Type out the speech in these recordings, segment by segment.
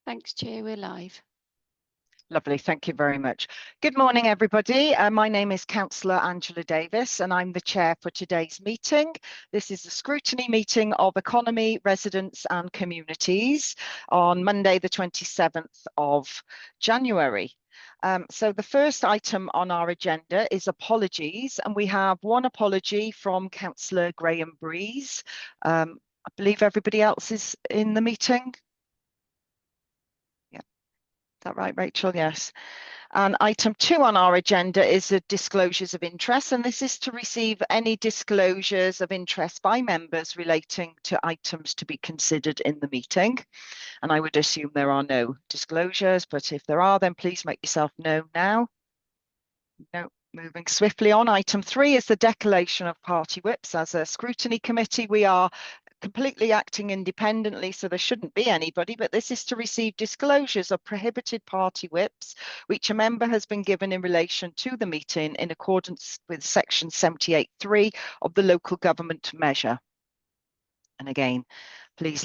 Thanks, Chair. We're live. Lovely, thank you very much. Good morning, everybody. My name is Councillor Angela Davis, and I'm the chair for today's meeting. This is the scrutiny meeting of Economy, Residents and Communities on Monday, the 27th of January. So the first item on our agenda is apologies, and we have one apology from Councillor Graham Breeze. I believe everybody else is in the meeting. Is that right, Rachel? Yes. And item 2 on our agenda is the disclosures of interest, and this is to receive any disclosures of interest by members relating to items to be considered in the meeting. And I would assume there are no disclosures, but if there are, then please make yourself known now. No. Moving swiftly on, item 3 is the declaration of party whips. As a scrutiny committee, we are completely acting independently, so there shouldn't be anybody, but this is to receive disclosures of prohibited party whips which a member has been given in relation to the meeting in accordance with section 78.3 of the local government measure. And again, please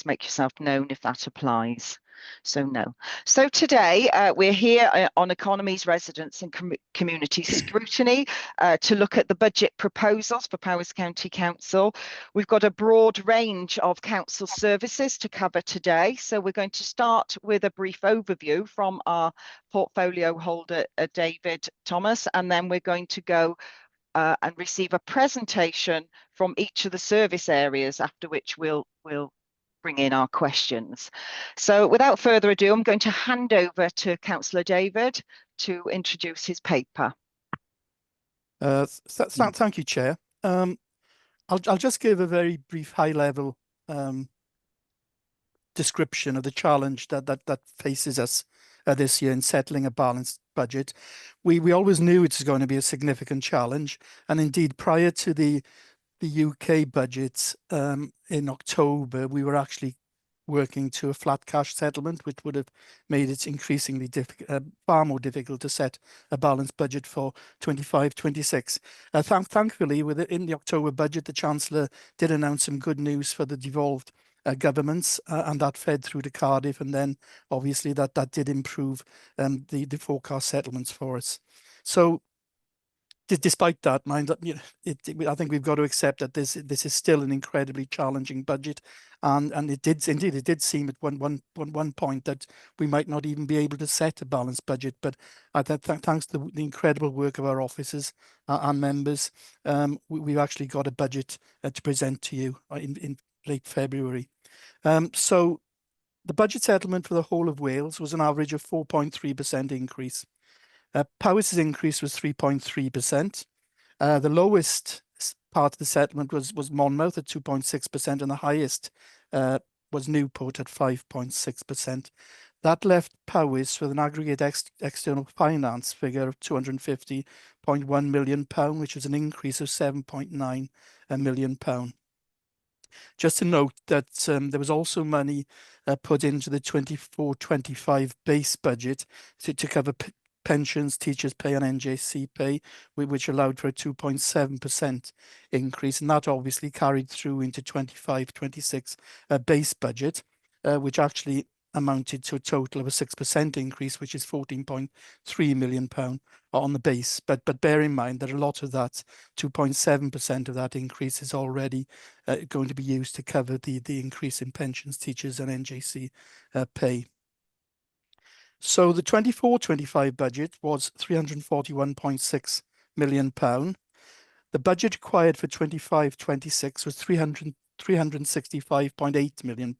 make yourself known if that applies. So no. So today we're here on Economies, Residents and Community Scrutiny to look at the budget proposals for Powys County Council. We've got a broad range of council services to cover today. So we're going to start with a brief overview from our portfolio holder, David Thomas, and then we're going to go and receive a presentation from each of the service areas, after which we'll bring in our questions. So without further ado, I'm going to hand over to Councillor David to introduce his paper. Thank you, Chair. I'll just give a very brief high-level description of the challenge that faces us this year in settling a balanced budget. We always knew it was going to be a significant challenge, and indeed prior to the UK budgets in October, we were actually working to a flat cash settlement, which would have made it increasingly far more difficult to set a balanced budget for 25-26. Thankfully, in the October budget, the Chancellor did announce some good news for the devolved governments, and that fed through to Cardiff, and then obviously that did improve the forecast settlements for us. So despite that, I think we've got to accept that this is still an incredibly challenging budget, and it did seem at one point that we might not even be able to set a balanced budget. But thanks to the incredible work of our officers and members, we've actually got a budget to present to you in late February. So the budget settlement for the whole of Wales was an average of 4.3% increase. Powys' increase was 3.3%. The lowest part of the settlement was Monmouth at 2.6%, and the highest was Newport at 5.6%. That left Powys with an aggregate external finance figure of £250.1 million, which was an increase of £7.9 million. Just to note that there was also money put into the 24-25 base budget to cover pensions, teachers' pay and NJC pay, which allowed for a 2.7% increase. And that obviously carried through into 25-26 base budget, which actually amounted to a total of a 6% increase, which is £14.3 million on the base. But bear in mind that a lot of that, 2.7% of that increase is already going to be used to cover the increase in pensions, teachers and NJC pay. So the 24-25 budget was £341.6 million. The budget required for 25-26 was £365.8 million.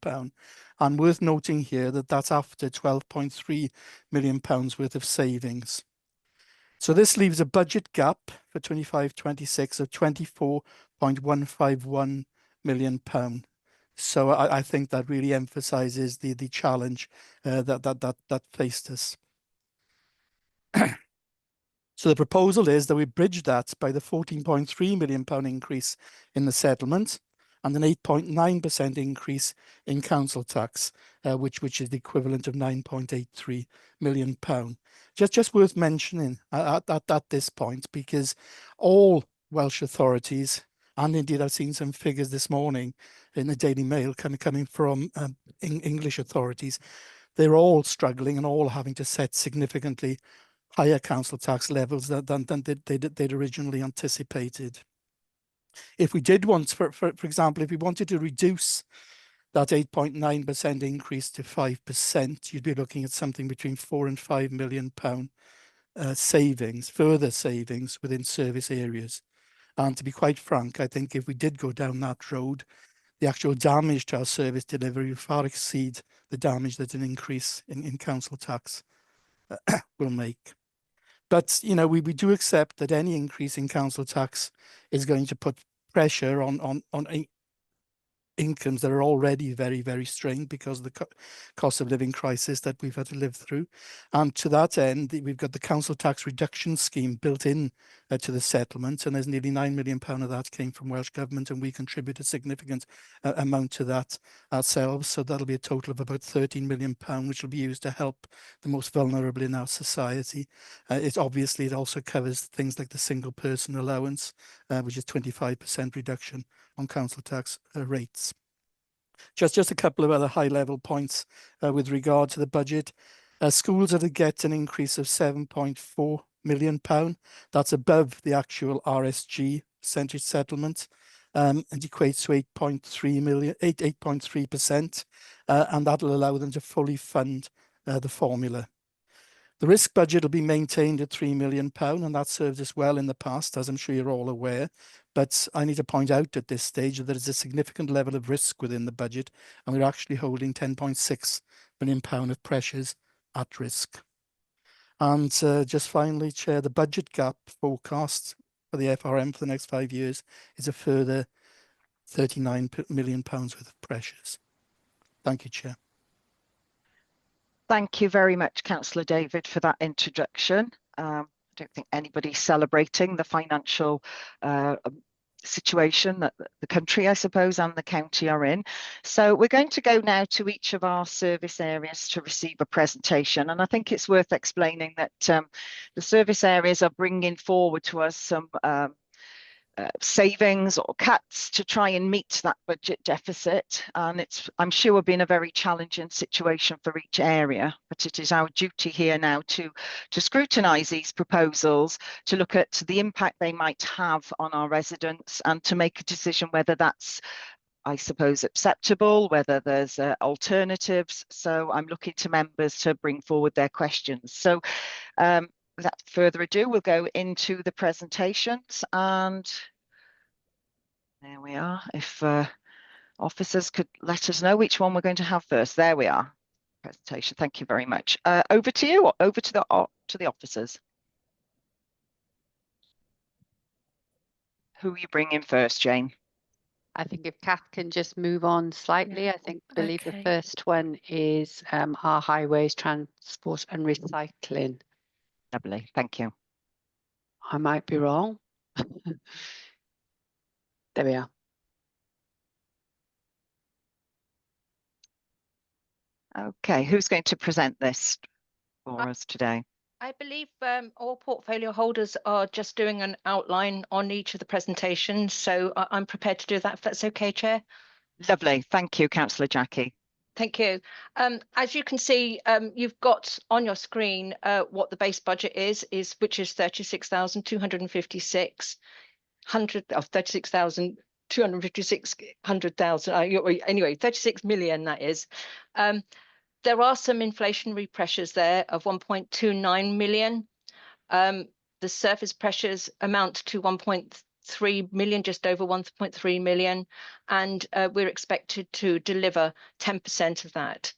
And worth noting here that that's after £12.3 million worth of savings. So this leaves a budget gap for 25-26 of £24.151 million. So I think that really emphasises the challenge that faced us. So the proposal is that we bridge that by the £14.3 million increase in the settlement and an 8.9% increase in council tax, which is the equivalent of £9.83 million. Just worth mentioning at this point, because all Welsh authorities And indeed, I've seen some figures this morning in the Daily Mail coming from English authorities. They're all struggling and all having to set significantly higher council tax levels than they'd originally anticipated. If we did want, for example, if we wanted to reduce that 8.9% increase to 5%, you'd be looking at something between £4 and £5 million savings, further savings within service areas. And to be quite frank, I think if we did go down that road, the actual damage to our service delivery will far exceed the damage that an increase in council tax will make. But, you know, we do accept that any increase in council tax is going to put pressure on incomes that are already very, very strained because of the cost of living crisis that we've had to live through. And to that end, we've got the council tax reduction scheme built in to the settlement, and there's nearly £9 million of that came from Welsh Government, and we contribute a significant amount to that ourselves. So that'll be a total of about £13 million, which will be used to help the most vulnerable in our society. It also covers things like the single person allowance, which is 25% reduction on council tax rates. Just a couple of other high level points with regard to the budget. Schools are to get an increase of £7.4 million. That's above the actual RSG percentage settlement, and equates to 8.3%, and that'll allow them to fully fund the formula. The risk budget will be maintained at £3 million, and that served us well in the past, as I'm sure you're all aware. But I need to point out at this stage that there is a significant level of risk within the budget, and we're actually holding £10.6 million of pressures at risk. And just finally, Chair, the budget gap forecast for the FRM for the next 5 years is a further £39 million worth of pressures. Thank you, Chair. Thank you very much, Councillor David, for that introduction. I don't think anybody's celebrating the financial situation that the country, I suppose, and the county are in. So we're going to go now to each of our service areas to receive a presentation. And I think it's worth explaining that the service areas are bringing forward to us some savings or cuts to try and meet that budget deficit. And I'm sure, been a very challenging situation for each area, but it is our duty here now to scrutinise these proposals, to look at the impact they might have on our residents, and to make a decision whether that's, I suppose, acceptable, whether there's alternatives. So I'm looking to members to bring forward their questions. So without further ado, we'll go into the presentations, and there we are. If officers could let us know which one we're going to have first. There we are. Presentation. Thank you very much. Over to you, or over to the officers. Who are you bringing first, Jane? I think if Kath can just move on slightly, I believe the first one is our highways, transport and recycling. Lovely, thank you. I might be wrong. There we are. Okay, who's going to present this for us today? I believe all portfolio holders are just doing an outline on each of the presentations, so I'm prepared to do that, if that's okay, Chair. Lovely, thank you, Councillor Jackie. Thank you. As you can see, you've got on your screen what the base budget is which is 36,256 of 36,256 anyway, 36 million that is. There are some inflationary pressures there of 1.29 million. The surface pressures amount to 1.3 million, just over 1.3 million, and we're expected to deliver 10% of that.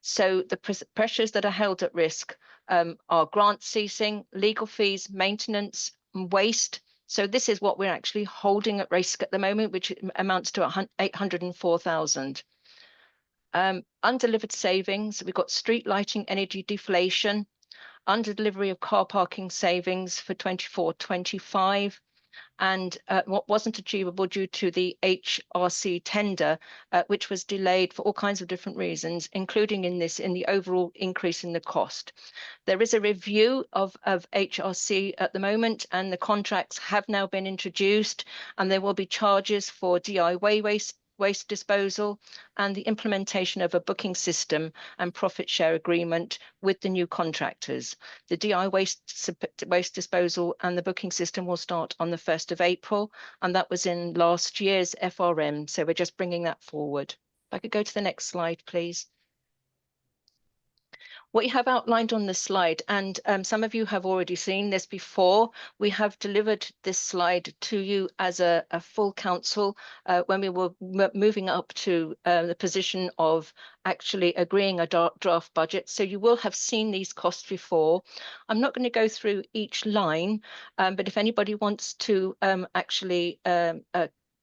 So the pressures that are held at risk are grant ceasing, legal fees, maintenance, and waste. So this is what we're actually holding at risk at the moment, which amounts to 804,000. Undelivered savings, we've got street lighting energy deflation, under delivery of car parking savings for 24-25, and what wasn't achievable due to the HRC tender, which was delayed for all kinds of different reasons, including in the overall increase in the cost. There is a review of HRC at the moment, and the contracts have now been introduced, and there will be charges for DIY waste disposal and the implementation of a booking system and profit share agreement with the new contractors. The DI waste disposal and the booking system will start on the 1st of April, and that was in last year's FRM. So we're just bringing that forward. If I could go to the next slide, please. What you have outlined on the slide, and some of you have already seen this before, we have delivered this slide to you as a full council when we were moving up to the position of actually agreeing a draft budget. So you will have seen these costs before. I'm not going to go through each line, but if anybody wants to actually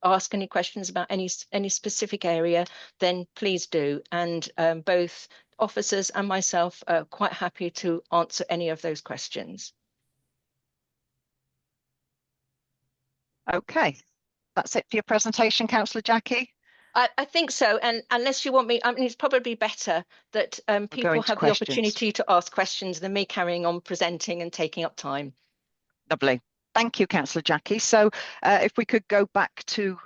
ask any questions about any specific area, then please do. And both officers and myself are quite happy to answer any of those questions. Okay, that's it for your presentation, Councillor Jackie. I think so, and unless you want me, I mean, it's probably better that people have the opportunity to ask questions than me carrying on presenting and taking up time. Lovely. Thank you, Councillor Jackie. So if we could go back to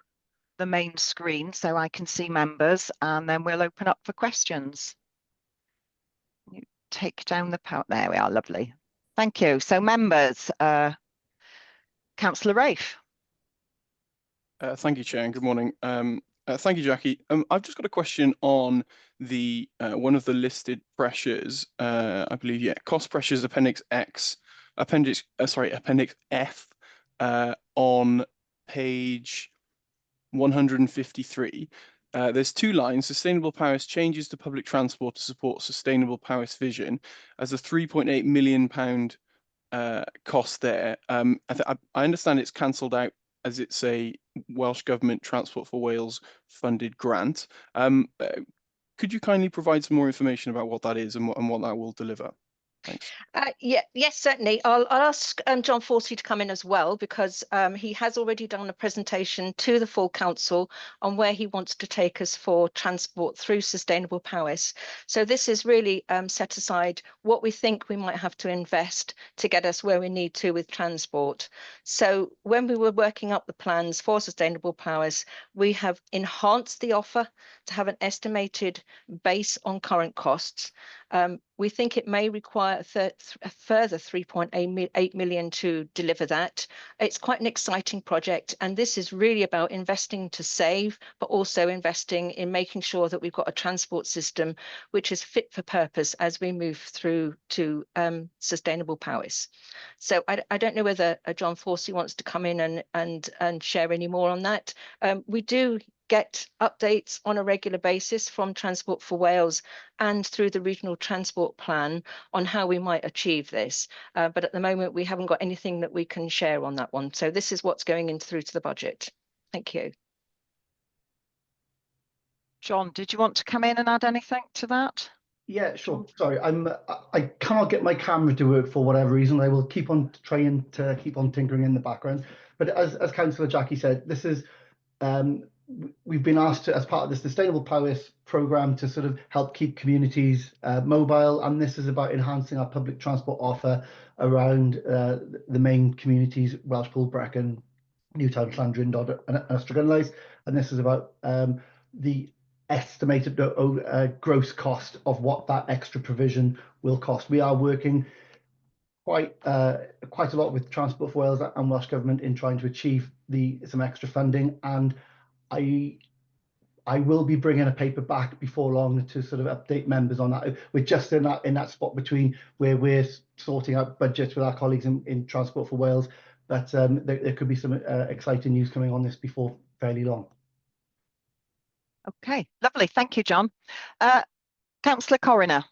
the main screen so I can see members, and then we'll open up for questions. You take down the power. There we are. Lovely. Thank you. So members, Councillor Rafe. Thank you, Chair, and good morning. Thank you, Jackie. I've just got a question on the one of the listed pressures. I believe, yeah, cost pressures Appendix F on page 153. There's two lines: Sustainable Paris changes to public transport to support Sustainable Paris vision, as a £3.8 million cost there. I understand it's cancelled out as it's a Welsh Government Transport for Wales funded grant. Could you kindly provide some more information about what that is and what that will deliver? Thanks. Yes, certainly. I'll ask John Forsey to come in as well, because he has already done a presentation to the full council on where he wants to take us for transport through Sustainable Paris. So this is really set aside what we think we might have to invest to get us where we need to with transport. So when we were working up the plans for Sustainable Paris, we have enhanced the offer to have an estimated base on current costs. We think it may require a further 3.8 million to deliver that. It's quite an exciting project, and this is really about investing to save, but also investing in making sure that we've got a transport system which is fit for purpose as we move through to Sustainable Paris. So I don't know whether John Forsey wants to come in and share any more on that. We do get updates on a regular basis from Transport for Wales and through the regional transport plan on how we might achieve this. But at the moment, we haven't got anything that we can share on that one. So this is what's going in through to the budget. Thank you. John, did you want to come in and add anything to that? Yeah, sure. Sorry, I can't get my camera to work for whatever reason. I will keep on trying to keep on tinkering in the background. But as Councillor Jackie said, this is we've been asked to, as part of the Sustainable Paris programme, to sort of help keep communities mobile, and this is about enhancing our public transport offer around the main communities: Welsh Pool, Brecon, Newtown, Llandrindod and Ystrad. And this is about the estimated gross cost of what that extra provision will cost. We are working quite a lot with Transport for Wales and Welsh Government in trying to achieve some extra funding, and I will be bringing a paper back before long to sort of update members on that. We're just in that spot between where we're sorting out budgets with our colleagues in Transport for Wales, but there could be some exciting news coming on this before fairly long. Okay, lovely. Thank you, John. Councillor Coroner.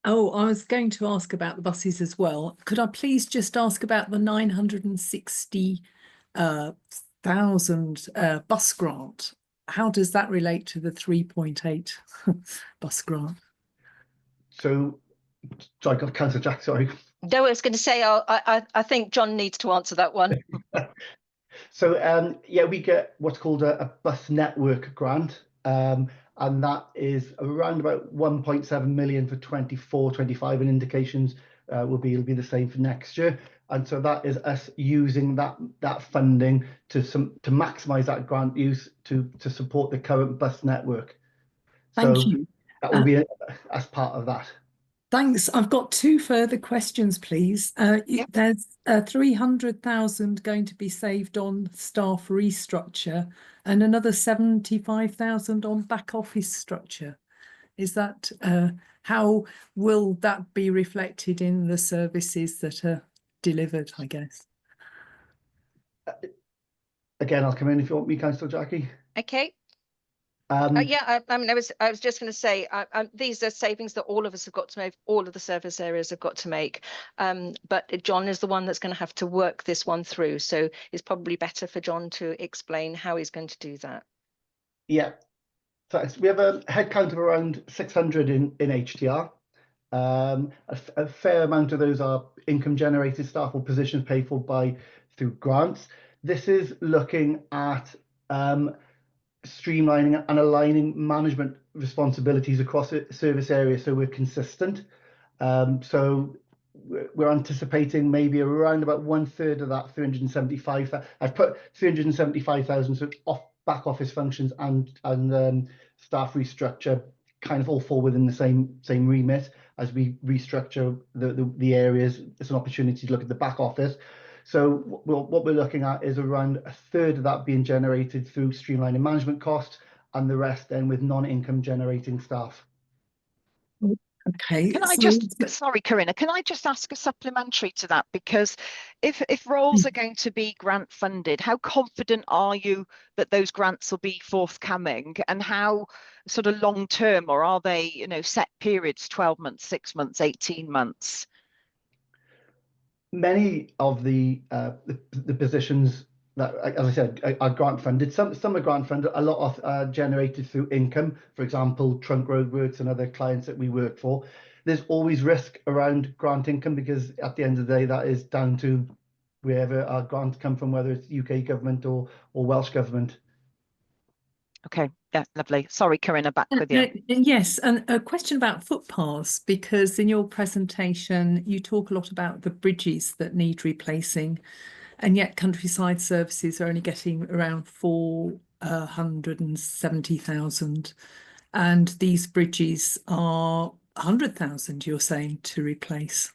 Oh, I was going to ask about the buses as well. Could I please just ask about the 960,000 bus grant? How does that relate to the 3.8 bus grant? So, I got Councillor Jack, sorry. No, I was going to say, I think John needs to answer that one. So yeah, we get what's called a bus network grant, and that is around about 1.7 million for 24-25, and indications it'll be the same for next year. And so that is us using that funding to maximise that grant use to support the current bus network. Thank So you. that will be as part of that. Thanks. I've got two further questions, please. Yep. There's 300,000 going to be saved on staff restructure and another 75,000 on back office structure. Is that how will that be reflected in the services that are delivered, I guess? Again, I'll come in if you want me, Councillor Jackie. Okay. Um, Yeah, I mean, I was just going to say, these are savings that all of us have got to make, all of the service areas have got to make. But John is the one that's going to have to work this one through. So it's probably better for John to explain how he's going to do that. Yeah, so we have a headcount of around 600 in HTR. A fair amount of those are income generated staff or positions paid for through grants. This is looking at streamlining and aligning management responsibilities across service areas so we're consistent. So we're anticipating maybe around about 1/3 of that 375. I've put 375,000 so off back office functions and staff restructure kind of all fall within the same remit as we restructure the areas. It's an opportunity to look at the back office. So what we're looking at is around 1/3 of that being generated through streamlining management costs, and the rest then with non-income generating staff. Okay. Can I just, sorry, Corinna, can I just ask a supplementary to that? Because if roles are going to be grant funded, how confident are you that those grants will be forthcoming, and how sort of long term, or are they, you know, set periods, 12 months, 6 months, 18 months? Many of the positions that, as I said, are grant funded. Some are grant funded. A lot are generated through income. For example, trunk roadworks and other clients that we work for. There's always risk around grant income because at the end of the day, that is down to wherever our grants come from, whether it's UK government or Welsh government. Okay, yeah, lovely. Sorry, Corinna, back with you. Yes, and a question about footpaths, because in your presentation you talk a lot about the bridges that need replacing, and yet countryside services are only getting around 470,000, and these bridges are 100,000, you're saying, to replace.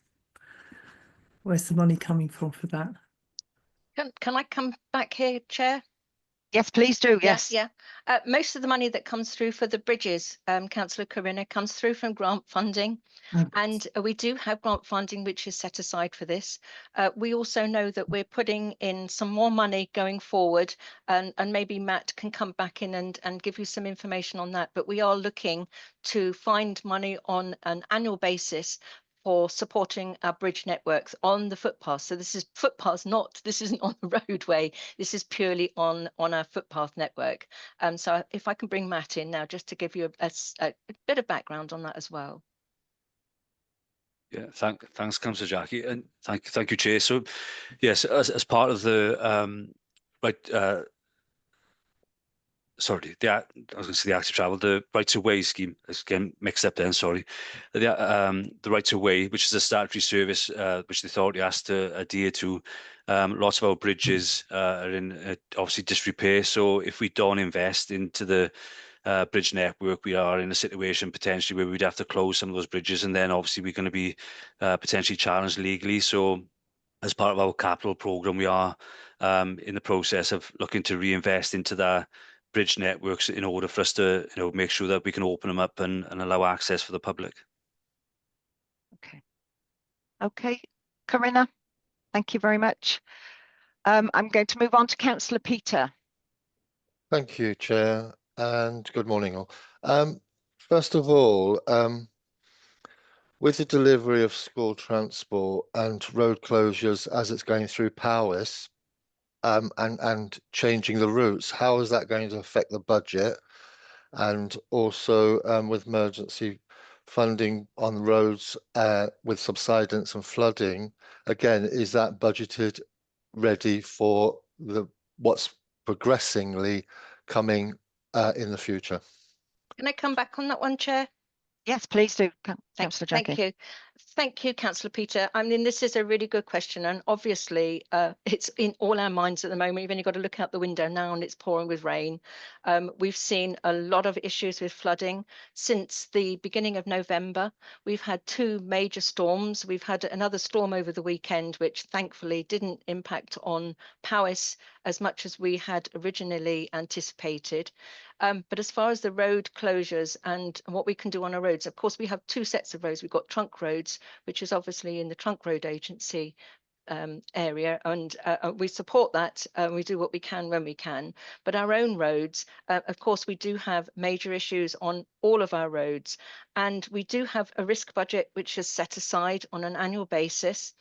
Where's the money coming from for that? Can I come back here, Chair? Yes, please do. Yes. Yeah. Most of the money that comes through for the bridges, Councillor Corinna, comes through from grant funding. And we do have grant funding which is set aside for this. We also know that we're putting in some more money going forward, and maybe Matt can come back in and give you some information on that. But we are looking to find money on an annual basis for supporting our bridge networks on the footpaths. So this is footpaths, this isn't on the roadway. This is purely on our footpath network. So if I can bring Matt in now, just to give you a bit of background on that as well. Yeah, thanks, Councillor Jackie, and thank you, Chair. So, yes, as part of the sorry, I was going to say the active travel, the right to way scheme is getting mixed up then. Sorry, the right to way, which is a statutory service which the authority has to adhere to. Lots of our bridges are in obviously disrepair. So if we don't invest into the bridge network, we are in a situation potentially where we'd have to close some of those bridges, and then obviously we're going to be potentially challenged legally. So as part of our capital programme, we are in the process of looking to reinvest into the bridge networks in order for us to, make sure that we can open them up and allow access for the public. Okay, Corinna, thank you very much. I'm going to move on to Councillor Peter. Thank you, Chair, and good morning all. First of all, with the delivery of school transport and road closures as it's going through Powys, and changing the routes, how is that going to affect the budget? And also with emergency funding on roads with subsidence and flooding, again, is that budgeted ready for the what's progressively coming in the future. Can I come back on that one, Chair? Yes, please do, Councillor Jackie. Thank you. Thank you, Councillor Peter. I mean, this is a really good question, and obviously it's in all our minds at the moment. You've only got to look out the window now and it's pouring with rain. We've seen a lot of issues with flooding since the beginning of November. We've had 2 major storms. We've had another storm over the weekend, which thankfully didn't impact on Powys as much as we had originally anticipated. But as far as the road closures and what we can do on our roads, of course, we have 2 sets of roads. We've got trunk roads, which is obviously in the Trunk Road Agency area, and we support that. We do what we can when we can. But our own roads, of course, we do have major issues on all of our roads. And we do have a risk budget which is set aside on an annual basis.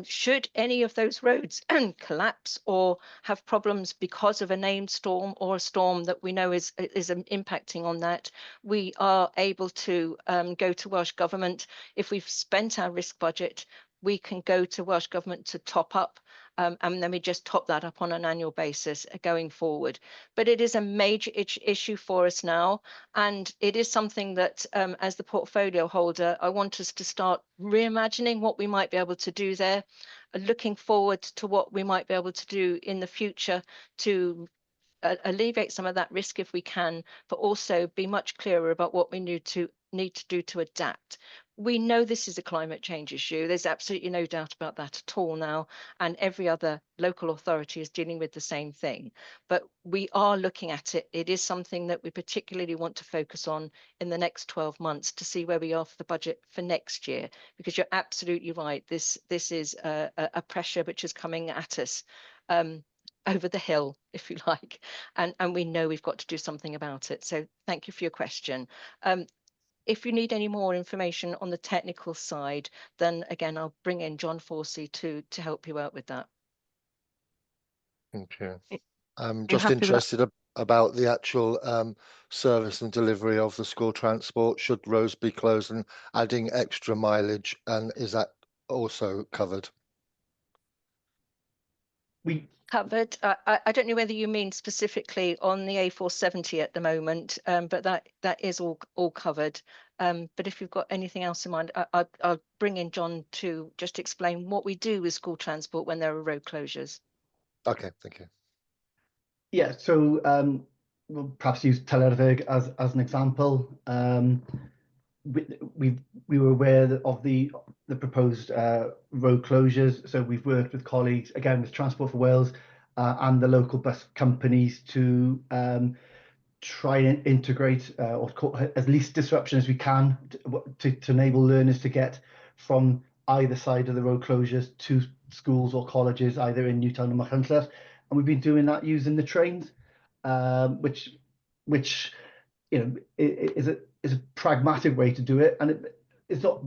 Should any of those roads collapse or have problems because of a named storm or a storm that we know is impacting on that, we are able to go to Welsh Government. If we've spent our risk budget, we can go to Welsh Government to top up, and then we just top that up on an annual basis going forward. But it is a major issue for us now, and it is something that as the portfolio holder, I want us to start reimagining what we might be able to do there, looking forward to what we might be able to do in the future to alleviate some of that risk if we can, but also be much clearer about what we need to do to adapt. We know this is a climate change issue. There's absolutely no doubt about that at all now. And every other local authority is dealing with the same thing. But we are looking at it. It is something that we particularly want to focus on in the next 12 months to see where we are for the budget for next year. Because you're absolutely right. This is a pressure which is coming at us over the hill, if you like. And we know we've got to do something about it. So thank you for your question. If you need any more information on the technical side, then again, I'll bring in John Forsey to help you out with that. Thank you. You I'm just happy with that? interested about the actual service and delivery of the school transport. Should roads be closed and adding extra mileage, and is that also covered? We Covered. I don't know whether you mean specifically on the A470 at the moment, but that is all covered. But if you've got anything else in mind, I'll bring in John to just explain what we do with school transport when there are road closures. Okay, thank you. Yeah, so we'll perhaps use Tellervig as an example. We were aware of the proposed road closures, so we've worked with colleagues, again with Transport for Wales and the local bus companies to try and integrate or as least disruption as we can to enable learners to get from either side of the road closures to schools or colleges, either in Newtown or Machynlleth. And we've been doing that using the trains, which you know is a pragmatic way to do it, and it's not.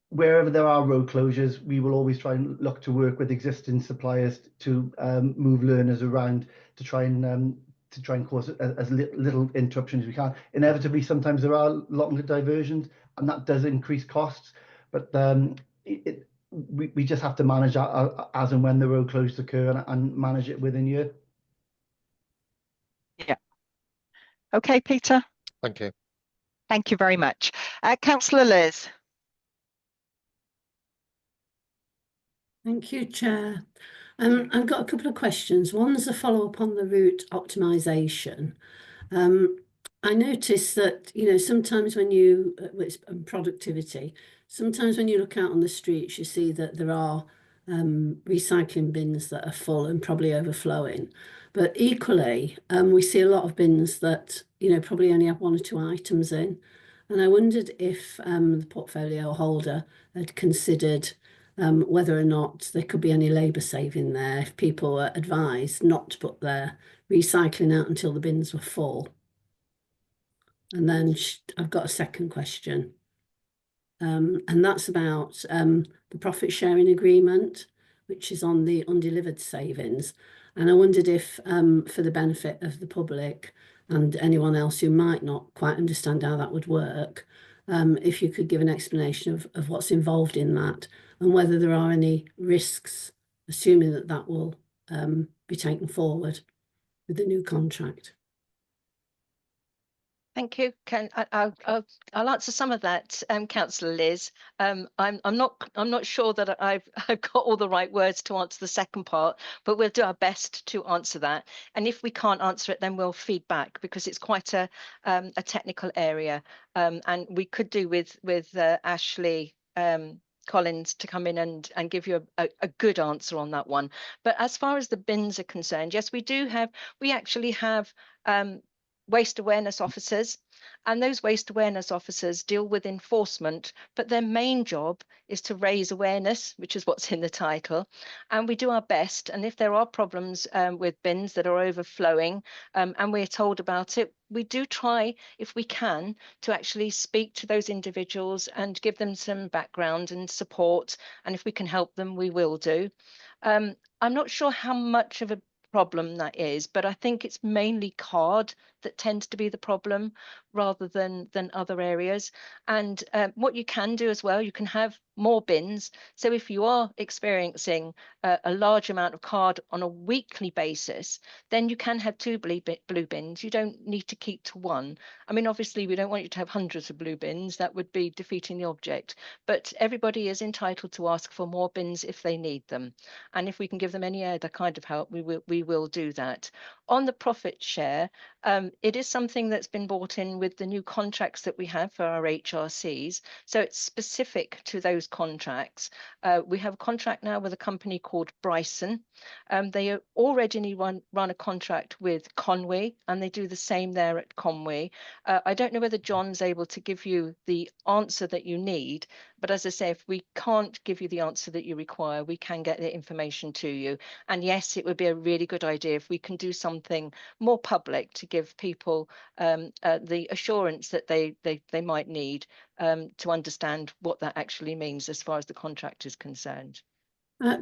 Wherever there are road closures, we will always try and look to work with existing suppliers to move learners around to try and cause as little interruption as we can. Inevitably, sometimes there are longer diversions, and that does increase costs. But we just have to manage that as and when the road closures occur and manage it within year. Yeah. Okay, Peter. Thank you. Thank you very much. Councillor Liz. Thank you, Chair. I've got a couple of questions. One's a follow-up on the route optimisation. I noticed that, you know, sometimes when you, productivity, sometimes when you look out on the streets, you see that there are recycling bins that are full and probably overflowing. But equally, we see a lot of bins that, you know, probably only have 1 or 2 items in. And I wondered if the portfolio holder had considered whether or not there could be any labour saving there if people were advised not to put their recycling out until the bins were full. And then I've got a second question, and that's about the profit sharing agreement, which is on the undelivered savings. And I wondered if, for the benefit of the public and anyone else who might not quite understand how that would work, if you could give an explanation of what's involved in that and whether there are any risks, assuming that that will be taken forward with the new contract? Thank you. I'll answer some of that, Councillor Liz. I'm not sure that I've got all the right words to answer the second part, but we'll do our best to answer that. And if we can't answer it, then we'll feed back, because it's quite a technical area, and we could do with Ashley Collins to come in and give you a good answer on that one. But as far as the bins are concerned, yes, we actually have waste awareness officers, and those waste awareness officers deal with enforcement, but their main job is to raise awareness, which is what's in the title. And we do our best, and if there are problems with bins that are overflowing, and we're told about it, we do try, if we can, to actually speak to those individuals and give them some background and support, and if we can help them, we will do. I'm not sure how much of a problem that is, but I think it's mainly card that tends to be the problem rather than other areas. And what you can do as well, you can have more bins. So if you are experiencing a large amount of card on a weekly basis, then you can have 2 blue bins. You don't need to keep to 1. I mean, obviously, we don't want you to have hundreds of blue bins. That would be defeating the object. But everybody is entitled to ask for more bins if they need them. And if we can give them any other kind of help, we will do that. On the profit share, it is something that's been brought in with the new contracts that we have for our HRCs. So it's specific to those contracts. We have a contract now with a company called Bryson. They already run a contract with Conway, and they do the same there at Conway. I don't know whether John's able to give you the answer that you need, but as I say, if we can't give you the answer that you require, we can get the information to you. And yes, it would be a really good idea if we can do something more public to give people the assurance that they might need to understand what that actually means as far as the contract is concerned.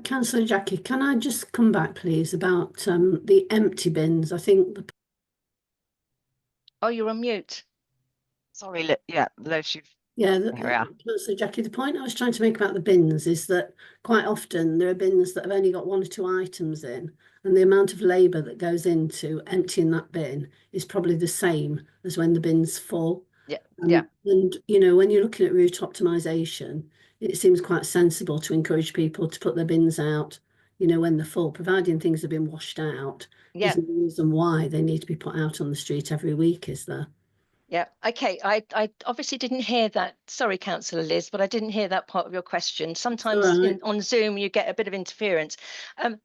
Councillor Jackie, can I just come back, please, about the empty bins? I think Oh, you're on mute. Sorry, yeah, Liz, you've Councillor Jackie, the point I was trying to make about the bins is that quite often there are bins that have only got 1 or 2 items in, and the amount of labour that goes into emptying that bin is probably the same as when the bin's full. Yeah. And, you know, when you're looking at route optimisation, it seems quite sensible to encourage people to put their bins out, you know, when they're full, providing things have been washed out. Yeah. There's no reason why they need to be put out on the street every week, is there? Yeah, okay. I obviously didn't hear that. Sorry, Councillor Liz, but I didn't hear that part of your question. Sometimes on Zoom you get a bit of interference.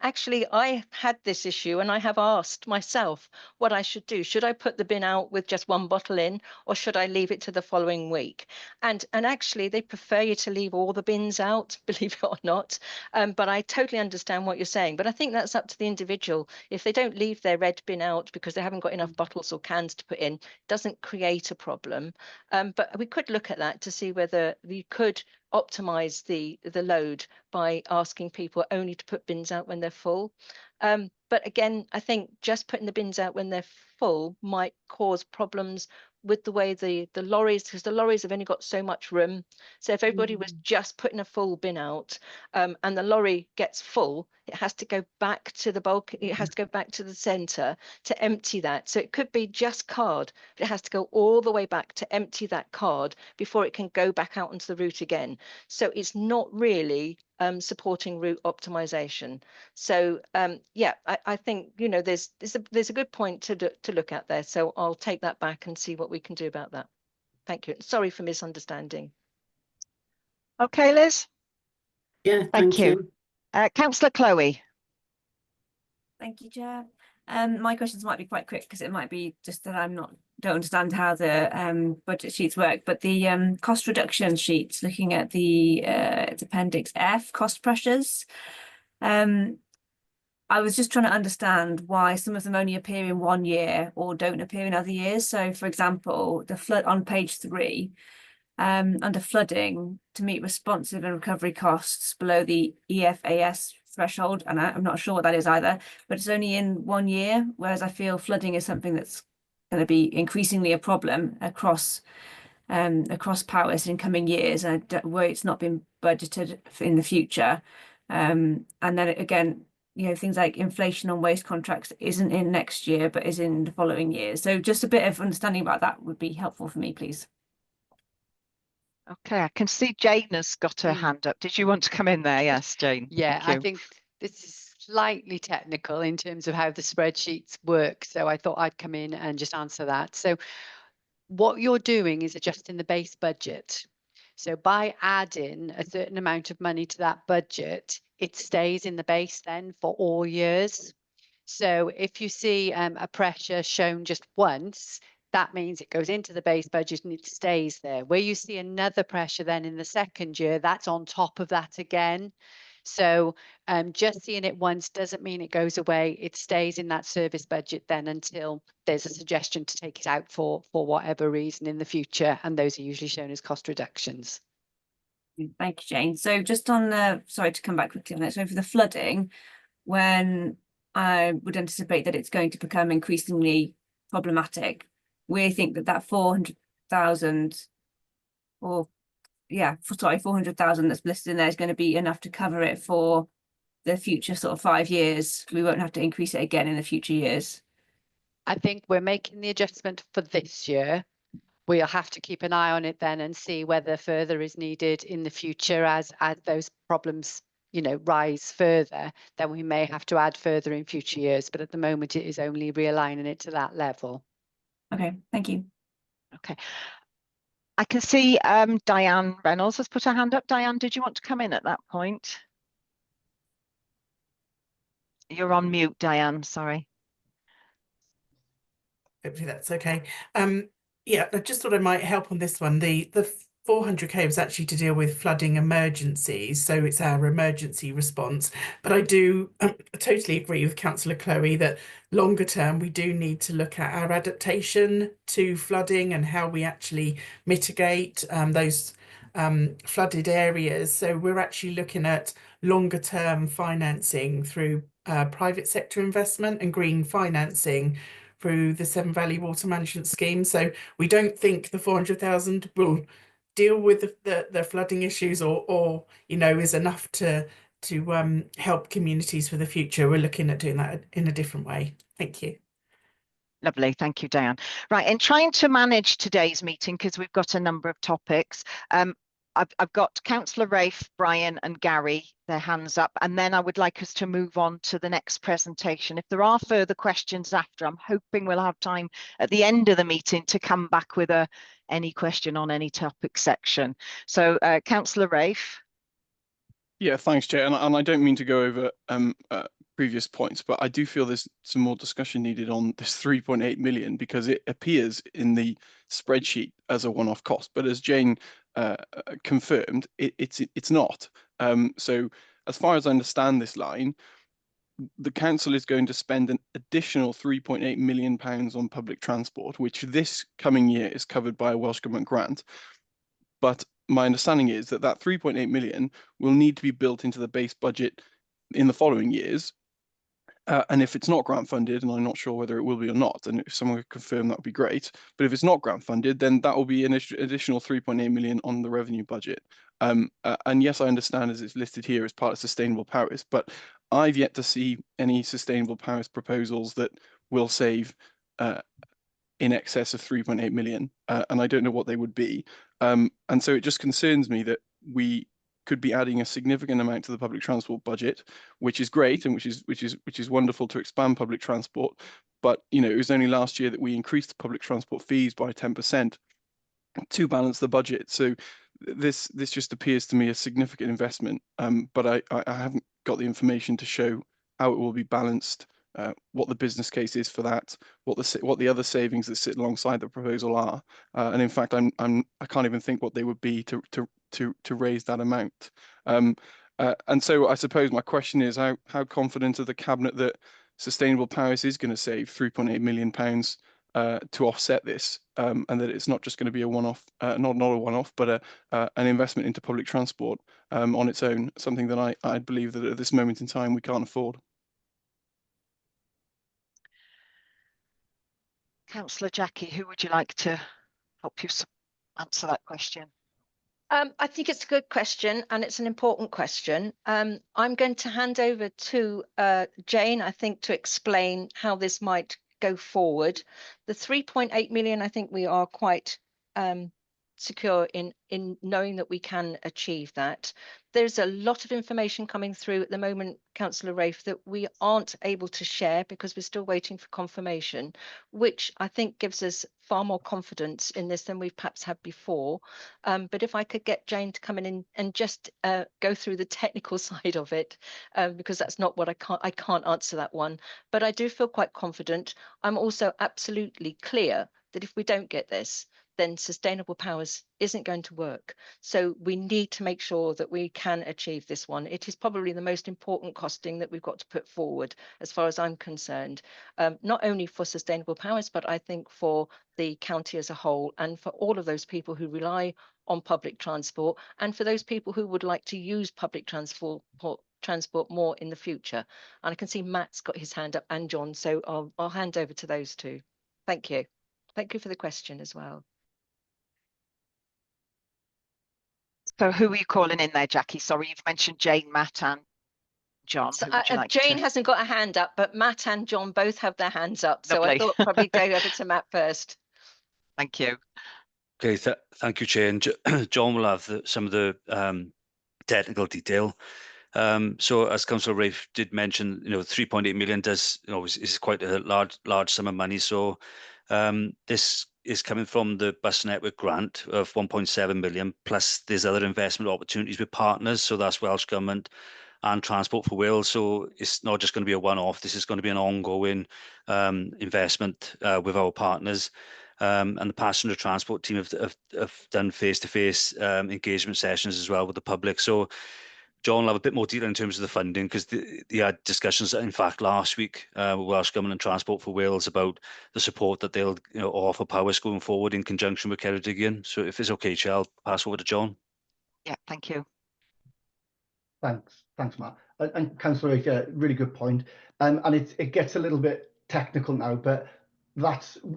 Actually, I had this issue and I have asked myself what I should do. Should I put the bin out with just 1 bottle in, or should I leave it to the following week? And actually, they prefer you to leave all the bins out, believe it or not. But I totally understand what you're saying. But I think that's up to the individual. If they don't leave their red bin out because they haven't got enough bottles or cans to put in, it doesn't create a problem, but we could look at that to see whether we could optimize the load by asking people only to put bins out when they're full. But again, I think just putting the bins out when they're full might cause problems with the way the lorries, because the lorries have only got so much room. So if everybody was just putting a full bin out, and the lorry gets full, it has to go back to the bulk, it has to go back to the centre to empty that. So it could be just card, but it has to go all the way back to empty that card before it can go back out onto the route again. So it's not really supporting route optimization. So yeah, I think, you know, there's a good point to look at there. So I'll take that back and see what we can do about that. Thank you. Sorry for misunderstanding. Okay, Liz. Yeah, thank you. Councillor Chloe. Thank you, Chair. My questions might be quite quick because it might be just that don't understand how the budget sheets work, but the cost reduction sheets, looking at the it's Appendix F, cost pressures. I was just trying to understand why some of them only appear in 1 year or don't appear in other years. So, for example, the flood on page 3, under flooding, to meet responsive and recovery costs below the EFAS threshold, and I'm not sure what that is either, but it's only in 1 year, whereas I feel flooding is something that's going to be increasingly a problem across Powys in coming years, and where it's not been budgeted in the future. And then again, you know, things like inflation on waste contracts isn't in next year, but is in the following year. So just a bit of understanding about that would be helpful for me, please. Okay, I can see Jane has got her hand up. Did you want to come in there? Yes, Jane. Yeah, Thank you. I think this is slightly technical in terms of how the spreadsheets work. So I thought I'd come in and just answer that. So what you're doing is adjusting the base budget. So by adding a certain amount of money to that budget, it stays in the base then for all years. So if you see a pressure shown just once, that means it goes into the base budget and it stays there. Where you see another pressure then in the second year, that's on top of that again. So just seeing it once doesn't mean it goes away. It stays in that service budget then until there's a suggestion to take it out for whatever reason in the future. And those are usually shown as cost reductions. Thank you, Jane. So just on the, sorry to come back quickly on it. So for the flooding, when I would anticipate that it's going to become increasingly problematic, we think that that 400,000 or yeah, sorry, 400,000 that's listed in there is going to be enough to cover it for the future sort of 5 years. We won't have to increase it again in the future years. I think we're making the adjustment for this year. We'll have to keep an eye on it then and see whether further is needed in the future as those problems, you know, rise further. Then we may have to add further in future years. But at the moment, it is only realigning it to that level. Okay, thank you. Okay. I can see Diane Reynolds has put her hand up. Diane, did you want to come in at that point? You're on mute, Diane, sorry. Hopefully that's okay. Yeah, I just thought I might help on this one. The 400k was actually to deal with flooding emergencies, so it's our emergency response. But I do totally agree with Councillor Chloe that longer term we do need to look at our adaptation to flooding and how we actually mitigate those flooded areas. So we're actually looking at longer term financing through private sector investment and green financing through the Severn Valley Water Management Scheme. So we don't think the 400,000 will deal with the flooding issues or you know, is enough to help communities for the future. We're looking at doing that in a different way. Thank you. Lovely, thank you, Diane. Right, in trying to manage today's meeting, because we've got a number of topics, I've got Councillor Rafe, Brian and Gary, their hands up, and then I would like us to move on to the next presentation. If there are further questions after, I'm hoping we'll have time at the end of the meeting to come back with any question on any topic section. So Councillor Rafe. Yeah, thanks, Chair. And I don't mean to go over previous points, but I do feel there's some more discussion needed on this 3.8 million because it appears in the spreadsheet as a one-off cost. But as Jane confirmed, it's not. So as far as I understand this line, the council is going to spend an additional £3.8 million on public transport, which this coming year is covered by a Welsh Government grant. But my understanding is that 3.8 million will need to be built into the base budget in the following years. And if it's not grant funded, and I'm not sure whether it will be or not, and if someone could confirm, that would be great. But if it's not grant funded, then that will be an additional 3.8 million on the revenue budget. And yes, I understand as it's listed here as part of Sustainable Paris, but I've yet to see any Sustainable Paris proposals that will save in excess of 3.8 million, and I don't know what they would be. And so it just concerns me that we could be adding a significant amount to the public transport budget, which is great and which is wonderful to expand public transport. But you know, it was only last year that we increased the public transport fees by 10% to balance the budget. So this just appears to me a significant investment. But I haven't got the information to show how it will be balanced, what the business case is for that, what the other savings that sit alongside the proposal are, and in fact, I can't even think what they would be to raise that amount. And so I suppose my question is, how confident are the Cabinet that Sustainable Paris is going to save £3.8 million to offset this, and that it's not just going to be a one-off, not a one-off, but an investment into public transport on its own, something that I believe that at this moment in time we can't afford. Councillor Jackie, who would you like to help you answer that question? I think it's a good question and it's an important question. I'm going to hand over to Jane, I think, to explain how this might go forward. The 3.8 million, I think we are quite secure in knowing that we can achieve that. There's a lot of information coming through at the moment, Councillor Rafe, that we aren't able to share because we're still waiting for confirmation, which I think gives us far more confidence in this than we've perhaps had before. But if I could get Jane to come in and just go through the technical side of it, because that's not what I can't answer that one. But I do feel quite confident. I'm also absolutely clear that if we don't get this, then sustainable powers isn't going to work. So we need to make sure that we can achieve this one. It is probably the most important costing that we've got to put forward, as far as I'm concerned, not only for sustainable powers, but I think for the county as a whole, and for all of those people who rely on public transport, and for those people who would like to use public transport more in the future. And I can see Matt's got his hand up, and John, so I'll hand over to those two. Thank you. Thank you for the question as well. So who are you calling in there, Jackie? Sorry, you've mentioned Jane, Matt and John. So, Who would you like Jane to... hasn't got a hand up, but Matt and John both have their hands up. So Lovely. I thought probably go over to Matt first. Thank you. Okay, thank you, Chair. And John will have some of the technical detail. So as Councillor Rafe did mention, 3.8 million does, is quite a large sum of money. So this is coming from the bus network grant of 1.7 million, plus there's other investment opportunities with partners. So that's Welsh Government and Transport for Wales. So it's not just going to be a one-off. This is going to be an ongoing investment with our partners. And the passenger transport team have done face-to-face engagement sessions as well with the public. So John will have a bit more detail in terms of the funding, because they had discussions, in fact, last week with Welsh Government and Transport for Wales about the support that they'll offer Powys going forward in conjunction with Ceredigion. So if it's okay, Chair, I'll pass over to John. Yeah, thank you. Thanks, Matt. And Councillor Rafe, yeah, really good point. And it gets a little bit technical now, but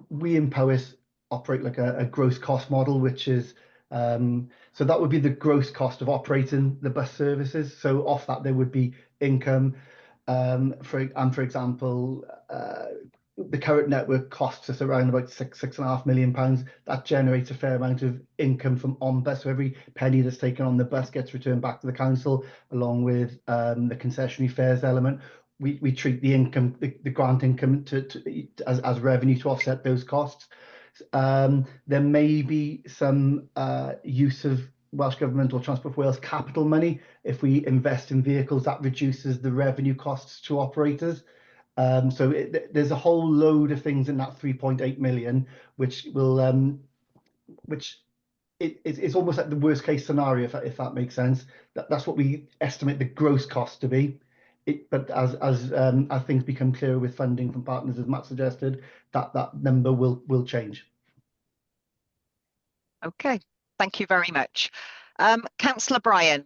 we in Powys operate like a gross cost model, which is so that would be the gross cost of operating the bus services. So off that there would be income. For example, the current network costs us around about £6.5 million. That generates a fair amount of income from on bus. So every penny that's taken on the bus gets returned back to the council, along with the concessionary fares element. We treat the income, the grant income, as revenue to offset those costs. There may be some use of Welsh Government or Transport for Wales capital money. If we invest in vehicles, that reduces the revenue costs to operators. So there's a whole load of things in that 3.8 million, which will, it's almost like the worst case scenario, if that makes sense. That's what we estimate the gross cost to be. But as things become clearer with funding from partners, as Matt suggested, that number will change. Okay, thank you very much. Councillor Bryan.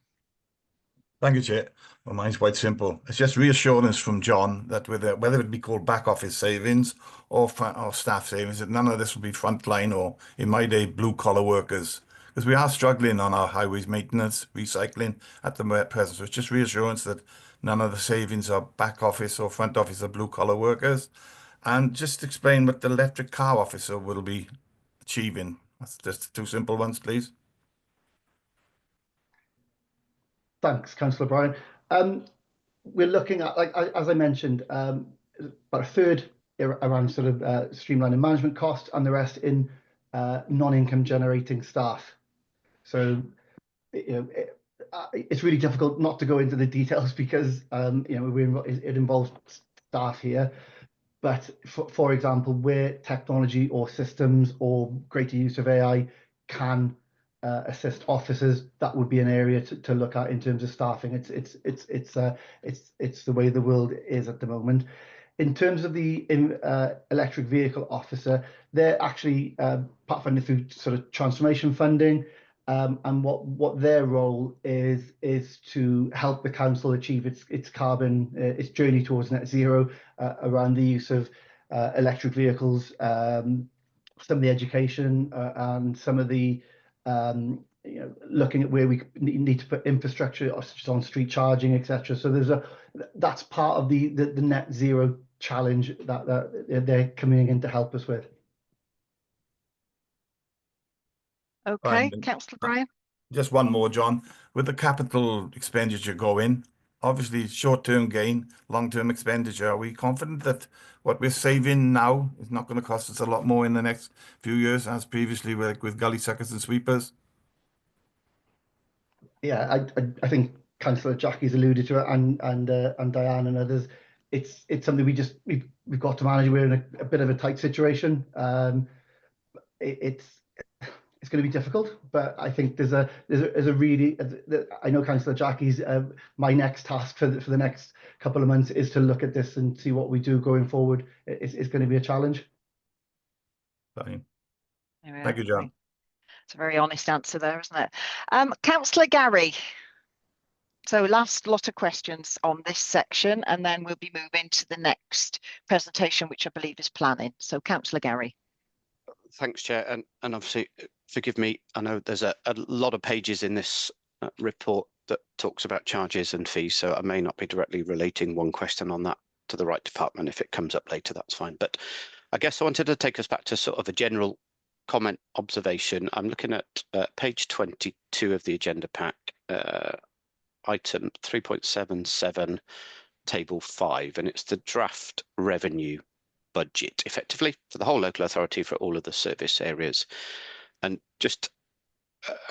Thank you, Chair. Well, mine's quite simple. It's just reassurance from John that whether it be called back office savings or staff savings, that none of this will be frontline or, in my day, blue collar workers, because we are struggling on our highways maintenance, recycling at the present. So it's just reassurance that none of the savings are back office or front office or blue collar workers. And just explain what the electric car officer will be achieving. That's just two simple ones, please. Thanks, Councillor Bryan. We're looking at, like as I mentioned, about a third around sort of streamlining management costs, and the rest in non-income generating staff. So it's really difficult not to go into the details because it involves staff here. But for example, where technology or systems or greater use of AI can assist officers, that would be an area to look at in terms of staffing. It's the way the world is at the moment. In terms of the electric vehicle officer, they're actually part funded through sort of transformation funding, and what their role is to help the council achieve its carbon, its journey towards net zero, around the use of electric vehicles, some of the education, and some of the looking at where we need to put infrastructure on street charging, etc. So that's part of the net zero challenge that they're coming in to help us with. Okay, Fine. Councillor Bryan. Just one more, John. With the capital expenditure going, obviously short-term gain, long-term expenditure, are we confident that what we're saving now is not going to cost us a lot more in the next few years, as previously with gully suckers and sweepers? Yeah, I think Councillor Jackie's alluded to it, and Diane and others. It's something we've got to manage. We're in a bit of a tight situation. It's going to be difficult, but I think there's a really, I know Councillor Jackie's my next task for the next couple of months is to look at this and see what we do going forward. It's going to be a challenge. Fine. Yeah, Thank you, John. it's a very honest answer there, isn't it? Councillor Gary. So last lot of questions on this section, and then we'll be moving to the next presentation, which I believe is planning. So Councillor Gary. Thanks, Chair, and obviously forgive me, I know there's a lot of pages in this report that talks about charges and fees, so I may not be directly relating one question on that to the right department. If it comes up later, that's fine. But I guess I wanted to take us back to sort of a general comment observation. I'm looking at page 22 of the agenda pack, item 3.77, table 5, and it's the draft revenue budget effectively for the whole local authority for all of the service areas. And just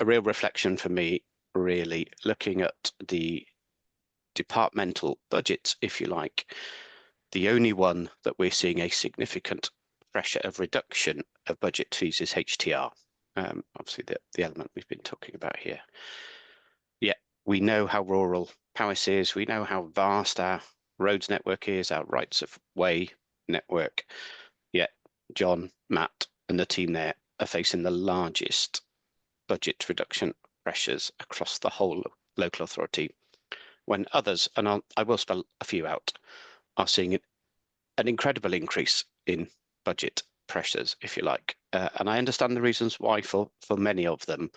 a real reflection for me, really looking at the departmental budgets, if you like, the only one that we're seeing a significant pressure of reduction of budget fees is HTR. Obviously the element we've been talking about here. Yeah, we know how rural Powys is, we know how vast our roads network is, our rights of way network. Yet John, Matt and the team there are facing the largest budget reduction pressures across the whole local authority, when others, and I will spell a few out, are seeing an incredible increase in budget pressures, if you like. And I understand the reasons why for many of them,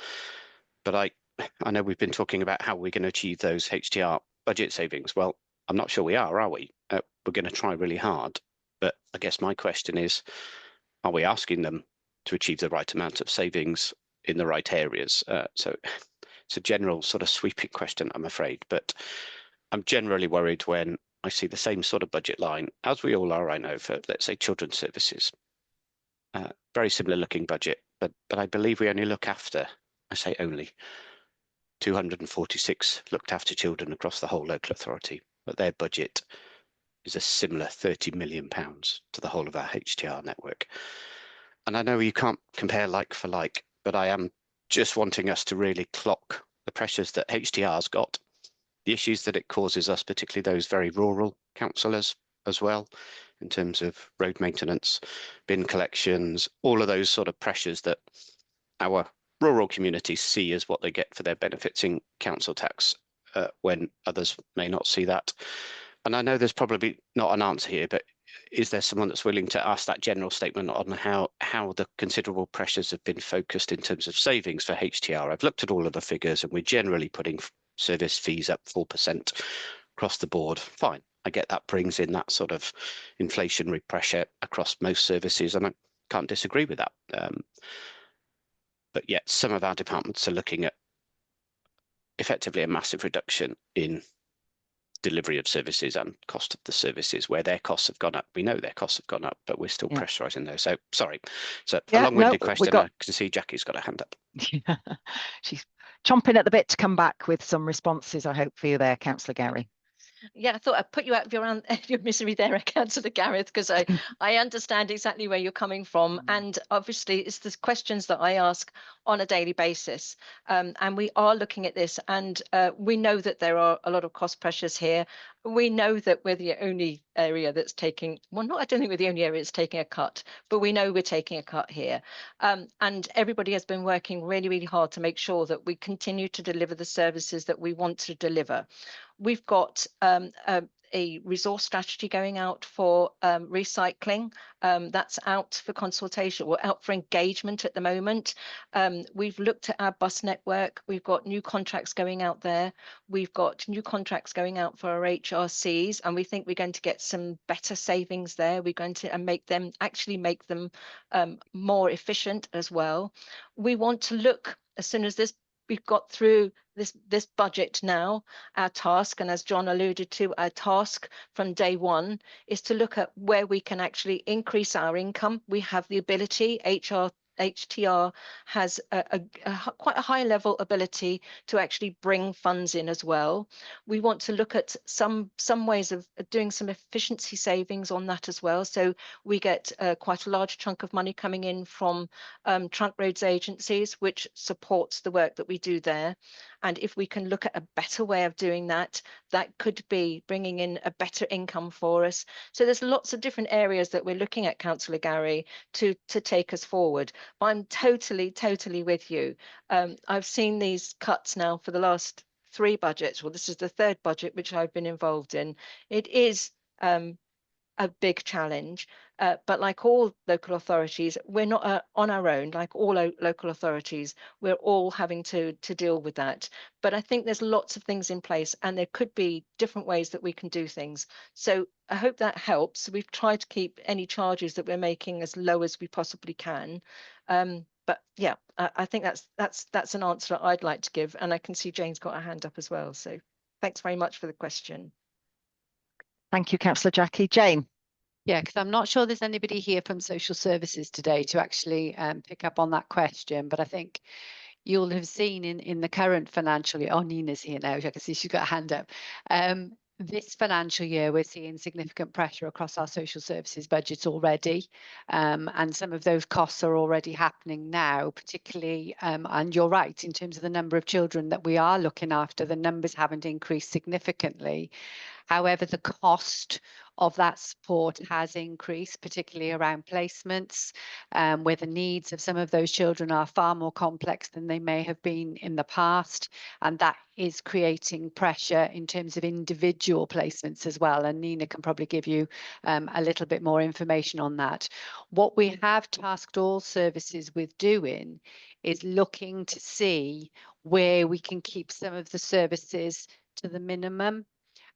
but I know we've been talking about how we're going to achieve those HTR budget savings. Well, I'm not sure we are we? We're going to try really hard. But I guess my question is, are we asking them to achieve the right amount of savings in the right areas? So it's a general sort of sweeping question, I'm afraid. But I'm generally worried when I see the same sort of budget line, as we all are, I know, for, let's say, children's services. Very similar looking budget, but I believe we only look after, I say only, 246 looked after children across the whole local authority, but their budget is a similar £30 million to the whole of our HTR network. And I know you can't compare like for like, but I am just wanting us to really clock the pressures that HTR's got, the issues that it causes us, particularly those very rural councillors as well, in terms of road maintenance, bin collections, all of those sort of pressures that our rural communities see as what they get for their benefits in council tax, when others may not see that. And I know there's probably not an answer here, but is there someone that's willing to ask that general statement on how the considerable pressures have been focused in terms of savings for HTR? I've looked at all of the figures and we're generally putting service fees up 4% across the board. Fine, I get that brings in that sort of inflationary pressure across most services, and I can't disagree with that. But yet some of our departments are looking at effectively a massive reduction in delivery of services and cost of the services, where their costs have gone up. We know their costs have gone up, but we're still pressurising those. So sorry, so a long-winded question. I can see Jackie's got a hand up. Yeah, she's chomping at the bit to come back with some responses, I hope, for you there, Councillor Gary. Yeah, I thought I'd put you out of your misery there, Councillor Gareth, because I understand exactly where you're coming from. And obviously, it's the questions that I ask on a daily basis. And we are looking at this, and we know that there are a lot of cost pressures here. We know that we're the only area that's taking, well, I don't think we're the only area that's taking a cut, but we know we're taking a cut here. And everybody has been working really, really hard to make sure that we continue to deliver the services that we want to deliver. We've got a resource strategy going out for recycling. That's out for consultation or out for engagement at the moment. We've looked at our bus network. We've got new contracts going out there. We've got new contracts going out for our HRCs, and we think we're going to get some better savings there. We're going to make them more efficient as well. We want to look, as soon as we've got through this budget now, our task, and as John alluded to, our task from day one is to look at where we can actually increase our income. We have the ability, HTR has quite a high level ability to actually bring funds in as well. We want to look at some ways of doing some efficiency savings on that as well. So we get quite a large chunk of money coming in from trunk roads agencies, which supports the work that we do there. And if we can look at a better way of doing that, that could be bringing in a better income for us. So there's lots of different areas that we're looking at, Councillor Gary, to take us forward. But I'm totally with you. I've seen these cuts now for the last 3 budgets. Well, this is the 3rd budget which I've been involved in. It is a big challenge, but like all local authorities, we're not on our own. Like all local authorities, we're all having to deal with that. But I think there's lots of things in place, and there could be different ways that we can do things. So I hope that helps. We've tried to keep any charges that we're making as low as we possibly can. But yeah, I think that's an answer I'd like to give, and I can see Jane's got her hand up as well. So thanks very much for the question. Thank you, Councillor Jackie. Jane. Yeah, because I'm not sure there's anybody here from social services today to actually pick up on that question, but I think you'll have seen in the current financial year, oh, Nina's here now, I can see she's got a hand up. This financial year, we're seeing significant pressure across our social services budgets already, and some of those costs are already happening now, particularly, and you're right, in terms of the number of children that we are looking after, the numbers haven't increased significantly. However, the cost of that support has increased, particularly around placements, where the needs of some of those children are far more complex than they may have been in the past. And that is creating pressure in terms of individual placements as well. And Nina can probably give you a little bit more information on that. What we have tasked all services with doing is looking to see where we can keep some of the services to the minimum.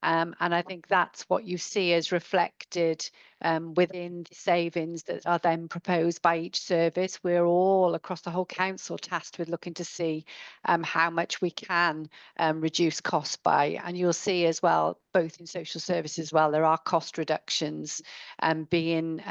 And I think that's what you see as reflected within the savings that are then proposed by each service. We're all across the whole council tasked with looking to see how much we can reduce costs by. And you'll see as well, both in social services as well, there are cost reductions being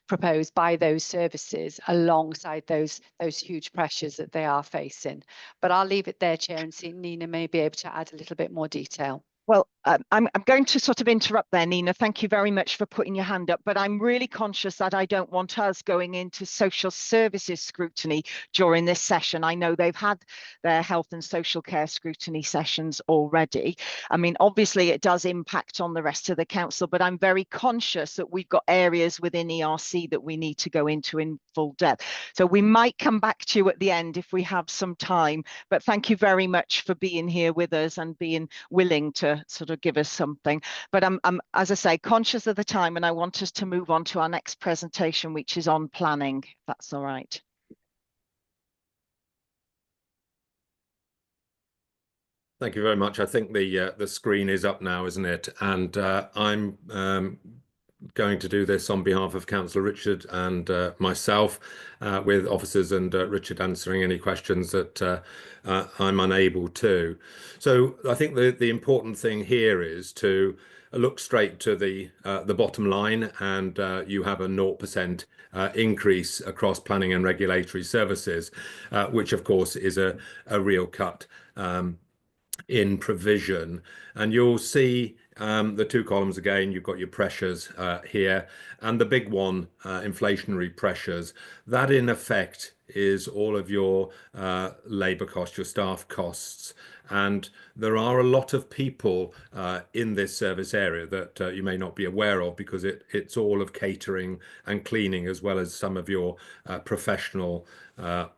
proposed by those services alongside those huge pressures that they are facing. But I'll leave it there, Chair, and see Nina may be able to add a little bit more detail. Well, I'm going to sort of interrupt there, Nina. Thank you very much for putting your hand up, but I'm really conscious that I don't want us going into social services scrutiny during this session. I know they've had their health and social care scrutiny sessions already. I mean, obviously it does impact on the rest of the council, but I'm very conscious that we've got areas within ERC that we need to go into in full depth. So we might come back to you at the end if we have some time, but thank you very much for being here with us and being willing to sort of give us something. But I'm, as I say, conscious of the time, and I want us to move on to our next presentation, which is on planning, if that's all right. Thank you very much. I think the screen is up now, isn't it? And I'm going to do this on behalf of Councillor Richard and myself, with officers and Richard answering any questions that I'm unable to. So I think the important thing here is to look straight to the bottom line, and you have a 0% increase across planning and regulatory services, which of course is a real cut in provision. And you'll see the 2 columns again. You've got your pressures here, and the big one, inflationary pressures. That in effect is all of your labour costs, your staff costs. And there are a lot of people in this service area that you may not be aware of, because it's all of catering and cleaning, as well as some of your professional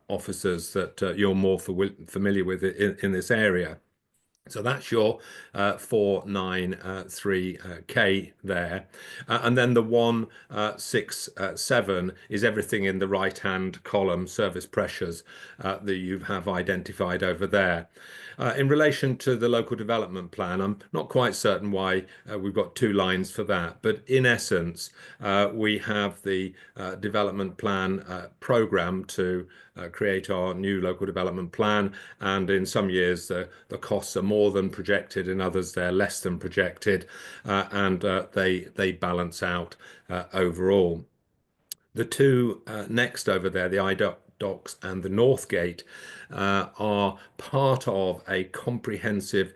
officers that you're more familiar with in this area. So that's your 493k there. And then the 167 is everything in the right-hand column, service pressures, that you have identified over there. In relation to the local development plan, I'm not quite certain why we've got two lines for that, but in essence, we have the development plan programme to create our new local development plan, and in some years the costs are more than projected, in others they're less than projected, and they balance out overall. The two next over there, the iDocs and the Northgate, are part of a comprehensive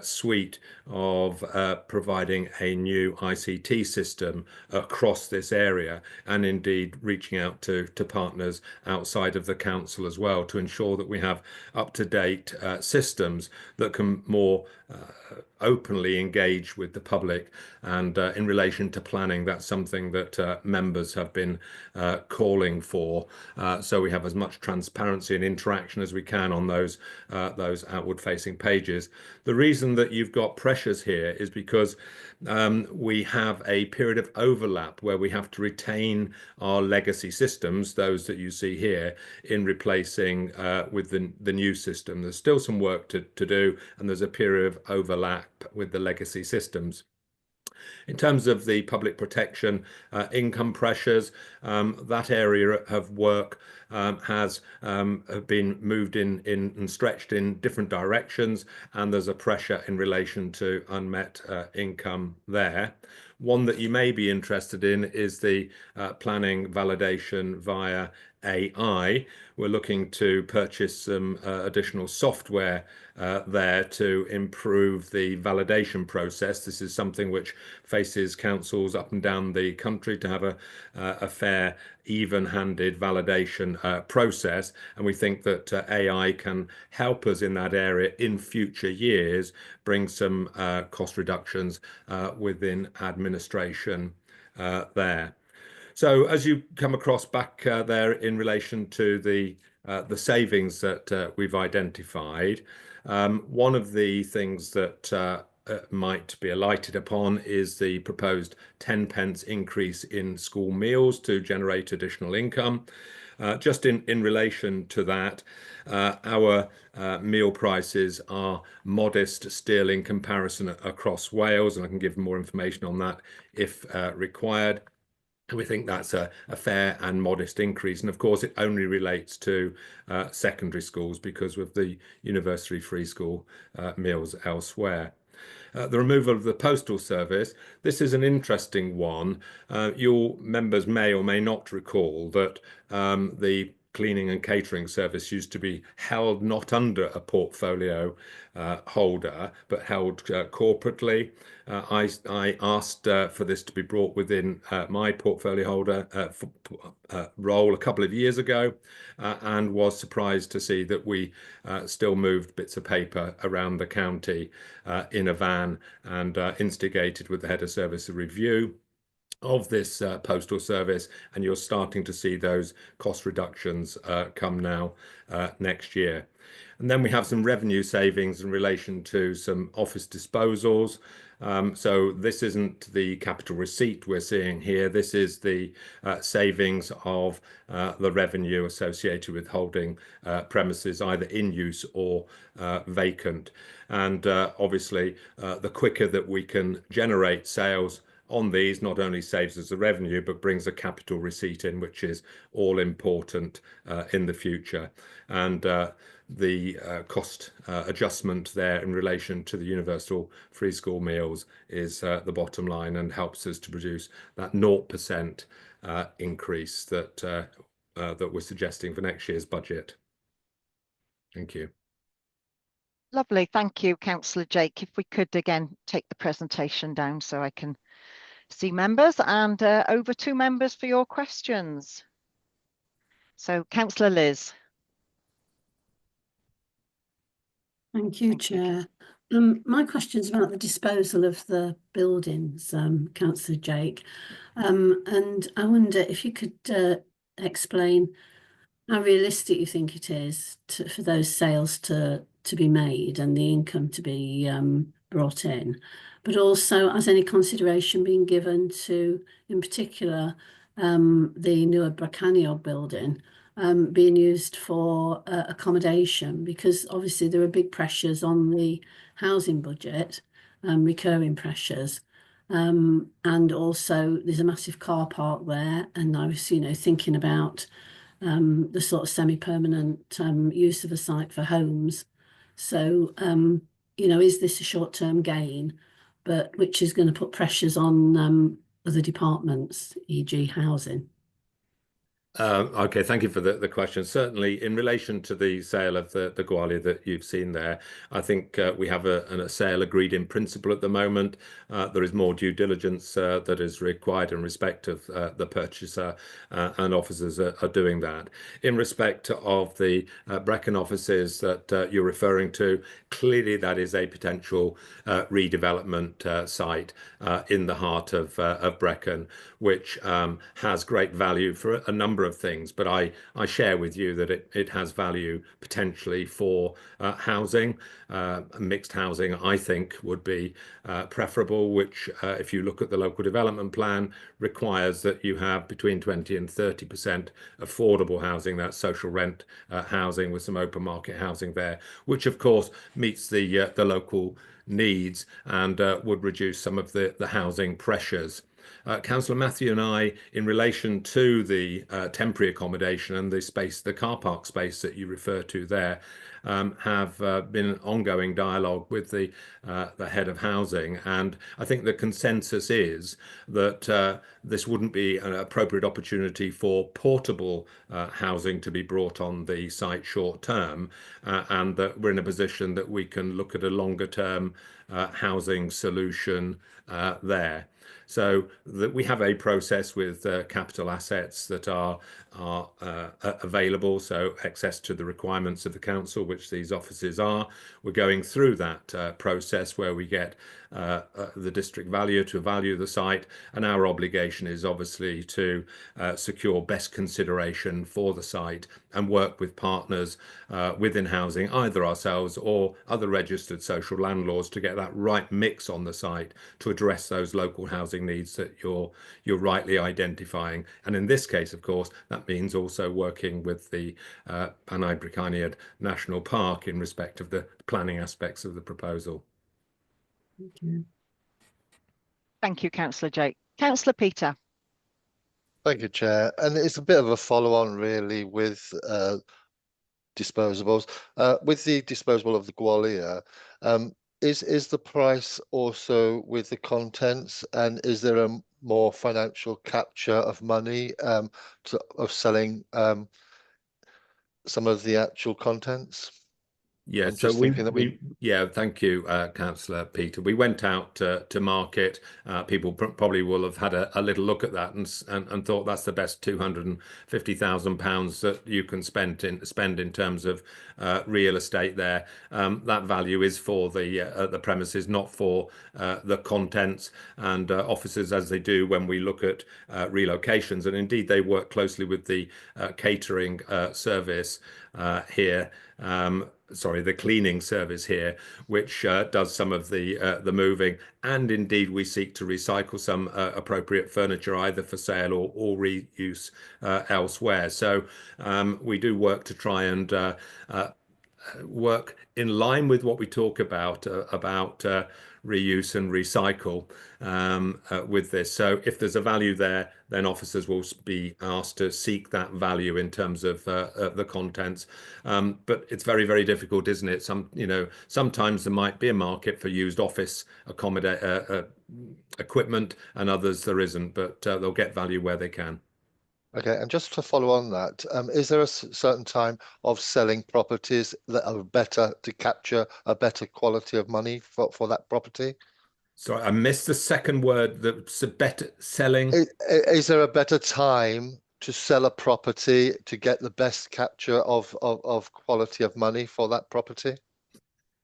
suite of providing a new ICT system across this area, and indeed reaching out to partners outside of the council as well, to ensure that we have up-to-date systems that can more openly engage with the public. And in relation to planning, that's something that members have been calling for. So we have as much transparency and interaction as we can on those outward-facing pages. The reason that you've got pressures here is because we have a period of overlap where we have to retain our legacy systems, those that you see here, in replacing with the new system. There's still some work to do, and there's a period of overlap with the legacy systems. In terms of the public protection income pressures, that area of work has been moved in and stretched in different directions, and there's a pressure in relation to unmet income there. One that you may be interested in is the planning validation via AI. We're looking to purchase some additional software there to improve the validation process. This is something which faces councils up and down the country to have a fair, even-handed validation process, and we think that AI can help us in that area in future years, bring some cost reductions within administration there. So as you come across back there in relation to the savings that we've identified, one of the things that might be alighted upon is the proposed 10 pence increase in school meals to generate additional income. Just in relation to that, our meal prices are modest still in comparison across Wales, and I can give more information on that if required. We think that's a fair and modest increase, and of course it only relates to secondary schools because of the university free school meals elsewhere. The removal of the postal service, this is an interesting one. Your members may or may not recall that the cleaning and catering service used to be held not under a portfolio holder, but held corporately. I asked for this to be brought within my portfolio holder role a couple of years ago, and was surprised to see that we still moved bits of paper around the county in a van, and instigated with the head of service a review of this postal service, and you're starting to see those cost reductions come now next year. And then we have some revenue savings in relation to some office disposals. So this isn't the capital receipt we're seeing here. This is the savings of the revenue associated with holding premises either in use or vacant. And obviously, the quicker that we can generate sales on these, not only saves us the revenue, but brings a capital receipt in, which is all important in the future. And the cost adjustment there in relation to the universal free school meals is the bottom line, and helps us to produce that 0% increase that we're suggesting for next year's budget. Thank you. Lovely, thank you, Councillor Jake. If we could again take the presentation down so I can see members, and over to members for your questions. So, Councillor Liz. Thank you, Chair. My question is about the disposal of the buildings, Councillor Jake. And I wonder if you could explain how realistic you think it is for those sales to to be made and the income to be brought in, but also has any consideration been given to, in particular, the newer Bracaniog building being used for accommodation, because obviously there are big pressures on the housing budget, recurring pressures. And also there's a massive car park there, and I was, thinking about the sort of semi-permanent use of a site for homes. So, is this a short-term gain, but which is going to put pressures on other departments, e.g. housing? Okay, thank you for the question. Certainly, in relation to the sale of the Gwalia that you've seen there, I think we have a sale agreed in principle at the moment. There is more due diligence that is required in respect of the purchaser, and officers are doing that. In respect of the Brecon offices that you're referring to, clearly that is a potential redevelopment site in the heart of Brecon, which has great value for a number of things, but I share with you that it has value potentially for housing. Mixed housing, I think, would be preferable, which if you look at the local development plan, requires that you have between 20 and 30% affordable housing, that's social rent housing with some open market housing there, which of course meets the local needs and would reduce some of the housing pressures. Councillor Matthew and I, in relation to the temporary accommodation and the space, the car park space that you refer to there, have been in ongoing dialogue with the head of housing, and I think the consensus is that this wouldn't be an appropriate opportunity for portable housing to be brought on the site short term, and that we're in a position that we can look at a longer term housing solution there. So that we have a process with capital assets that are available, so access to the requirements of the council, which these offices are. We're going through that process where we get the district valuer to value the site, and our obligation is obviously to secure best consideration for the site and work with partners within housing, either ourselves or other registered social landlords, to get that right mix on the site to address those local housing needs that you're rightly identifying. And in this case, of course, that means also working with the Panai Bricaniad National Park in respect of the planning aspects of the proposal. Thank you, Councillor Jake. Councillor Peter. Thank you, Chair. And it's a bit of a follow-on really with disposables. With the disposable of the Gwalia, is the price also with the contents, and is there a more financial capture of money of selling some of the actual contents? Yeah, so yeah, thank you, Councillor Peter. We went out to market. People probably will have had a little look at that and thought that's the best £250,000 that you can spend in terms of real estate there. That value is for the premises, not for the contents. And officers, as they do when we look at relocations, and indeed they work closely with the catering service here. The cleaning service here, which does some of the moving, and indeed we seek to recycle some appropriate furniture either for sale or reuse elsewhere. So we do work to try and work in line with what we talk about reuse and recycle with this. So if there's a value there, then officers will be asked to seek that value in terms of the contents. But it's very, very difficult, isn't it? Sometimes there might be a market for used office equipment, and others there isn't, but they'll get value where they can. Okay, and just to follow on that, is there a certain time of selling properties that are better to capture a better quality of money for that property? Sorry, I missed the second word. That's a better selling. Is there a better time to sell a property to get the best capture of quality of money for that property?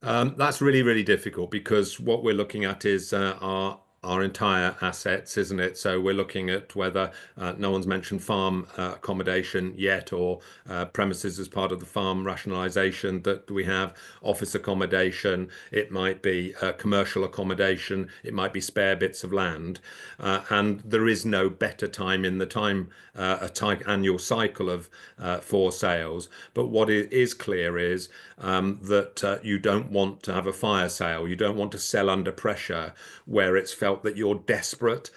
That's really, really difficult, because what we're looking at is our our entire assets, isn't it? So we're looking at whether no one's mentioned farm accommodation yet, or premises as part of the farm rationalisation that we have, office accommodation, it might be commercial accommodation, it might be spare bits of land, and there is no better time in the time annual cycle of for sales. But what is clear is that you don't want to have a fire sale. You don't want to sell under pressure where it's felt that you're desperate,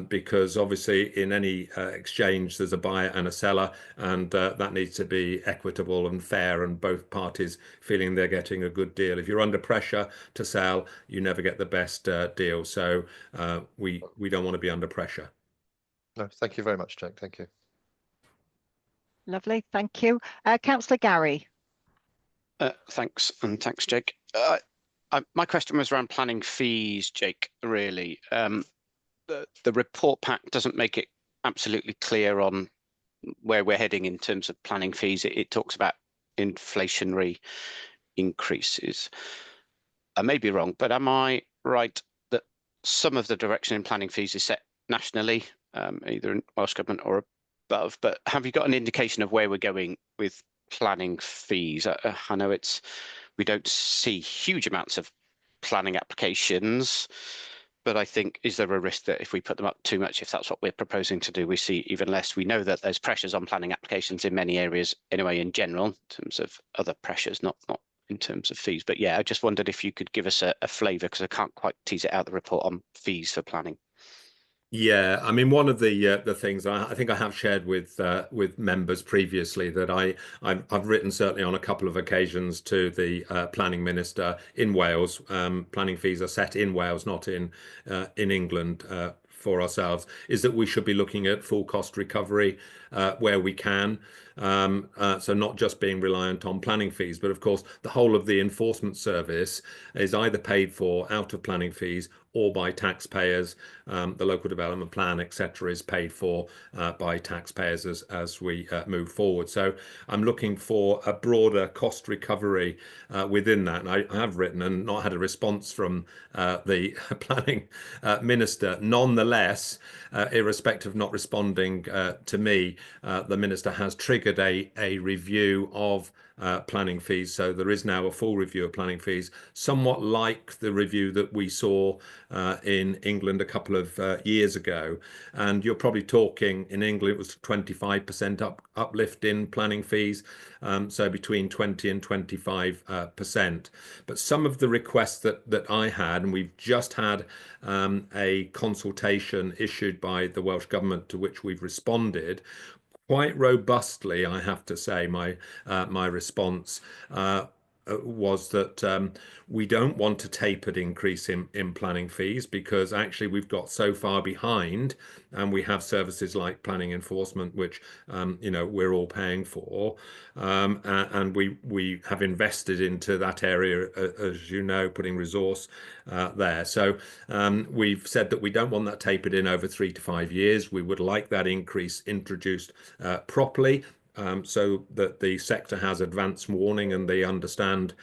because obviously in any exchange there's a buyer and a seller, and that needs to be equitable and fair, and both parties feeling they're getting a good deal. If you're under pressure to sell, you never get the best deal. So we don't want to be under pressure. No, thank you very much, Jack. Thank you. Lovely, thank you. Councillor Gary. Thanks, and thanks, Jake. My question was around planning fees, Jake, really. The report pack doesn't make it absolutely clear on where we're heading in terms of planning fees. It talks about inflationary increases. I may be wrong, but am I right that some of the direction in planning fees is set nationally, either in Welsh Government or above? But have you got an indication of where we're going with planning fees? I know we don't see huge amounts of planning applications, but I think, is there a risk that if we put them up too much, if that's what we're proposing to do, we see even less? We know that there's pressures on planning applications in many areas anyway, in general, in terms of other pressures, not in terms of fees. But yeah, I just wondered if you could give us a flavour, because I can't quite tease it out, the report on fees for planning. Yeah, I mean, one of the things I think I have shared with members previously, that I've written certainly on a couple of occasions to the planning minister in Wales. Planning fees are set in Wales, not in England, for ourselves, is that we should be looking at full cost recovery where we can. So not just being reliant on planning fees, but of course the whole of the enforcement service is either paid for out of planning fees or by taxpayers. The local development plan, etc., is paid for by taxpayers as we move forward. So I'm looking for a broader cost recovery within that. And I have written and not had a response from the planning minister. Nonetheless, irrespective of not responding to me, the minister has triggered a review of planning fees. So there is now a full review of planning fees, somewhat like the review that we saw in England a couple of years ago. And you're probably talking, in England, it was 25% uplift in planning fees, so between 20 and 25%. But some of the requests that I had, and we've just had a consultation issued by the Welsh Government to which we've responded, quite robustly, I have to say. My response was that we don't want a tapered increase in planning fees, because actually we've got so far behind, and we have services like planning enforcement, which we're all paying for, and we have invested into that area, as you know, putting resource there. So we've said that we don't want that tapered in over 3 to 5 years. We would like that increase introduced properly, so that the sector has advance warning and they understand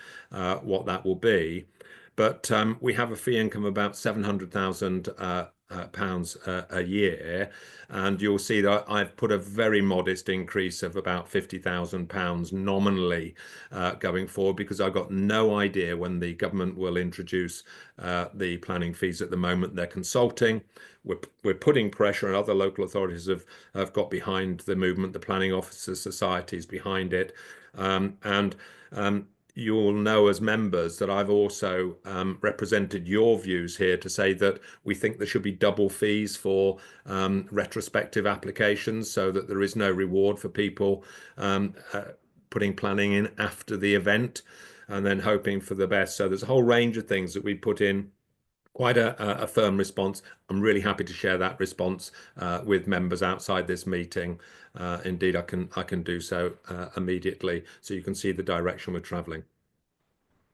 what that will be. But we have a fee income of about £700,000 a year, and you'll see that I've put a very modest increase of about £50,000 nominally going forward, because I've got no idea when the government will introduce the planning fees. At the moment they're consulting. We're putting pressure, and other local authorities have got behind the movement. The Planning Officers Society is behind it, and you'll know as members that I've also represented your views here to say that we think there should be double fees for retrospective applications, so that there is no reward for people putting planning in after the event and then hoping for the best. So there's a whole range of things that we put in. Quite a firm response. I'm really happy to share that response with members outside this meeting. Indeed, I can do so immediately, so you can see the direction we're travelling.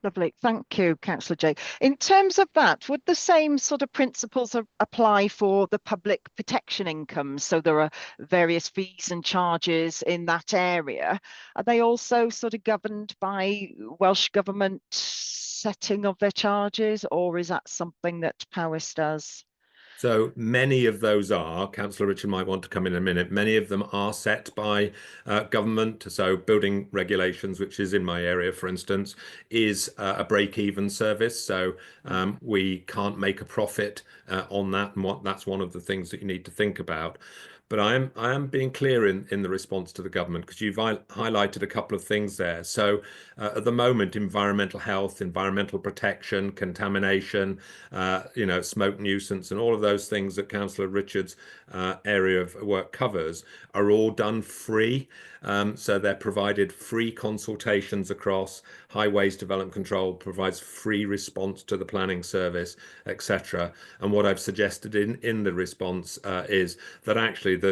Lovely, thank you, Councillor Jay. In terms of that, would the same sort of principles apply for the public protection income? So there are various fees and charges in that area. Are they also sort of governed by Welsh Government setting of their charges, or is that something that Powys does? So many of those are, Councillor Richard might want to come in a minute, many of them are set by government. So building regulations, which is in my area, for instance, is a break-even service. So we can't make a profit on that. And that's one of the things that you need to think about. But I am being clear in the response to the government, because you've highlighted a couple of things there. So at the moment, environmental health, environmental protection, contamination, smoke nuisance, and all of those things that Councillor Richard's area of work covers are all done free. So they're provided free consultations across. Highways Development Control provides free response to the planning service, etc. And what I've suggested in the response is that actually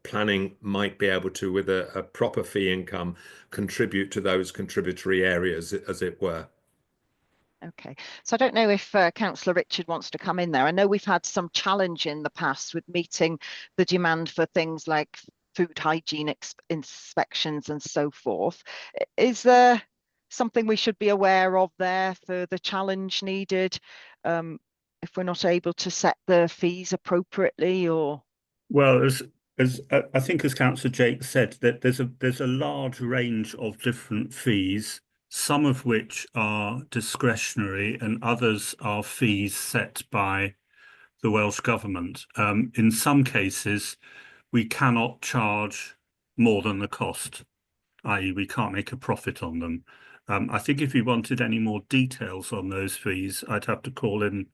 planning might be able to, with a proper fee income, contribute to those contributory areas, as it were. Okay, so I don't know if Councillor Richard wants to come in there. I know we've had some challenge in the past with meeting the demand for things like food hygiene inspections and so forth. Is there something we should be aware of there for the challenge needed if we're not able to set the fees appropriately? Or well, as I think, as Councillor Jake said, that there's a large range of different fees, some of which are discretionary and others are fees set by the Welsh Government. In some cases, we cannot charge more than the cost, i.e. we can't make a profit on them. I think if you wanted any more details on those fees, I'd have to call in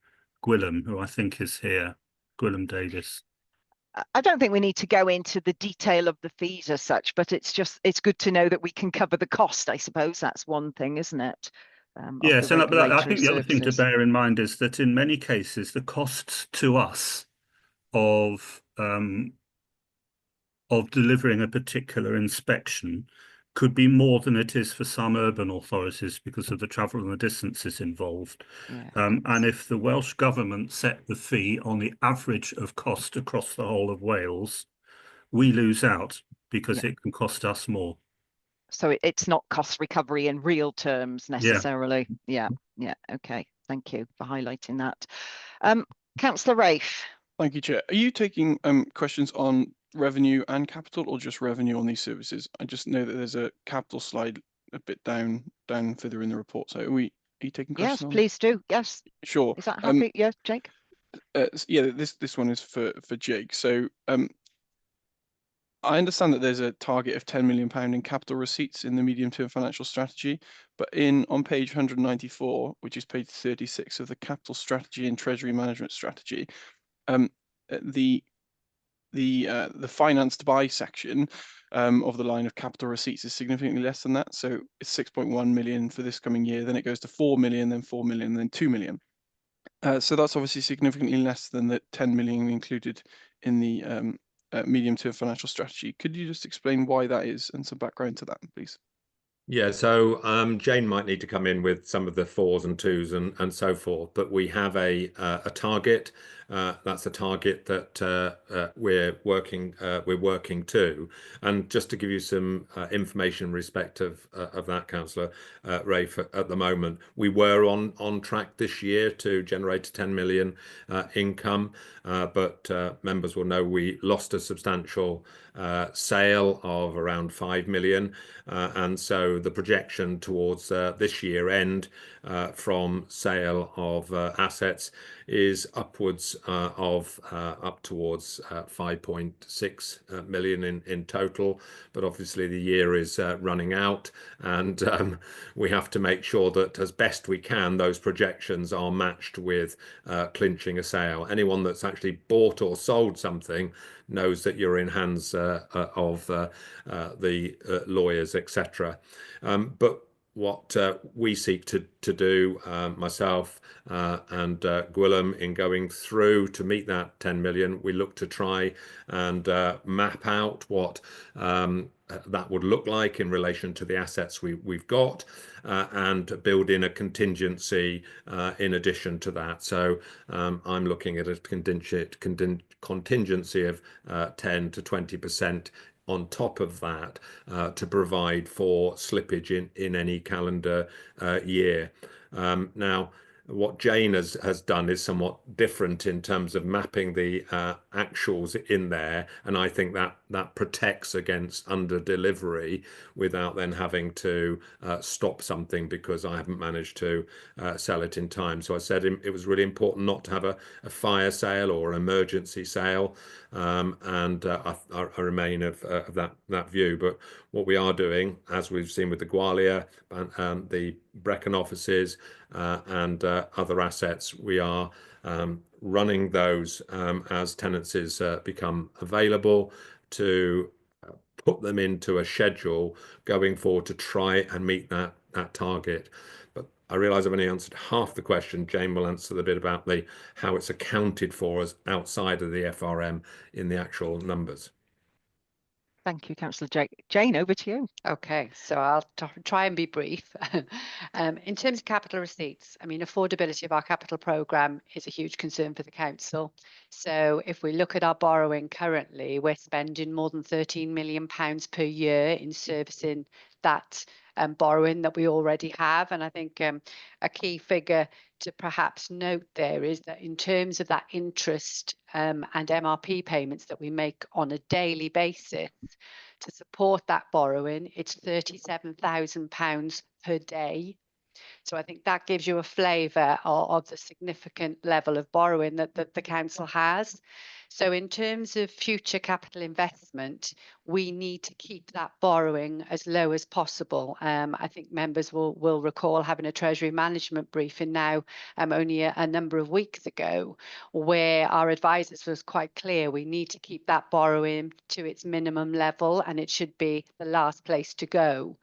Gwilym, who I think is here, Gwilym Davis. I don't think we need to go into the detail of the fees as such, but it's good to know that we can cover the cost. I suppose that's one thing, isn't it? Yes, and I think the other thing to bear in mind is that in many cases, the costs to us of delivering a particular inspection could be more than it is for some urban authorities because of the travel and the distances involved. Yeah. And if the Welsh Government set the fee on the average of cost across the whole of Wales, we lose out because it can cost us more. So it's not cost recovery in real terms necessarily. Yeah. Okay. Thank you for highlighting that. Councillor Rafe. Thank you, Chair. Are you taking questions on revenue and capital, or just revenue on these services? I just know that there's a capital slide a bit down further in the report. So are you taking questions? Yes, please do. Yes. Sure. Is that happy? Yeah, Jake. Yeah, this one is for Jake. So I understand that there's a target of £10 million in capital receipts in the medium-term financial strategy, but on page 194, which is page 36 of the capital strategy and treasury management strategy, the financed by section of the line of capital receipts is significantly less than that. So it's 6.1 million for this coming year, then it goes to 4 million, then 4 million, then 2 million. So that's obviously significantly less than the 10 million included in the medium-term financial strategy. Could you just explain why that is and some background to that, please? Yeah, so Jane might need to come in with some of the 4s and 2s and so forth, but we have a target. That's a target that we're working to. And just to give you some information in respect of that, Councillor Rafe, at the moment, we were on track this year to generate a 10 million income, but members will know we lost a substantial sale of around 5 million, and so the projection towards this year end from sale of assets is upwards of up towards 5.6 million in total. But obviously the year is running out, and we have to make sure that as best we can those projections are matched with clinching a sale. Anyone that's actually bought or sold something knows that you're in hands of the lawyers, etc. But what we seek to do, myself and Gwilym, in going through to meet that 10 million, we look to try and map out what that would look like in relation to the assets we've got, and build in a contingency in addition to that. So I'm looking at a contingency of 10 to 20% on top of that to provide for slippage in any calendar year. Now, what Jane has done is somewhat different in terms of mapping the actuals in there, and I think that protects against under delivery without then having to stop something because I haven't managed to sell it in time. So I said it was really important not to have a fire sale or an emergency sale, and I remain of that view. But what we are doing, as we've seen with the Gwalia and the Brecon offices and other assets, we are running those as tenancies become available to put them into a schedule going forward to try and meet that target. But I realise I've only answered half the question. Jane will answer the bit about how it's accounted for as outside of the FRM in the actual numbers. Thank you, Councillor Jake. Jane, over to you. Okay, so I'll try and be brief. In terms of capital receipts, I mean, affordability of our capital programme is a huge concern for the council. So if we look at our borrowing currently, we're spending more than £13 million per year in servicing that borrowing that we already have. And I think a key figure to perhaps note there is that in terms of that interest and MRP payments that we make on a daily basis, to support that borrowing, it's £37,000 per day. So I think that gives you a flavour of the significant level of borrowing that the council has. So in terms of future capital investment, we need to keep that borrowing as low as possible. I think members will recall having a Treasury management briefing now only a number of weeks ago, where our advisors was quite clear we need to keep that borrowing to its minimum level, and it should be the last place to go.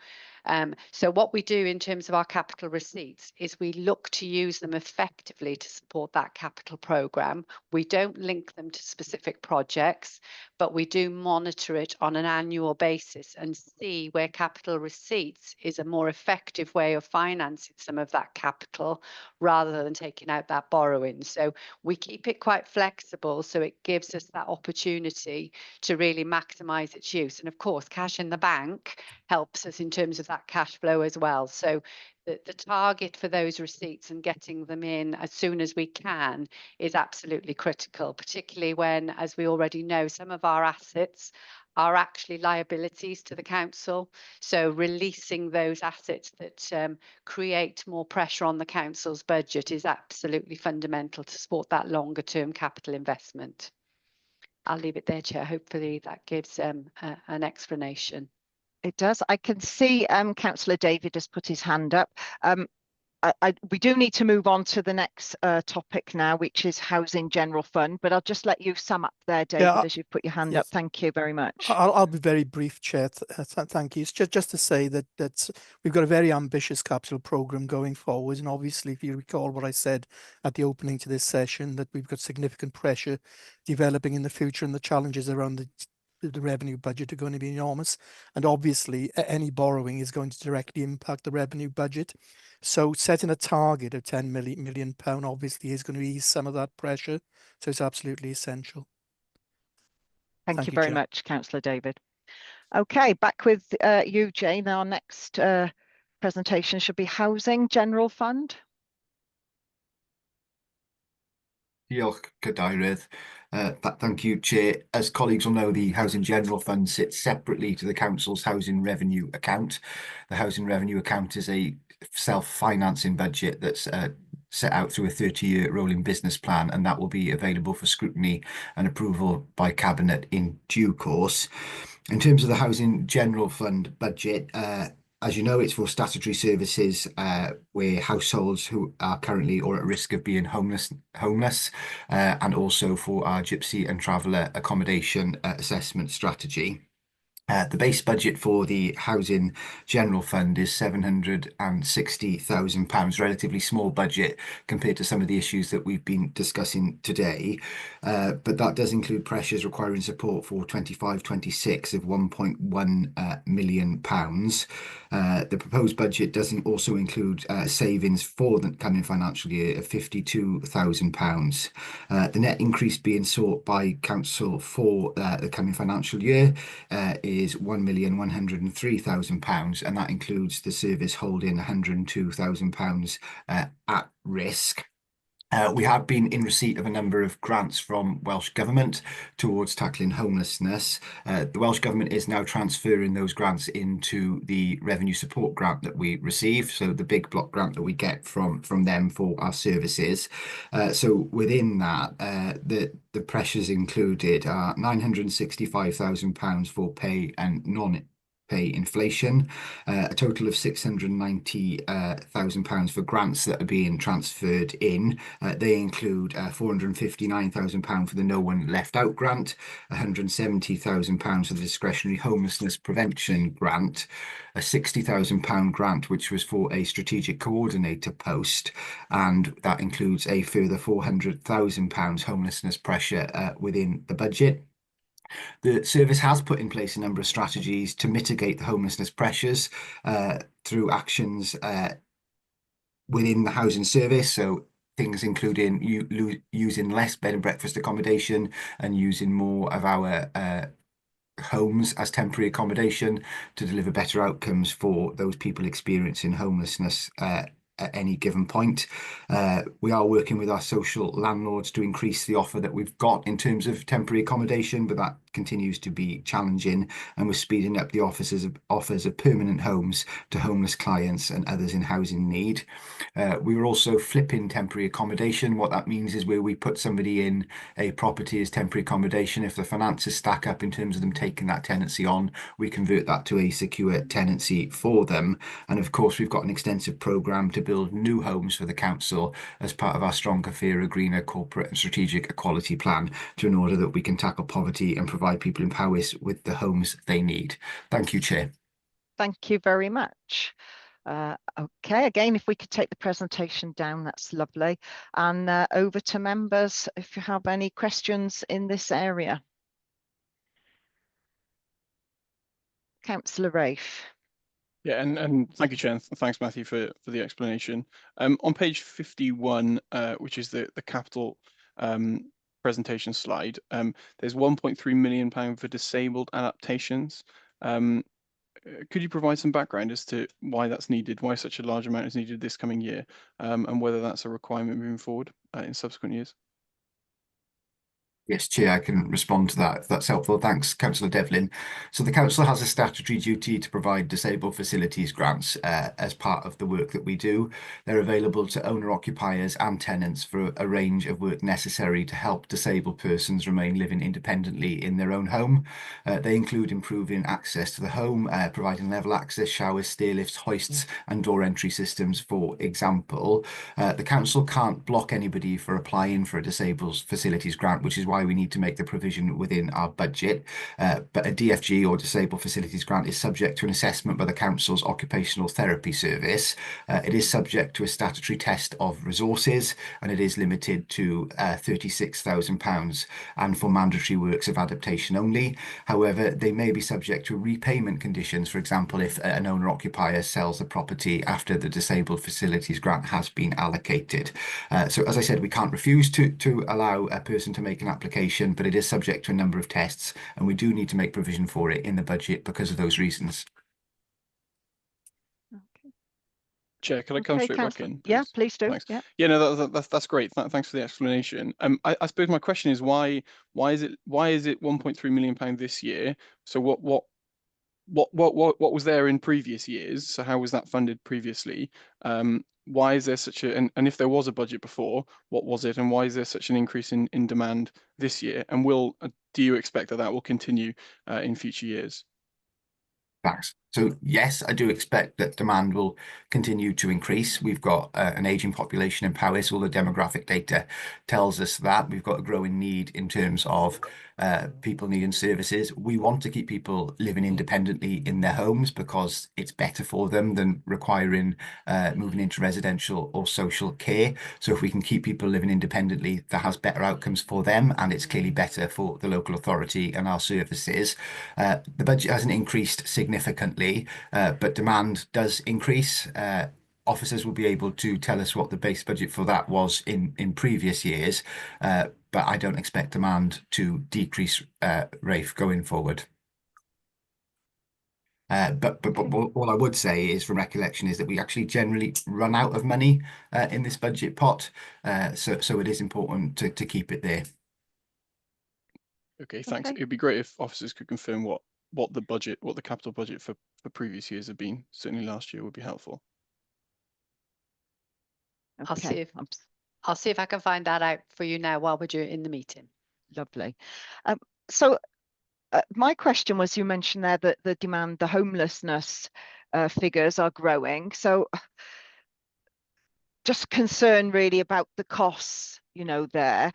So what we do in terms of our capital receipts is we look to use them effectively to support that capital programme. We don't link them to specific projects, but we do monitor it on an annual basis and see where capital receipts is a more effective way of financing some of that capital rather than taking out that borrowing. So we keep it quite flexible, so it gives us that opportunity to really maximise its use. And of course, cash in the bank helps us in terms of that cash flow as well. So the target for those receipts and getting them in as soon as we can is absolutely critical, particularly when, as we already know, some of our assets are actually liabilities to the council. So releasing those assets that create more pressure on the council's budget is absolutely fundamental to support that longer term capital investment. I'll leave it there, Chair. Hopefully that gives an explanation. It does. I can see Councillor David has put his hand up. We do need to move on to the next topic now, which is Housing General Fund, but I'll just let you sum up there, David, as you've put your hand up. Thank you very much. I'll be very brief, Chair. Thank you. It's just to say that we've got a very ambitious capital programme going forward, and obviously, if you recall what I said at the opening to this session, that we've got significant pressure developing in the future, and the challenges around the revenue budget are going to be enormous, and obviously any borrowing is going to directly impact the revenue budget. So setting a target of £10 million obviously is going to ease some of that pressure. So it's absolutely essential. Thank you very much, Councillor David. Okay, back with you, Jane. Our next presentation should be Housing General Fund. Diolch, Cadeirydd. Thank you, Chair. As colleagues will know, the Housing General Fund sits separately to the Council's Housing Revenue Account. The Housing Revenue Account is a self-financing budget that's set out through a 30-year rolling business plan, and that will be available for scrutiny and approval by Cabinet in due course. In terms of the Housing General Fund budget, as you know, it's for statutory services where households who are currently or at risk of being homeless, and also for our gypsy and traveller accommodation assessment strategy. The base budget for the Housing General Fund is £760,000, relatively small budget compared to some of the issues that we've been discussing today. But that does include pressures requiring support for 25-26 of £1.1 million. The proposed budget doesn't also include savings for the coming financial year of £52,000. The net increase being sought by Council for the coming financial year is is £1,103,000, and that includes the service holding £102,000 at risk. We have been in receipt of a number of grants from Welsh Government towards tackling homelessness. The Welsh Government is now transferring those grants into the revenue support grant that we receive, so the big block grant that we get from them for our services. So within that, the pressures included are £965,000 for pay and non-pay inflation, a total of £690,000 for grants that are being transferred in. They include £459,000 for the No One Left Out grant, £170,000 for the discretionary homelessness prevention grant, a £60,000 grant which was for a strategic coordinator post, and that includes a further £400,000 homelessness pressure within the budget. The service has put in place a number of strategies to mitigate the homelessness pressures through actions within the housing service. So things including using less bed and breakfast accommodation and using more of our homes as temporary accommodation to deliver better outcomes for those people experiencing homelessness at any given point. We are working with our social landlords to increase the offer that we've got in terms of temporary accommodation, but that continues to be challenging, and we're speeding up the offers of permanent homes to homeless clients and others in housing need. We were also flipping temporary accommodation. What that means is where we put somebody in a property as temporary accommodation, if the finances stack up in terms of them taking that tenancy on, we convert that to a secure tenancy for them. And of course, we've got an extensive programme to build new homes for the council as part of our Stronger, Fairer, Greener corporate and strategic equality plan, in order that we can tackle poverty and provide people in Powys with the homes they need. Thank you, Chair. Thank you very much. Okay, again, if we could take the presentation down, that's lovely. And over to members if you have any questions in this area. Councillor Rafe. Yeah, and thank you, Chair. Thanks, Matthew, for the explanation. On page 51, which is the capital presentation slide, there's £1.3 million for disabled adaptations. Could you provide some background as to why that's needed, why such a large amount is needed this coming year, and whether that's a requirement moving forward in subsequent years? Yes, Chair, I can respond to that if that's helpful. Thanks, Councillor Devlin. So the Council has a statutory duty to provide disabled facilities grants as part of the work that we do. They're available to owner-occupiers and tenants for a range of work necessary to help disabled persons remain living independently in their own home. They include improving access to the home, providing level access, showers, stair lifts, hoists and door entry systems, for example. The Council can't block anybody for applying for a disabled facilities grant, which is why we need to make the provision within our budget. But a DFG or disabled facilities grant is subject to an assessment by the Council's occupational therapy service. It is subject to a statutory test of resources, and it is limited to £36,000 and for mandatory works of adaptation only. However, they may be subject to repayment conditions, for example, if an owner-occupier sells the property after the disabled facilities grant has been allocated. So as I said, we can't refuse to allow a person to make an application, but it is subject to a number of tests, and we do need to make provision for it in the budget because of those reasons. Okay. Chair, can I come straight back in? Yeah, please do. Thanks. Yeah. Yeah, no, that's great. Thanks for the explanation. I suppose my question is why is it £1.3 million this year? So what was there in previous years? So how was that funded previously? Why is there such a, and if there was a budget before, what was it, and why is there such an increase in demand this year? And do you expect that will continue in future years? Thanks. So yes, I do expect that demand will continue to increase. We've got an ageing population in Powys. All the demographic data tells us that we've got a growing need in terms of people needing services. We want to keep people living independently in their homes because it's better for them than requiring moving into residential or social care. So if we can keep people living independently, that has better outcomes for them, and it's clearly better for the local authority and our services. The budget hasn't increased significantly, but demand does increase. Officers will be able to tell us what the base budget for that was in previous years, but I don't expect demand to decrease, Rafe, going forward. But all I would say is, from recollection, is that we actually generally run out of money in this budget pot. So it is important to keep it there. Okay, thanks. Okay. It'd be great if officers could confirm what the capital budget for previous years have been. Certainly last year would be helpful. I'll see Okay. if I'll see if I can find that out for you now while we're in the meeting. Lovely. So my question was, you mentioned there that the homelessness figures are growing. So just concerned really about the costs, there.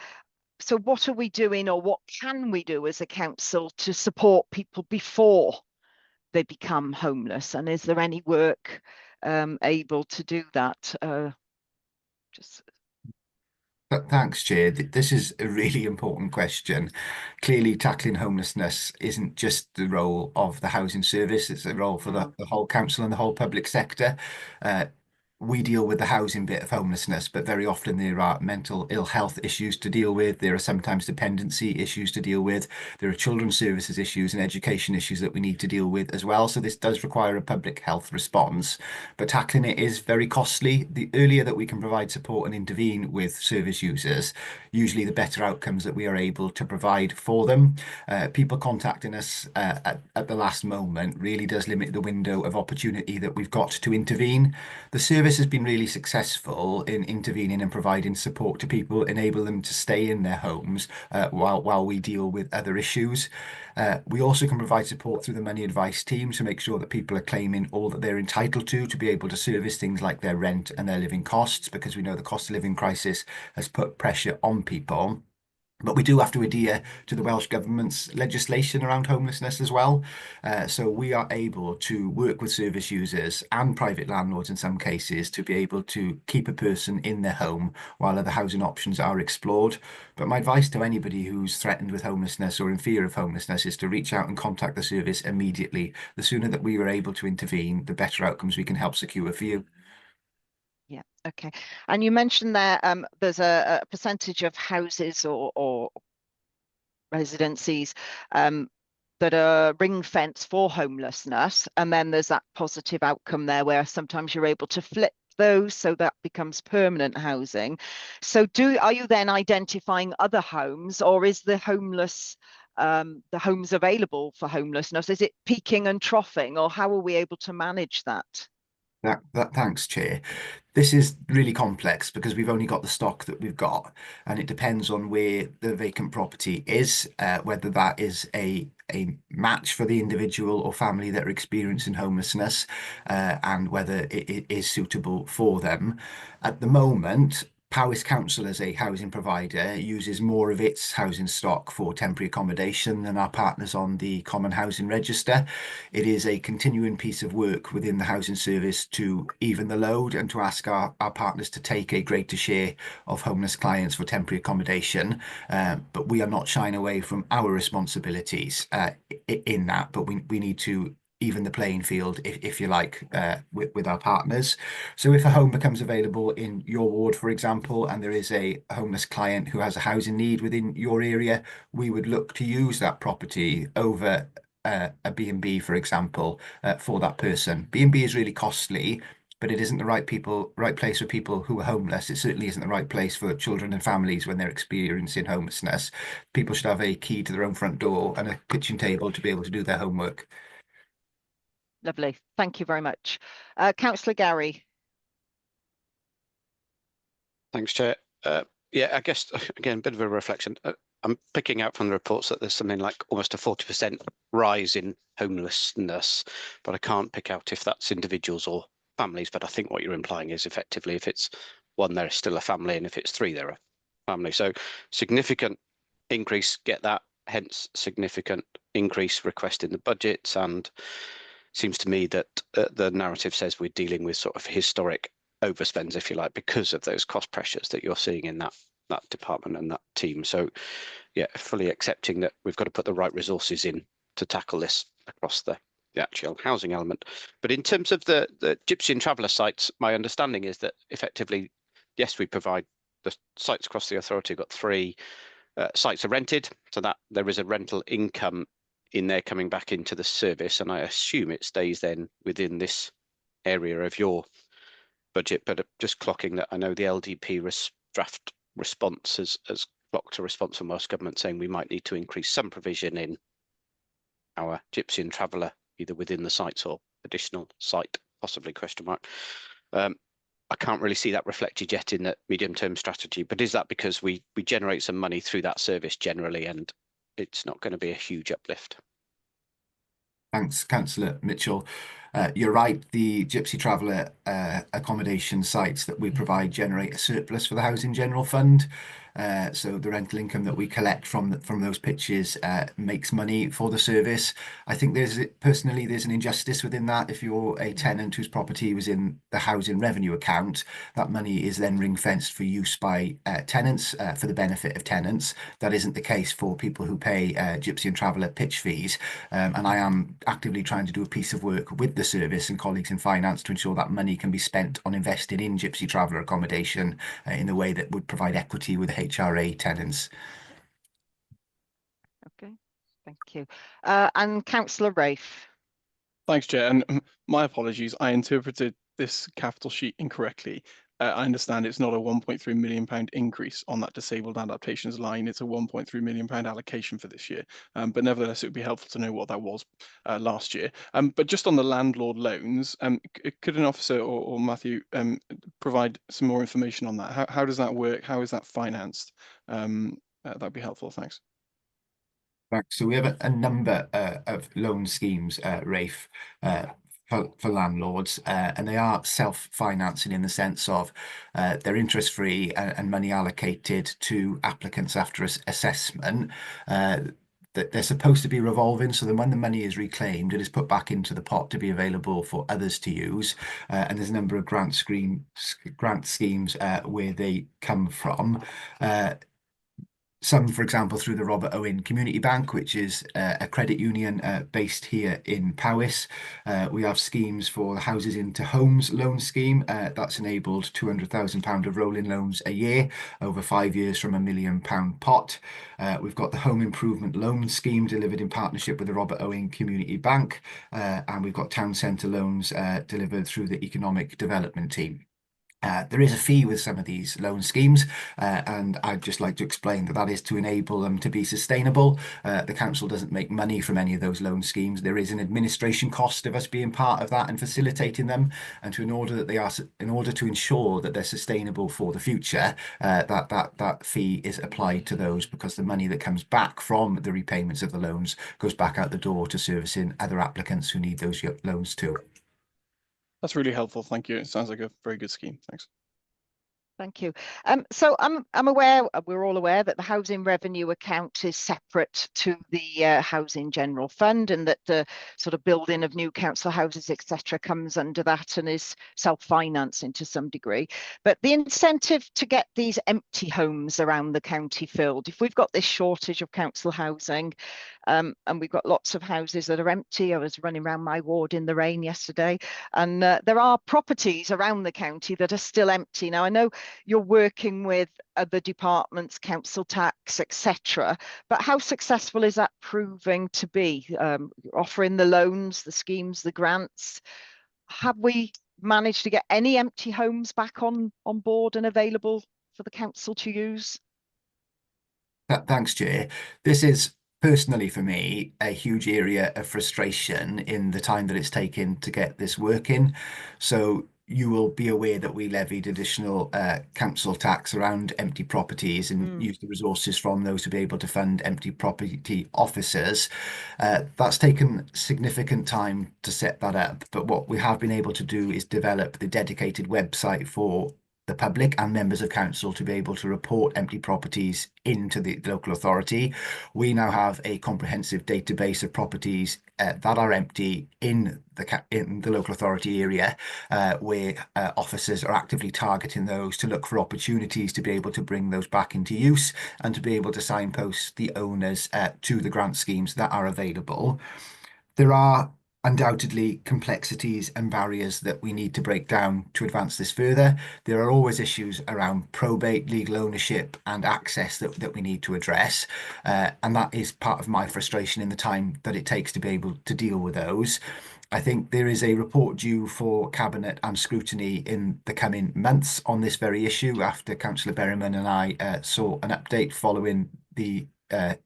So what are we doing, or what can we do as a council to support people before they become homeless? And is there any work able to do that? Thanks, Chair. This is a really important question. Clearly, tackling homelessness isn't just the role of the housing service, it's a role for the whole council and the whole public sector. We deal with the housing bit of homelessness, but very often there are mental ill health issues to deal with. There are sometimes dependency issues to deal with. There are children's services issues and education issues that we need to deal with as well. So this does require a public health response, but tackling it is very costly. The earlier that we can provide support and intervene with service users, usually the better outcomes that we are able to provide for them. People contacting us at the last moment really does limit the window of opportunity that we've got to intervene. The service has been really successful in intervening and providing support to people, enable them to stay in their homes while we deal with other issues. We also can provide support through the money advice team to make sure that people are claiming all that they're entitled to be able to service things like their rent and their living costs, because we know the cost of living crisis has put pressure on people. But we do have to adhere to the Welsh Government's legislation around homelessness as well. So we are able to work with service users and private landlords in some cases to be able to keep a person in their home while other housing options are explored. But my advice to anybody who's threatened with homelessness or in fear of homelessness is to reach out and contact the service immediately. The sooner that we are able to intervene, the better outcomes we can help secure for you. Yeah, okay. And you mentioned there there's a percentage of houses or residencies that are ring fence for homelessness, and then there's that positive outcome there where sometimes you're able to flip those so that becomes permanent housing. So are you then identifying other homes, or is the homeless the homes available for homelessness, is it peaking and troughing, or how are we able to manage that? Thanks, Chair. This is really complex because we've only got the stock that we've got, and it depends on where the vacant property is, whether that is a match for the individual or family that are experiencing homelessness, and whether it is suitable for them. At the moment, Powys Council, as a housing provider, uses more of its housing stock for temporary accommodation than our partners on the Common Housing Register. It is a continuing piece of work within the housing service to even the load and to ask our partners to take a greater share of homeless clients for temporary accommodation. But we are not shying away from our responsibilities in that, but we need to even the playing field, if you like, with our partners. So if a home becomes available in your ward, for example, and there is a homeless client who has a housing need within your area, we would look to use that property over a B&B, for example, for that person. B&B is really costly, but it isn't the right place for people who are homeless. It certainly isn't the right place for children and families when they're experiencing homelessness. People should have a key to their own front door and a kitchen table to be able to do their homework. Lovely. Thank you very much. Councillor Gary. Thanks, Chair. Yeah, I guess, again, a bit of a reflection. I'm picking out from the reports that there's something like almost a 40% rise in homelessness, but I can't pick out if that's individuals or families. But I think what you're implying is effectively if it's one, they're still a family, and if it's three, they're a family. So significant increase, get that, hence significant increase request in the budgets. And seems to me that the narrative says we're dealing with sort of historic overspends, if you like, because of those cost pressures that you're seeing in that department and that team. So yeah, fully accepting that we've got to put the right resources in to tackle this across the actual housing element. But in terms of the Gypsy and Traveller sites, my understanding is that effectively, yes, we provide the sites across the authority. We've got 3 sites are rented, so that there is a rental income in there coming back into the service, and I assume it stays then within this area of your budget, but just clocking that I know the LDP draft response has clocked a response from Welsh Government saying we might need to increase some provision in our Gypsy and Traveller, either within the sites or additional site, possibly, question mark. I can't really see that reflected yet in the medium-term strategy, but is that because we generate some money through that service generally and it's not going to be a huge uplift? Thanks, Councillor Mitchell. You're right, the Gypsy Traveller accommodation sites that we provide generate a surplus for the Housing General Fund. So the rental income that we collect from those pitches makes money for the service. I think there's an injustice within that. If you're a tenant whose property was in the housing revenue account, that money is then ring fenced for use by tenants for the benefit of tenants. That isn't the case for people who pay Gypsy and Traveller pitch fees. And I am actively trying to do a piece of work with the service and colleagues in finance to ensure that money can be spent on investing in Gypsy Traveller accommodation in a way that would provide equity with HRA tenants. Okay, thank you. And Councillor Rafe. Thanks, Chair. And my apologies, I interpreted this capital sheet incorrectly. I understand it's not a £1.3 million increase on that disabled adaptations line. It's a £1.3 million allocation for this year. But nevertheless, it would be helpful to know what that was last year. But just on the landlord loans, could an officer or Matthew provide some more information on that? How does that work? How is that financed? That'd be helpful. Thanks. Thanks. So we have a number of loan schemes, Rafe, for landlords, and they are self-financing in the sense of they're interest-free and money allocated to applicants after assessment. That they're supposed to be revolving, so then when the money is reclaimed, it is put back into the pot to be available for others to use. And there's a number of grant schemes where they come from. Some, for example, through the Robert Owen Community Bank, which is a credit union based here in Powys. We have schemes for the Houses into Homes loan scheme. That's enabled £200,000 of rolling loans a year over 5 years from £1 million pot. We've got the Home Improvement Loan Scheme delivered in partnership with the Robert Owen Community Bank. And we've got town centre loans delivered through the Economic Development Team. There is a fee with some of these loan schemes, and I'd just like to explain that is to enable them to be sustainable. The council doesn't make money from any of those loan schemes. There is an administration cost of us being part of that and facilitating them, and in order to ensure that they're sustainable for the future, that fee is applied to those, because the money that comes back from the repayments of the loans goes back out the door to servicing other applicants who need those loans too. That's really helpful. Thank you. It sounds like a very good scheme. Thanks. Thank you. So I'm aware, we're all aware that the housing revenue account is separate to the Housing General Fund, and that the sort of building of new council houses, etc., comes under that and is self-financing to some degree. But the incentive to get these empty homes around the county filled, if we've got this shortage of council housing, and we've got lots of houses that are empty. I was running around my ward in the rain yesterday, and there are properties around the county that are still empty. Now, I know you're working with other departments, council tax, etc., but how successful is that proving to be? Offering the loans, the schemes, the grants, have we managed to get any empty homes back on board and available for the council to use? Thanks, Chair. This is personally for me a huge area of frustration in the time that it's taken to get this working. So you will be aware that we levied additional council tax around empty properties and used the resources from those to be able to fund empty property officers. That's taken significant time to set that up, but what we have been able to do is develop the dedicated website for the public and members of council to be able to report empty properties into the local authority. We now have a comprehensive database of properties that are empty in the local authority area, where officers are actively targeting those to look for opportunities to be able to bring those back into use and to be able to signpost the owners to the grant schemes that are available. There are undoubtedly complexities and barriers that we need to break down to advance this further. There are always issues around probate, legal ownership and access that we need to address. And that is part of my frustration in the time that it takes to be able to deal with those. I think there is a report due for Cabinet and Scrutiny in the coming months on this very issue after Councillor Berryman and I saw an update following the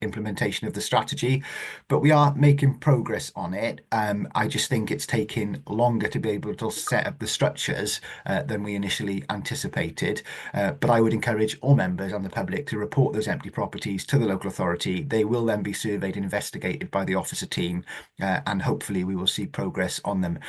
implementation of the strategy, but we are making progress on it. I just think it's taking longer to be able to set up the structures than we initially anticipated. But I would encourage all members and the public to report those empty properties to the local authority. They will then be surveyed and investigated by the officer team, and hopefully we will see progress on them.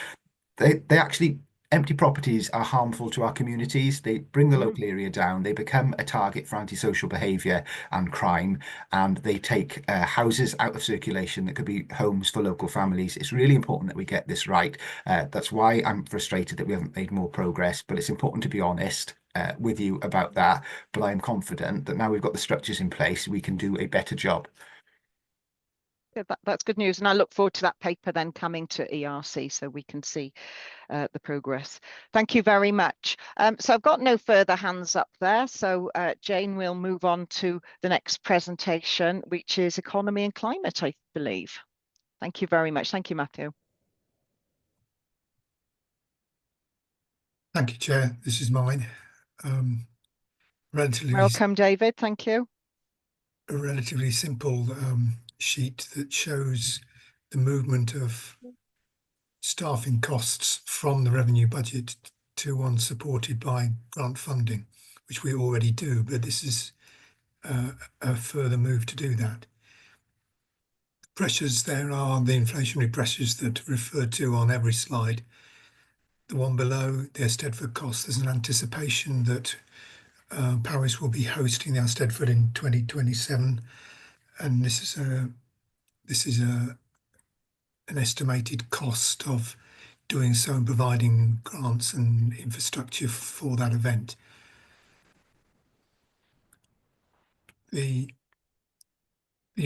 They actually, empty properties are harmful to our communities. They bring the local area down. They become a target for antisocial behaviour and crime, and they take houses out of circulation that could be homes for local families. It's really important that we get this right. That's why I'm frustrated that we haven't made more progress, but it's important to be honest with you about that. But I'm confident that now we've got the structures in place, we can do a better job. Good, that's good news, and I look forward to that paper then coming to ERC so we can see the progress. Thank you very much. So I've got no further hands up there, so Jane, will move on to the next presentation, which is Economy and Climate, I believe. Thank you very much. Thank you, Matthew. Thank you, Chair. This is mine. Welcome, David. Thank you. A relatively simple sheet that shows the movement of staffing costs from the revenue budget to one supported by grant funding, which we already do, but this is a further move to do that. Pressures there are the inflationary pressures that are referred to on every slide. The one below, the Eisteddfod costs, there's an anticipation that Powys will be hosting the Eisteddfod in 2027, and this is an estimated cost of doing so and providing grants and infrastructure for that event. The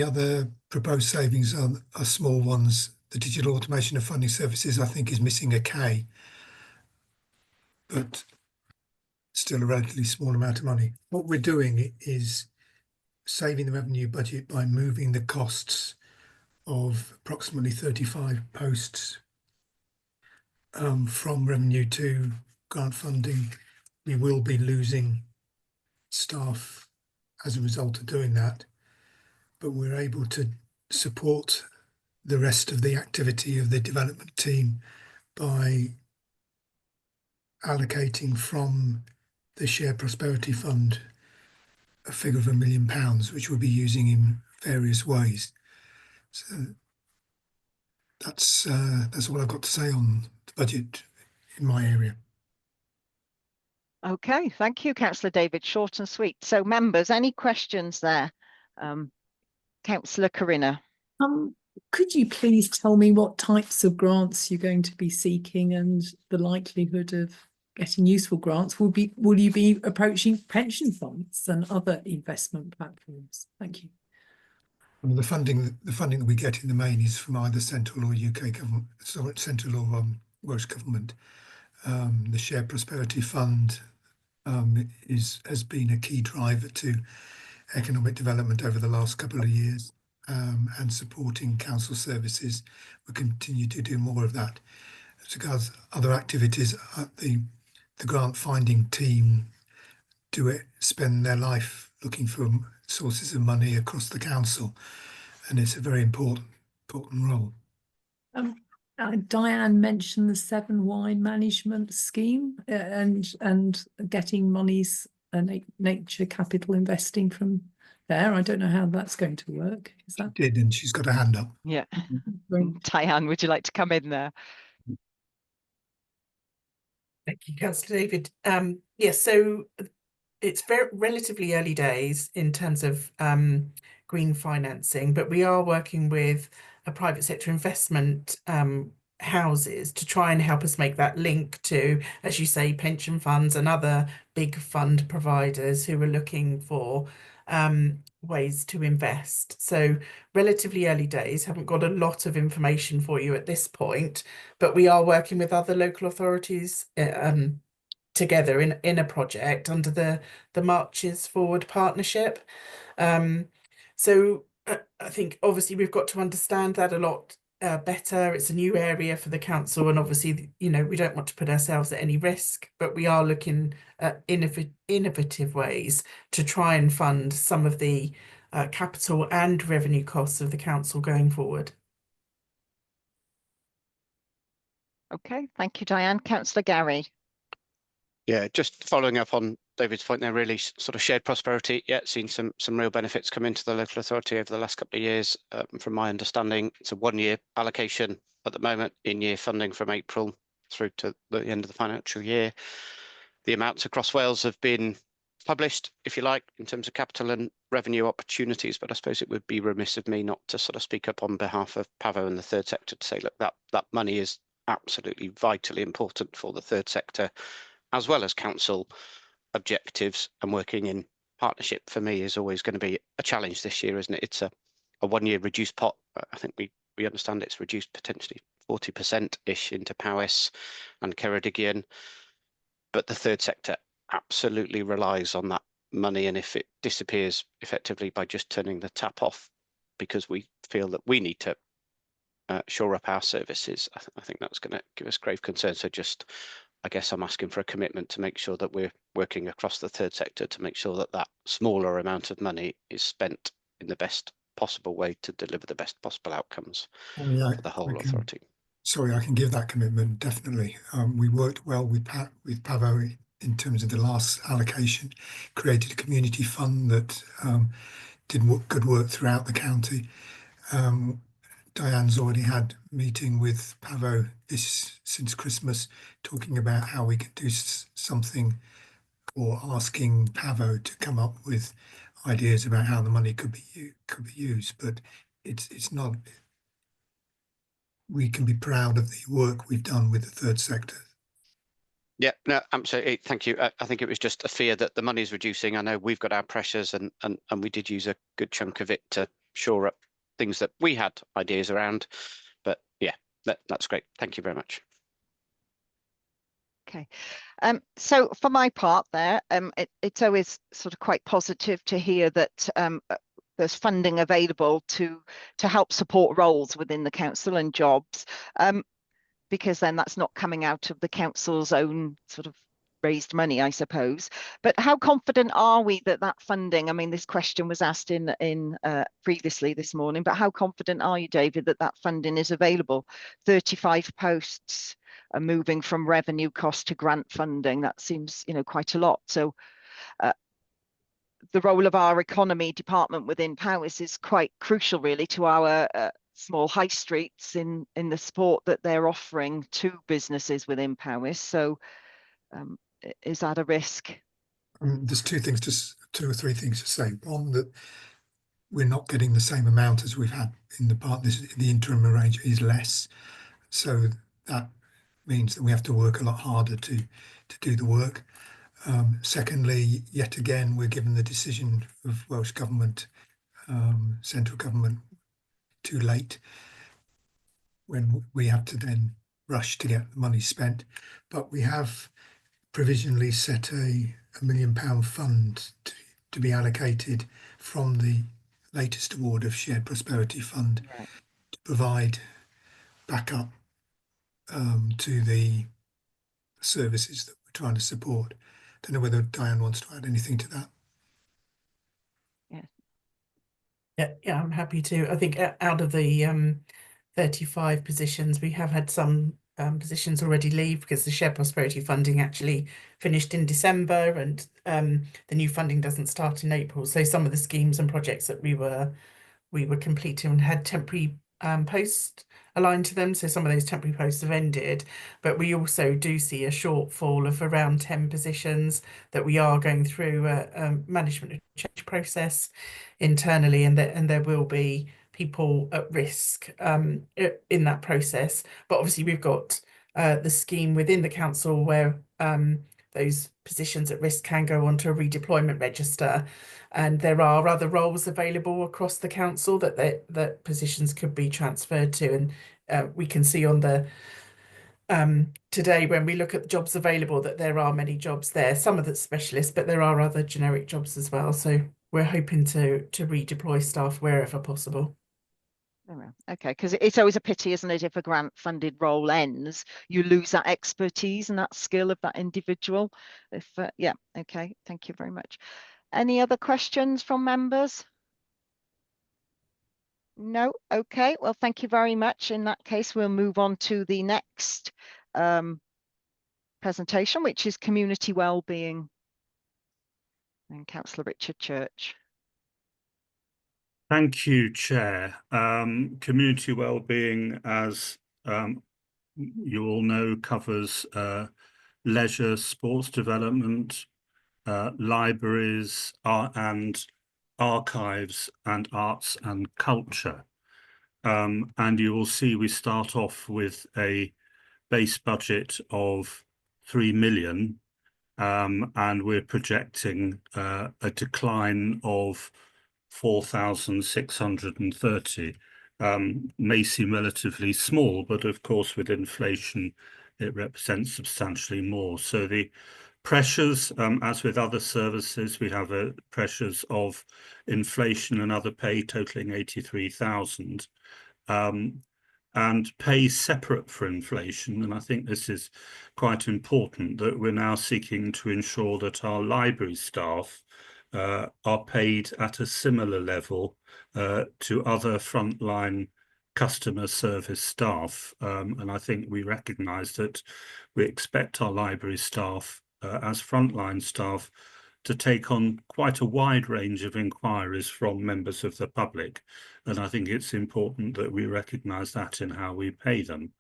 other proposed savings are small ones. The digital automation of funding services, I think, is missing a K, but still a relatively small amount of money. What we're doing is saving the revenue budget by moving the costs of approximately 35 posts from revenue to grant funding. We will be losing staff as a result of doing that, but we're able to support the rest of the activity of the development team by allocating from the Shared Prosperity Fund a figure of £1 million, which we'll be using in various ways. So that's all I've got to say on the budget in my area. Okay, thank you, Councillor David. Short and sweet. So members, any questions there? Councillor Corinna. Could you please tell me what types of grants you're going to be seeking and the likelihood of getting useful grants? Will you be approaching pension funds and other investment platforms? Thank you. Well, the funding that we get in the main is from either central or UK government, so central or Welsh government. The Shared Prosperity Fund has been a key driver to economic development over the last couple of years, and supporting council services. We'll continue to do more of that. As regards other activities, the grant finding team spend their life looking for sources of money across the council, and it's a very important role. Diane mentioned the 7 Wine Management Scheme and getting monies and nature capital investing from there. I don't know how that's going to work. Is that? She did, and she's got a hand up. Yeah. Diane, would you like to come in there? Thank you, Councillor David. Yes, so it's relatively early days in terms of green financing, but we are working with a private sector investment houses to try and help us make that link to, as you say, pension funds and other big fund providers who are looking for ways to invest. So relatively early days, haven't got a lot of information for you at this point, but we are working with other local authorities together in a project under the Marches Forward partnership. So I think obviously we've got to understand that a lot better. It's a new area for the council, and obviously, you know, we don't want to put ourselves at any risk, but we are looking at innovative ways to try and fund some of the capital and revenue costs of the council going forward. Okay, thank you, Diane. Councillor Gary. Yeah, just following up on David's point there, really sort of shared prosperity. Yeah, seen some real benefits come into the local authority over the last couple of years. From my understanding, it's a 1-year allocation at the moment, in-year funding from April through to the end of the financial year. The amounts across Wales have been published, if you like, in terms of capital and revenue opportunities, but I suppose it would be remiss of me not to sort of speak up on behalf of Pavo and the third sector to say, look, that money is absolutely vitally important for the third sector, as well as council objectives, and working in partnership for me is always going to be a challenge this year, isn't it? It's a 1-year reduced pot. I think we understand it's reduced potentially 40%-ish into Powys and Ceredigion, but the third sector absolutely relies on that money, and if it disappears effectively by just turning the tap off because we feel that we need to shore up our services, I think that's going to give us grave concern. So just, I guess I'm asking for a commitment to make sure that we're working across the third sector to make sure that that smaller amount of money is spent in the best possible way to deliver the best possible outcomes for the whole authority. Sorry, I can give that commitment, definitely. We worked well with Pavo in terms of the last allocation, created a community fund that did good work throughout the county. Diane's already had a meeting with Pavo since Christmas, talking about how we could do something, or asking Pavo to come up with ideas about how the money could be used. But it's not. We can be proud of the work we've done with the third sector. Yeah, no, absolutely. Thank you. I think it was just a fear that the money is reducing. I know we've got our pressures, and we did use a good chunk of it to shore up things that we had ideas around. But yeah, that's great. Thank you very much. Okay. So for my part there, it's always sort of quite positive to hear that there's funding available to help support roles within the council and jobs, because then that's not coming out of the council's own sort of raised money, I suppose. But how confident are we that that funding, I mean, this question was asked in previously this morning, but how confident are you, David, that that funding is available? 35 posts are moving from revenue cost to grant funding. That seems, you know, quite a lot. So the role of our economy department within Powys is quite crucial, really, to our small high streets in the support that they're offering to businesses within Powys. So is that a risk? There's two or three things to say. One, that we're not getting the same amount as we've had in the part. The interim arrangement is less, so that means that we have to work a lot harder to do the work. Secondly, yet again, we're given the decision of Welsh Government, central government, too late, when we have to then rush to get the money spent. But we have provisionally set a £1 million fund to be allocated from the latest award of Shared Prosperity Fund, right, to provide backup to the services that we're trying to support. Don't know whether Diane wants to add anything to that. Yeah, I'm happy to. I think out of the 35 positions, we have had some positions already leave because the shared prosperity funding actually finished in December, and the new funding doesn't start in April. So some of the schemes and projects that we were completing had temporary posts aligned to them. So some of those temporary posts have ended, but we also do see a shortfall of around 10 positions that we are going through a management change process internally, and there will be people at risk in that process. But obviously we've got the scheme within the council where those positions at risk can go onto a redeployment register, and there are other roles available across the council that positions could be transferred to. And we can see on the today, when we look at the jobs available, that there are many jobs there, some of the specialists, but there are other generic jobs as well. So we're hoping to redeploy staff wherever possible. Okay, because it's always a pity, isn't it, if a grant funded role ends, you lose that expertise and that skill of that individual. If yeah, okay, thank you very much. Any other questions from members? No, okay, well, thank you very much. In that case, we'll move on to the next presentation, which is community wellbeing, and Councillor Richard Church. Thank you, Chair. Community wellbeing, as you all know, covers leisure, sports development, libraries, and archives, and arts and culture. And you will see we start off with a base budget of 3 million, and we're projecting a decline of 4,630. May seem relatively small, but of course with inflation it represents substantially more. So the pressures, as with other services, we have pressures of inflation and other pay totaling 83,000. And pay separate for inflation. And I think this is quite important, that we're now seeking to ensure that our library staff are paid at a similar level to other frontline customer service staff. And I think we recognise that we expect our library staff as frontline staff to take on quite a wide range of inquiries from members of the public. And I think it's important that we recognise that in how we pay them.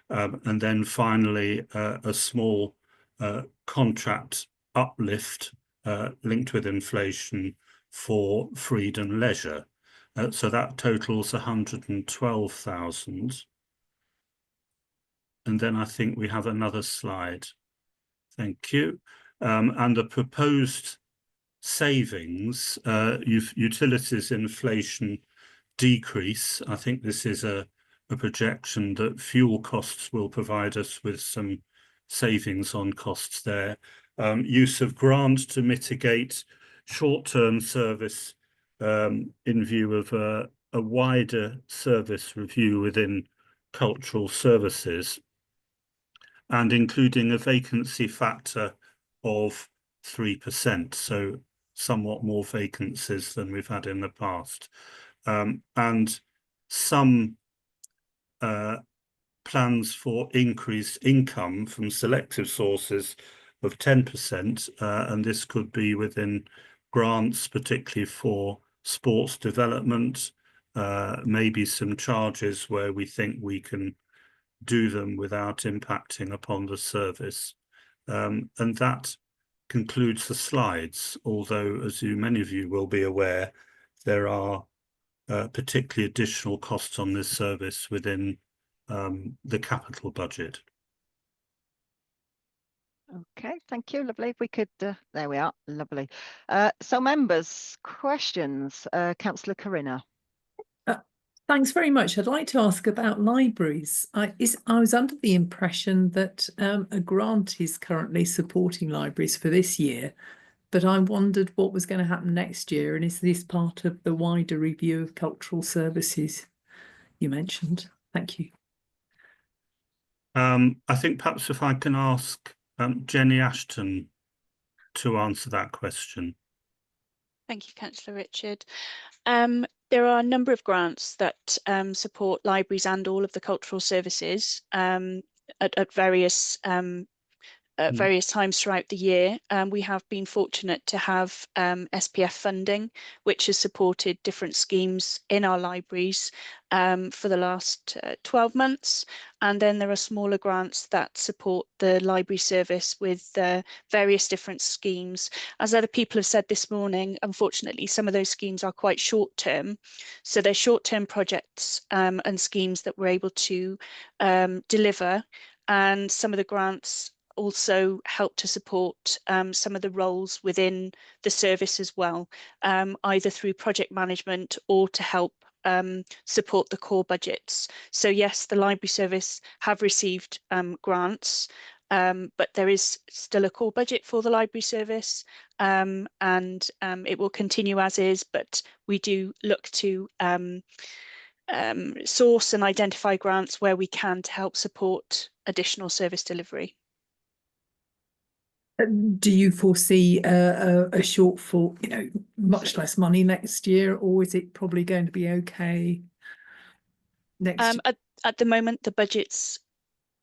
And then finally, a small contract uplift linked with inflation for Freed and Leisure. So that totals 112,000. And then I think we have another slide. Thank you. And the proposed savings, utilities inflation decrease. I think this is a projection that fuel costs will provide us with some savings on costs there. Use of grant to mitigate short-term service in view of a wider service review within cultural services, and including a vacancy factor of 3%, so somewhat more vacancies than we've had in the past. And some plans for increased income from selective sources of 10%, and this could be within grants, particularly for sports development, maybe some charges where we think we can do them without impacting upon the service. And that concludes the slides, although, as many of you will be aware, there are particularly additional costs on this service within the capital budget. Okay, thank you, lovely. If we could, there we are, lovely. So members, questions? Councillor Corinna. Thanks very much. I'd like to ask about libraries. I was under the impression that a grant is currently supporting libraries for this year, but I wondered what was going to happen next year, and is this part of the wider review of cultural services you mentioned? Thank you. I think perhaps if I can ask Jenny Ashton to answer that question. Thank you, Councillor Richard. There are a number of grants that support libraries and all of the cultural services at various various times throughout the year. We have been fortunate to have SPF funding, which has supported different schemes in our libraries for the last 12 months. And then there are smaller grants that support the library service with various different schemes. As other people have said this morning, unfortunately, some of those schemes are quite short term. So they're short term projects and schemes that we're able to deliver. And some of the grants also help to support some of the roles within the service as well, either through project management or to help support the core budgets. So yes, the library service have received grants, but there is still a core budget for the library service, and it will continue as is, but we do look to source and identify grants where we can to help support additional service delivery. Do you foresee a shortfall, you know, much less money next year, or is it probably going to be okay next year? At the moment, the budgets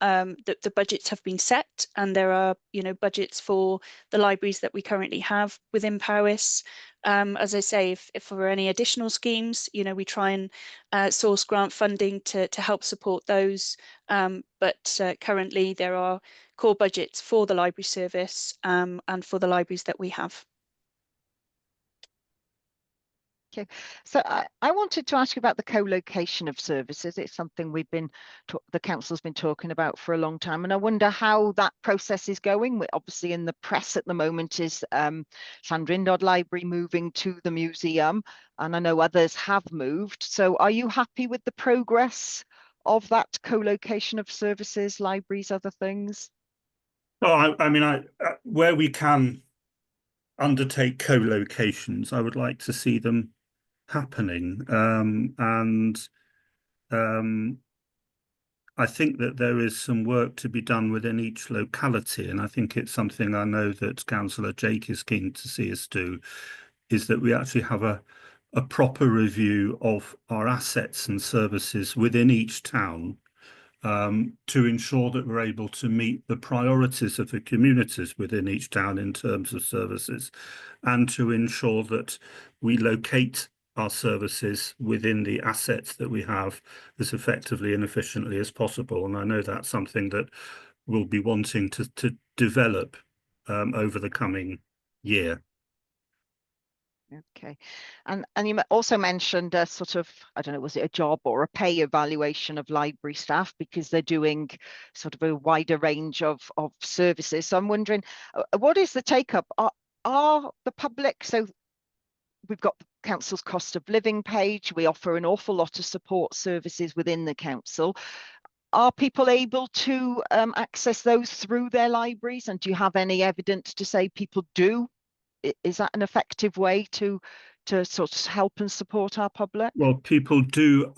the budgets have been set, and there are, you know, budgets for the libraries that we currently have within Powys. As I say, if there are any additional schemes, you know, we try and source grant funding to help support those. But currently there are core budgets for the library service and for the libraries that we have. Okay, so I wanted to ask you about the co-location of services. It's something we've been, the council's been talking about for a long time, and I wonder how that process is going. We're obviously in the press at the moment is Llandrindod Library moving to the museum, and I know others have moved. So are you happy with the progress of that co-location of services, libraries, other things? Oh, I mean, where we can undertake co-locations, I would like to see them happening, and I think that there is some work to be done within each locality, and I think it's something I know that Councillor Jake is keen to see us do, is that we actually have a proper review of our assets and services within each town, to ensure that we're able to meet the priorities of the communities within each town in terms of services, and to ensure that we locate our services within the assets that we have as effectively and efficiently as possible. And I know that's something that we'll be wanting to develop over the coming year. Okay, and you also mentioned a sort of, I don't know, was it a job or a pay evaluation of library staff, because they're doing sort of a wider range of services. So I'm wondering, what is the take up? Are the public, so we've got the council's cost of living page, we offer an awful lot of support services within the council. Are people able to access those through their libraries, and do you have any evidence to say people do? Is that an effective way to sort of help and support our public? Well, people do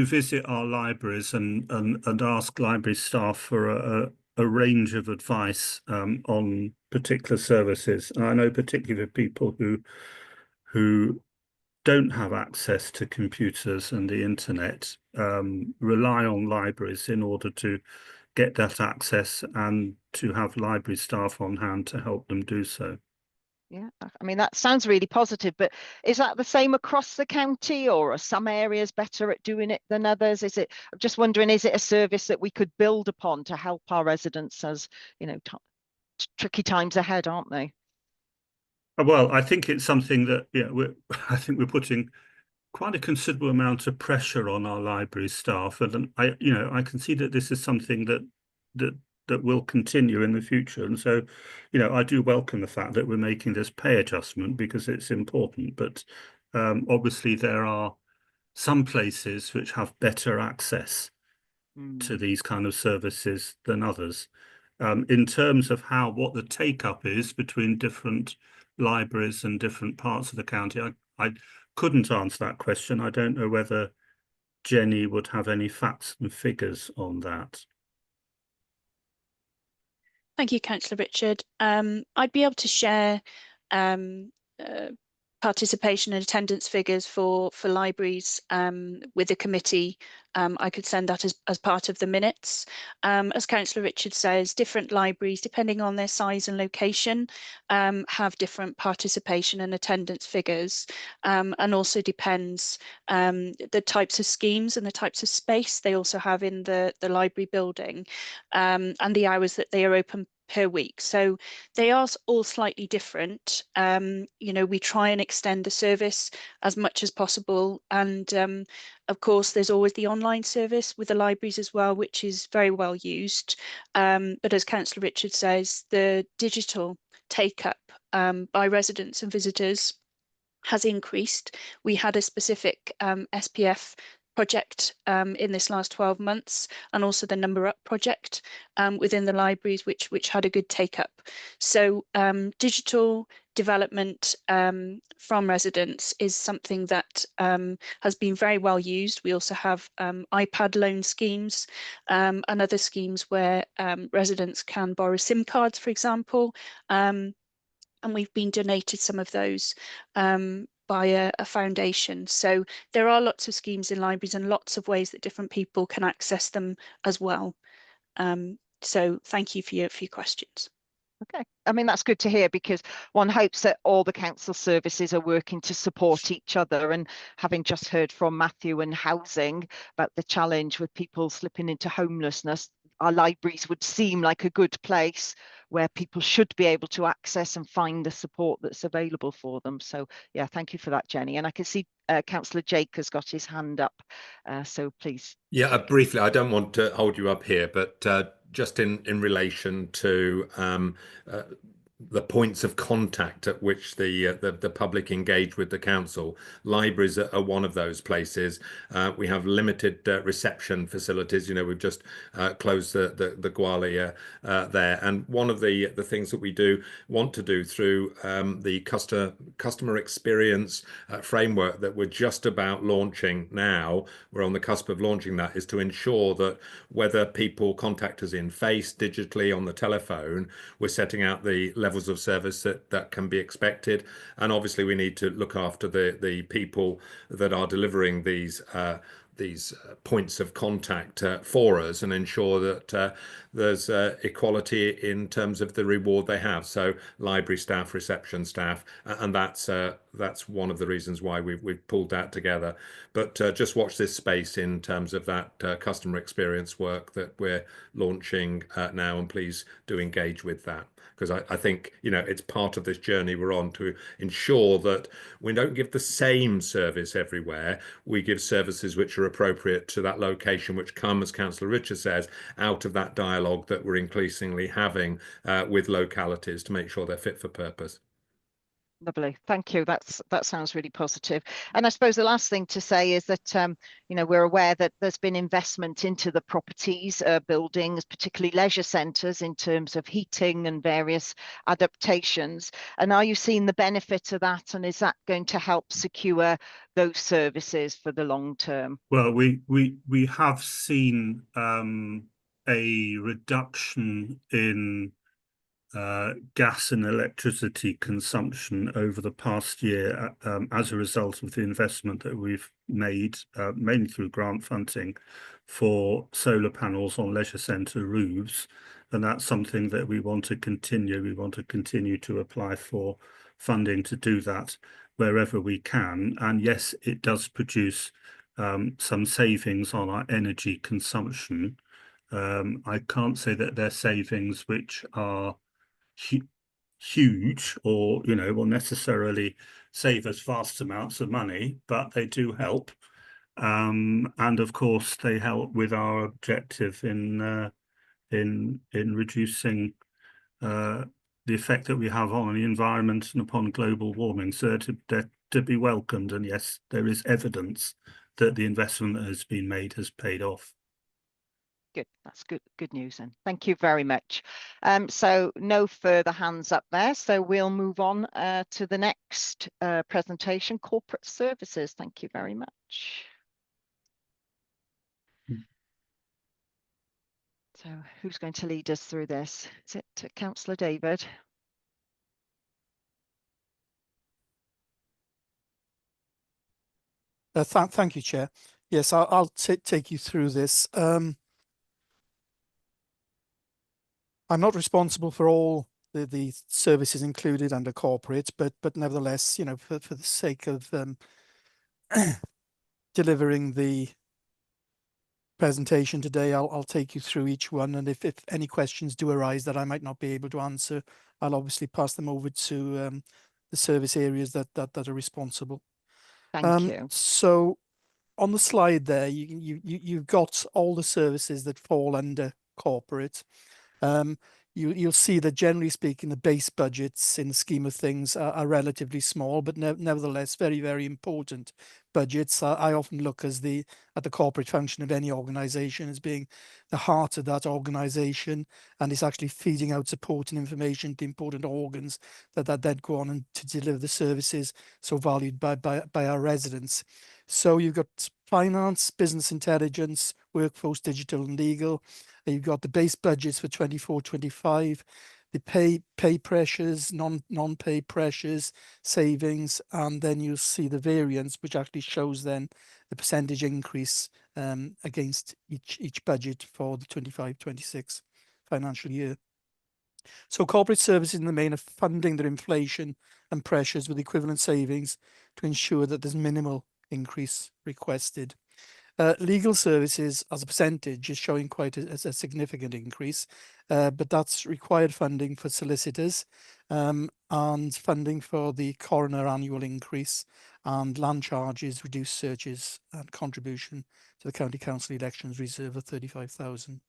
visit our libraries and ask library staff for a range of advice on particular services. And I know particularly people who don't have access to computers and the internet rely on libraries in order to get that access, and to have library staff on hand to help them do so. Yeah, I mean, that sounds really positive, but is that the same across the county, or are some areas better at doing it than others? I'm just wondering, is it a service that we could build upon to help our residents, as you know, tricky times ahead, aren't they? Well, I think it's something that, I think we're putting quite a considerable amount of pressure on our library staff, and I can see that this is something that will continue in the future. And so, I do welcome the fact that we're making this pay adjustment, because it's important. But obviously there are some places which have better access to these kind of services than others. In terms of what the take-up is between different libraries and different parts of the county, I couldn't answer that question. I don't know whether Jenny would have any facts and figures on that. Thank you, Councillor Richard. I'd be able to share participation and attendance figures for libraries with the committee. I could send that as part of the minutes. As Councillor Richard says, different libraries, depending on their size and location, have different participation and attendance figures, and also depends the types of schemes and the types of space they also have in the library building, and the hours that they are open per week. So they are all slightly different. You know, we try and extend the service as much as possible. And of course, there's always the online service with the libraries as well, which is very well used. But as Councillor Richard says, the digital take-up by residents and visitors has increased. We had a specific SPF project in this last 12 months, and also the Number Up project within the libraries, which had a good take up. So digital development from residents is something that has been very well used. We also have iPad loan schemes and other schemes where residents can borrow SIM cards, for example. And we've been donated some of those by a foundation. So there are lots of schemes in libraries and lots of ways that different people can access them as well. So thank you for your questions. Okay, I mean, that's good to hear, because one hopes that all the council services are working to support each other. And having just heard from Matthew and housing about the challenge with people slipping into homelessness, our libraries would seem like a good place where people should be able to access and find the support that's available for them. So yeah, thank you for that, Jenny. And I can see Councillor Jake has got his hand up, so please. Yeah, briefly, I don't want to hold you up here, but just in relation to the points of contact at which the public engage with the council, libraries are one of those places. We have limited reception facilities. You know, we've just closed the Gwalia there, and one of the things that we want to do through the customer experience framework that we're just about launching now, we're on the cusp of launching that, is to ensure that whether people contact us in face, digitally, on the telephone, we're setting out the levels of service that can be expected. And obviously we need to look after the people that are delivering these points of contact for us, and ensure that there's equality in terms of the reward they have. So library staff, reception staff, and that's one of the reasons why we've pulled that together. But just watch this space in terms of that customer experience work that we're launching now, and please do engage with that, because I think, you know, it's part of this journey we're on to ensure that we don't give the same service everywhere. We give services which are appropriate to that location, which come, as Councillor Richard says, out of that dialogue that we're increasingly having with localities to make sure they're fit for purpose. Lovely, thank you. That sounds really positive. And I suppose the last thing to say is that you know, we're aware that there's been investment into the properties, buildings, particularly leisure centres, in terms of heating and various adaptations. And are you seeing the benefit of that? And is that going to help secure those services for the long term? Well, we have seen a reduction in gas and electricity consumption over the past year as a result of the investment that we've made, mainly through grant funding, for solar panels on leisure centre roofs. And that's something that we want to continue. We want to continue to apply for funding to do that wherever we can. And yes, it does produce some savings on our energy consumption. I can't say that they're savings which are huge, or, you know, will necessarily save us vast amounts of money, but they do help. And of course, they help with our objective in reducing the effect that we have on the environment and upon global warming. So they're to be welcomed. And yes, there is evidence that the investment that has been made has paid off. Good, that's good news, and thank you very much. So no further hands up there, so we'll move on to the next presentation, corporate services. Thank you very much. So who's going to lead us through this? Is it Councillor David? Thank you, Chair. Yes, I'll take you through this. I'm not responsible for all the services included under corporate, but nevertheless, you know, for the sake of delivering the presentation today, I'll take you through each one, and if any questions do arise that I might not be able to answer, I'll obviously pass them over to the service areas that are responsible. Thank you. So on the slide there, you've got all the services that fall under corporate. You'll see that generally speaking, the base budgets in the scheme of things are relatively small, but nevertheless very, very important budgets. I often look at the corporate function of any organization as being the heart of that organization, and it's actually feeding out support and information to important organs that then go on and to deliver the services so valued by our residents. So you've got finance, business intelligence, workforce, digital and legal. You've got the base budgets for 24-25, the pay pressures, non-pay pressures, savings, and then you'll see the variance, which actually shows then the percentage increase against each budget for the 25-26 financial year. So corporate services in the main are funding their inflation and pressures with equivalent savings to ensure that there's minimal increase requested. Legal services as a percentage is showing quite a significant increase, but that's required funding for solicitors and funding for the coroner annual increase, and land charges, reduced searches and contribution to the County Council elections reserve of 35,000.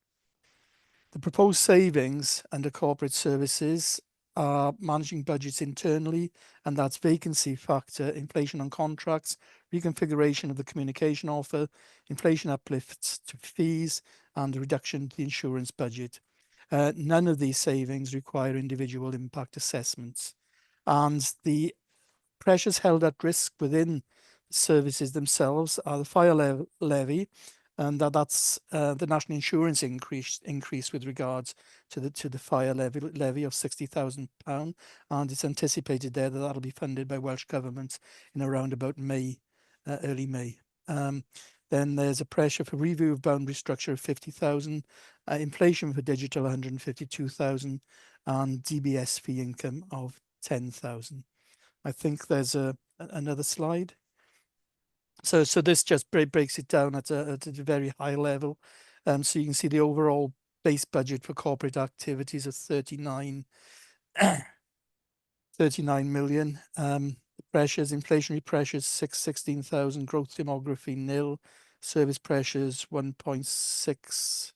The proposed savings under corporate services are managing budgets internally, and that's vacancy factor, inflation on contracts, reconfiguration of the communication offer, inflation uplifts to fees, and a reduction to the insurance budget. None of these savings require individual impact assessments, and the pressures held at risk within services themselves are the fire levy, and that's the national insurance increase with regards to the fire levy of £60,000, and it's anticipated there that that'll be funded by Welsh Government in around about May, early May. Then there's a pressure for review of boundary structure of 50,000, inflation for digital 152,000, and DBS fee income of 10,000. I think there's another slide. So this just breaks it down at a very high level. So you can see the overall base budget for corporate activities of 39 million. Pressures, inflationary pressures, 16,000, growth demography, nil, service pressures, 1.6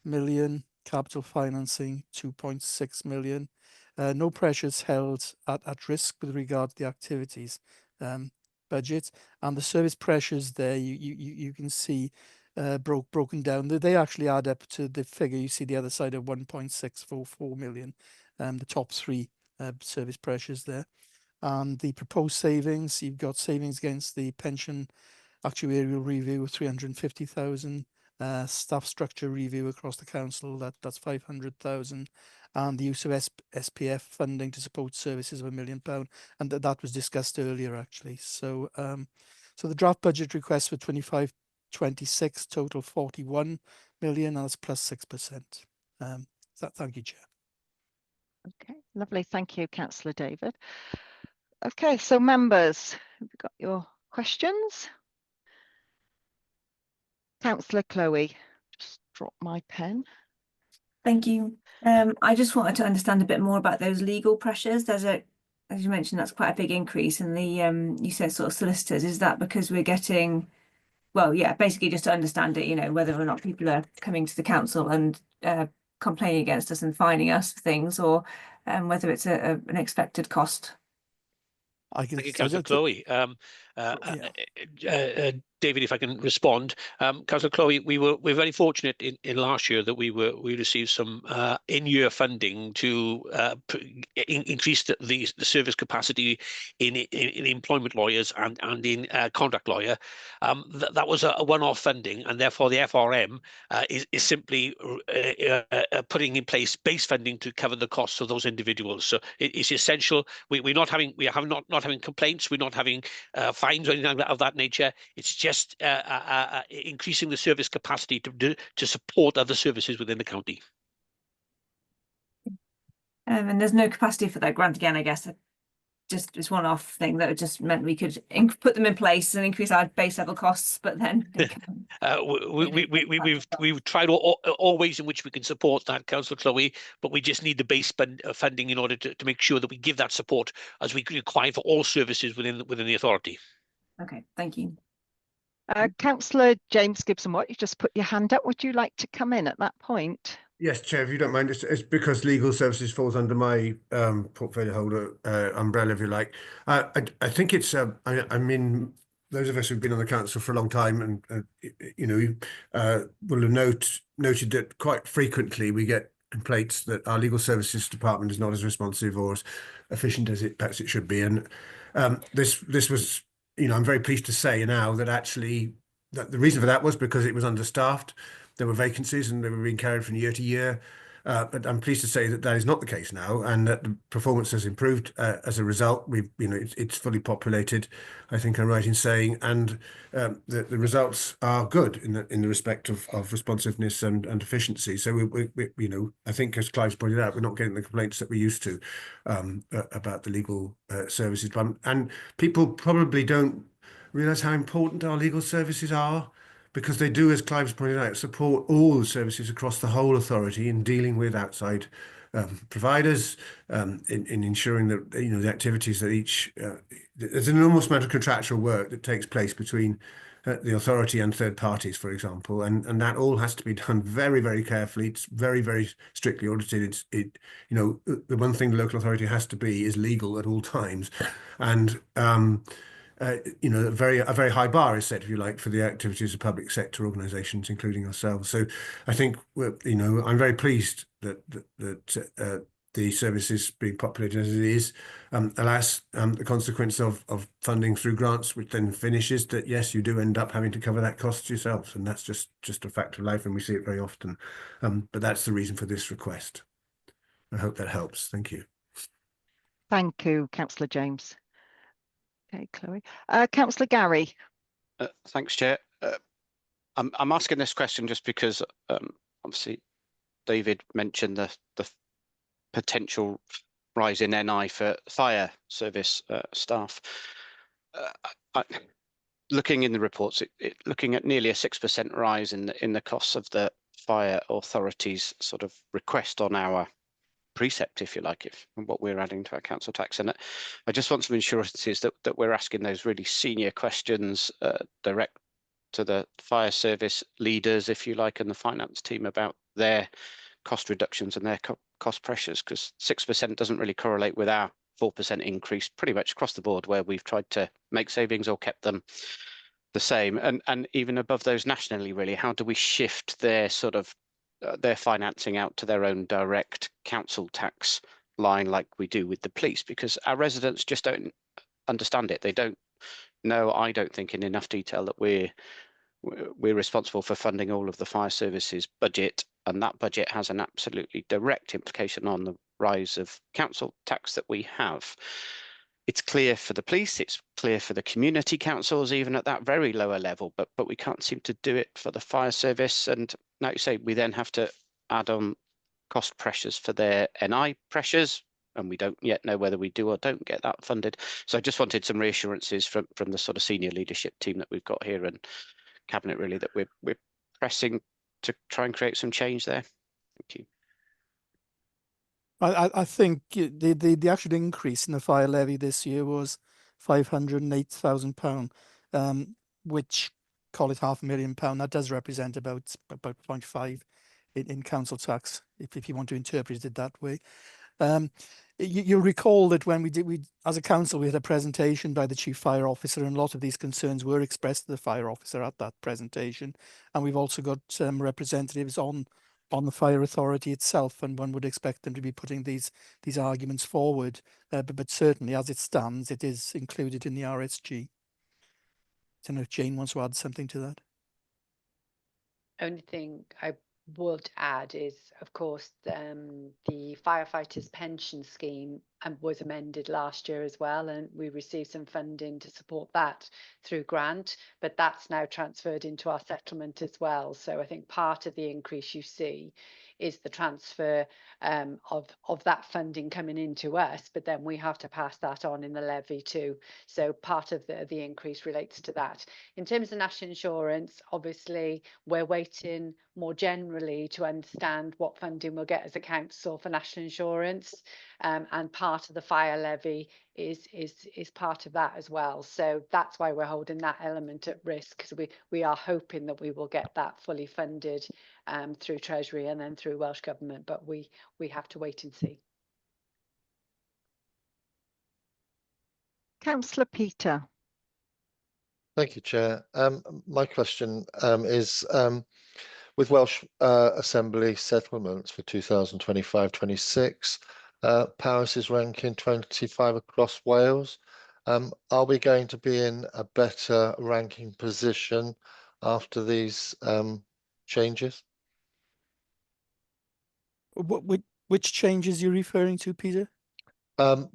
million, capital financing, 2.6 million. No pressures held at risk with regard to the activities budget, and the service pressures there you can see broken down. They actually add up to the figure you see the other side of 1.644 million, the top three service pressures there. And the proposed savings, you've got savings against the pension actuarial review of 350,000, staff structure review across the council, that's 500,000, and the use of SPF funding to support services of £1 million, and that was discussed earlier actually. So so the draft budget request for 25-26 total 41 million, and that's plus 6%. Thank you, Chair. Okay, lovely. Thank you, Councillor David. Okay, so members, have you got your questions? Councillor Chloe, just drop my pen. Thank you. I just wanted to understand a bit more about those legal pressures. There's as you mentioned, that's quite a big increase in the, you said sort of solicitors. Is that because we're getting, well, yeah, basically just to understand it, you know, whether or not people are coming to the council and complaining against us and fining us for things, or whether it's an expected cost. Thank you, Councillor Chloe. David, if I can respond, Councillor Chloe, we're very fortunate in last year that we received some in-year funding to increase the service capacity in employment lawyers and in contract lawyer. That was a one-off funding, and therefore the FRM is simply putting in place base funding to cover the costs of those individuals. So it's essential. We're not having complaints. We're not having fines or anything of that nature. It's just increasing the service capacity to support other services within the county. And there's no capacity for that grant again, I guess, just this one-off thing that just meant we could put them in place and increase our base level costs, but then we've tried all ways in which we can support that, Councillor Chloe, but we just need the base funding in order to make sure that we give that support as we require for all services within the authority. Okay, thank you. Councillor James Gibson-Watt, you just put your hand up. Would you like to come in at that point? Yes, Chair, if you don't mind, it's because legal services falls under my portfolio holder umbrella, if you like. I think it's, I mean, those of us who've been on the council for a long time and, you know, will have noted that quite frequently we get complaints that our legal services department is not as responsive or as efficient as perhaps it should be. And this was, you know, I'm very pleased to say now that actually that the reason for that was because it was understaffed. There were vacancies and they were being carried from year to year. But I'm pleased to say that that is not the case now, and that the performance has improved as a result. You know, it's fully populated, I think I'm right in saying, and the results are good in the respect of responsiveness and efficiency. So we you know, I think as Clive's pointed out, we're not getting the complaints that we used to about the legal services, and people probably don't realise how important our legal services are, because they do, as Clive's pointed out, support all the services across the whole authority in dealing with outside providers, in ensuring that, you know, the activities that each there's an enormous amount of contractual work that takes place between the authority and third parties, for example, and that all has to be done very, very carefully. It's very, very strictly audited. You know, the one thing the local authority has to be is legal at all times, and you know, a very high bar is set, if you like, for the activities of public sector organisations, including ourselves. So I think, you know, I'm very pleased that the service is being populated as it is. Alas, the consequence of funding through grants, which then finishes, that yes, you do end up having to cover that cost yourselves, and that's just a fact of life, and we see it very often. But that's the reason for this request. I hope that helps. Thank you. Thank you, Councillor James. Okay, Chloe. Councillor Gary. Thanks, Chair. I'm asking this question just because obviously David mentioned the potential rise in NI for fire service staff. Looking in the reports, looking at nearly a 6% rise in the costs of the fire authorities sort of request on our precept, if you like, what we're adding to our council tax. And I just want some assurances that we're asking those really senior questions direct to the fire service leaders, if you like, and the finance team about their cost reductions and their cost pressures, because 6% doesn't really correlate with our 4% increase pretty much across the board, where we've tried to make savings or kept them the same. And even above those nationally, really, how do we shift their sort of their financing out to their own direct council tax line like we do with the police? Because our residents just don't understand it. They don't know, I don't think, in enough detail that we're responsible for funding all of the fire services budget, and that budget has an absolutely direct implication on the rise of council tax that we have. It's clear for the police, it's clear for the community councils, even at that very lower level, but we can't seem to do it for the fire service. And like you say, we then have to add on cost pressures for their NI pressures, and we don't yet know whether we do or don't get that funded. So I just wanted some reassurances from the sort of senior leadership team that we've got here and Cabinet, really, that we're pressing to try and create some change there. Thank you. I think the actual increase in the fire levy this year was £508,000, which, call it £500,000. That does represent about 0.5 in council tax, if you want to interpret it that way. You'll recall that when we as a council, we had a presentation by the chief fire officer, and a lot of these concerns were expressed to the fire officer at that presentation. And we've also got representatives on the fire authority itself, and one would expect them to be putting these arguments forward. But certainly, as it stands, it is included in the RSG. I don't know if Jane wants to add something to that. Only thing I would add is, of course, the firefighters pension scheme was amended last year as well, and we received some funding to support that through grant, but that's now transferred into our settlement as well. So I think part of the increase you see is the transfer of that funding coming into us, but then we have to pass that on in the levy too. So part of the increase relates to that. In terms of national insurance, obviously we're waiting more generally to understand what funding we'll get as a council for national insurance, and part of the fire levy is part of that as well. So that's why we're holding that element at risk, because we are hoping that we will get that fully funded through Treasury and then through Welsh Government, but we have to wait and see. Councillor Peter. Thank you, Chair. My question is with Welsh Assembly settlements for 2025-26, Powys is ranking 25 across Wales. Are we going to be in a better ranking position after these changes? Which changes you're referring to, Peter? Well,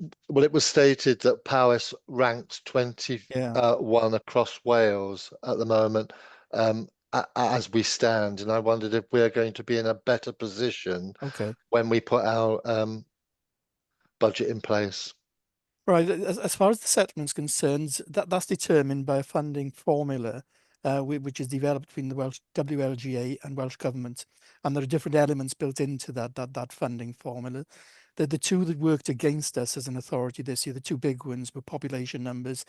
it was stated that Powys ranked 21 across Wales at the moment, as we stand, and I wondered if we're going to be in a better position when we put our budget in place. Right, as far as the settlement's concerned, that's determined by a funding formula which is developed between the Welsh WLGA and Welsh Government, and there are different elements built into that funding formula. The two that worked against us as an authority this year, the two big ones, were population numbers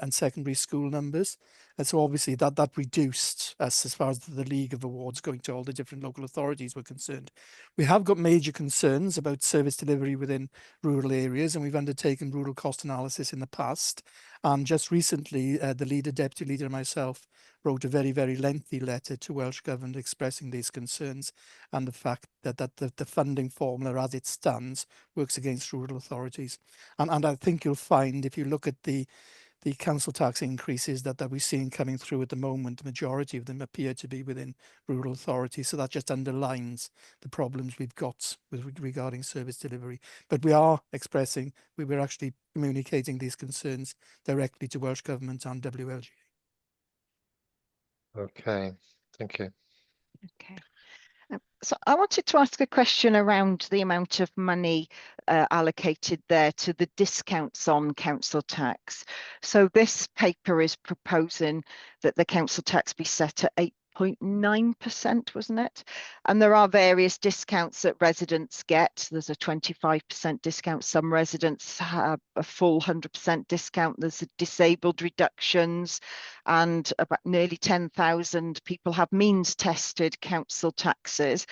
and secondary school numbers. And so obviously that reduced us as far as the League of Awards going to all the different local authorities were concerned. We have got major concerns about service delivery within rural areas, and we've undertaken rural cost analysis in the past. And just recently, the leader, deputy leader, and myself wrote a very, very lengthy letter to Welsh Government expressing these concerns and the fact that the funding formula as it stands works against rural authorities. And I think you'll find, if you look at the council tax increases that we're seeing coming through at the moment, the majority of them appear to be within rural authorities. So that just underlines the problems we've got regarding service delivery. But we are expressing, we're actually communicating these concerns directly to Welsh Government and WLGA. Okay, thank you. Okay. So I wanted to ask a question around the amount of money allocated there to the discounts on council tax. So this paper is proposing that the council tax be set at 8.9%, wasn't it? And there are various discounts that residents get. There's a 25% discount. Some residents have a full 100% discount. There's disabled reductions, and about nearly 10,000 people have means tested council taxes.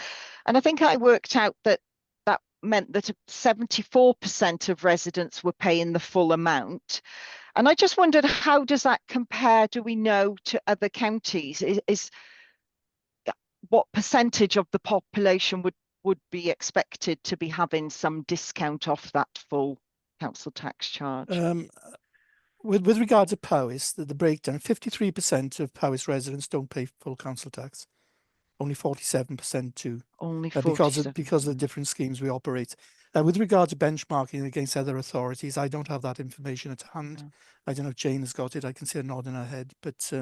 And I think I worked out that that meant that 74% of residents were paying the full amount. And I just wondered, how does that compare, do we know, to other counties? Is what percentage of the population would be expected to be having some discount off that full council tax charge? With regard to Powys, the breakdown, 53% of Powys residents don't pay full council tax. Only 47% do. Only 47%. Because of the different schemes we operate. With regard to benchmarking against other authorities, I don't have that information at hand. No. I don't know if Jane has got it. I can see her nodding her head, but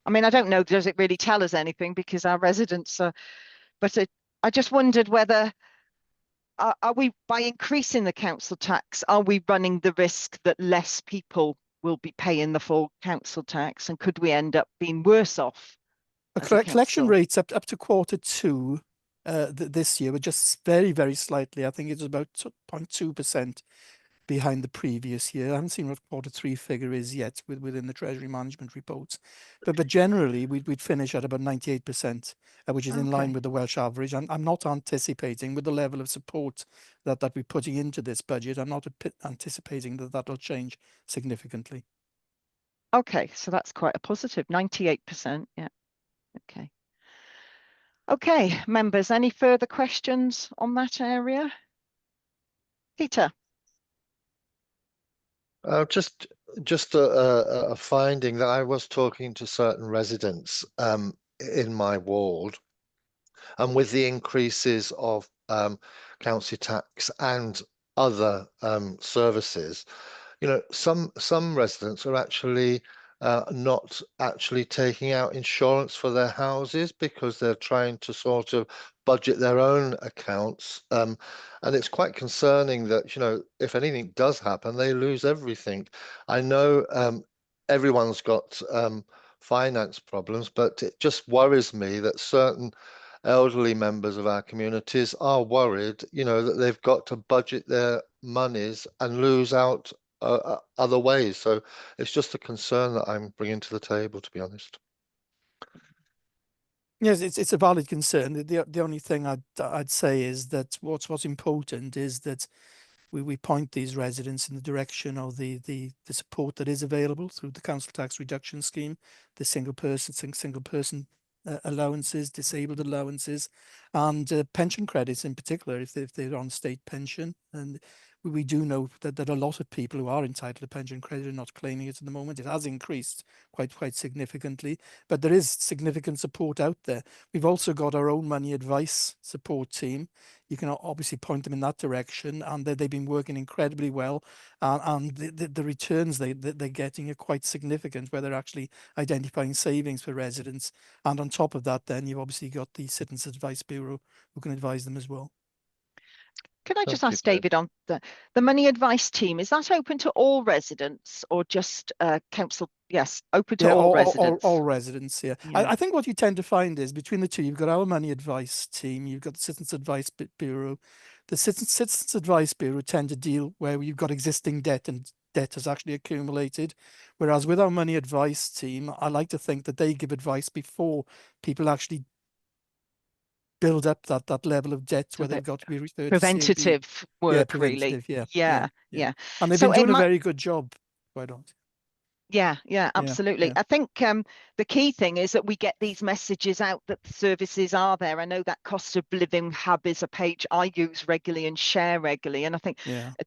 I mean, I don't know, does it really tell us anything, because our residents are, but I just wondered whether, are we, by increasing the council tax, are we running the risk that less people will be paying the full council tax, and could we end up being worse off? Collection rates up to Q2 this year were just very, very slightly. I think it was about 0.2% behind the previous year. I haven't seen what Q3 figure is yet within the Treasury Management reports, but generally we'd finish at about 98%, which is in line with the Welsh average. I'm not anticipating, with the level of support that we're putting into this budget, I'm not anticipating that will change significantly. Okay, so that's quite a positive, 98%. Yeah. Okay. Okay, members, any further questions on that area? Peter. Just a finding that I was talking to certain residents in my ward, and with the increases of council tax and other services, you know, some residents are actually not actually taking out insurance for their houses because they're trying to sort of budget their own accounts. And it's quite concerning that, you know, if anything does happen, they lose everything. I know everyone's got finance problems, but it just worries me that certain elderly members of our communities are worried, you know, that they've got to budget their monies and lose out other ways. So it's just a concern that I'm bringing to the table, to be honest. Yes, it's a valid concern. The only thing I'd say is that what's important is that we point these residents in the direction of the support that is available through the council tax reduction scheme, the single person allowances, disabled allowances, and pension credits in particular if they're on state pension. And we do know that a lot of people who are entitled to pension credit are not claiming it at the moment. It has increased quite significantly, but there is significant support out there. We've also got our own money advice support team. You can obviously point them in that direction, and they've been working incredibly well, and the returns they're getting are quite significant, where they're actually identifying savings for residents. And on top of that, then you've obviously got the Citizens Advice Bureau who can advise them as well. Could I just ask David on the money advice team, is that open to all residents or just council? Yes, open to all residents. All residents, yeah. I think what you tend to find is between the two, you've got our money advice team, you've got the Citizens Advice Bureau. The Citizens Advice Bureau tend to deal where you've got existing debt and debt has actually accumulated. Whereas with our money advice team, I like to think that they give advice before people actually build up that level of debt where they've got to be referred preventative to work, preventative, really. Yeah. And they've So been doing a very good job, quite honestly. Yeah, absolutely. I think the key thing is that we get these messages out that the services are there. I know that cost of living hub is a page I use regularly and share regularly. And I think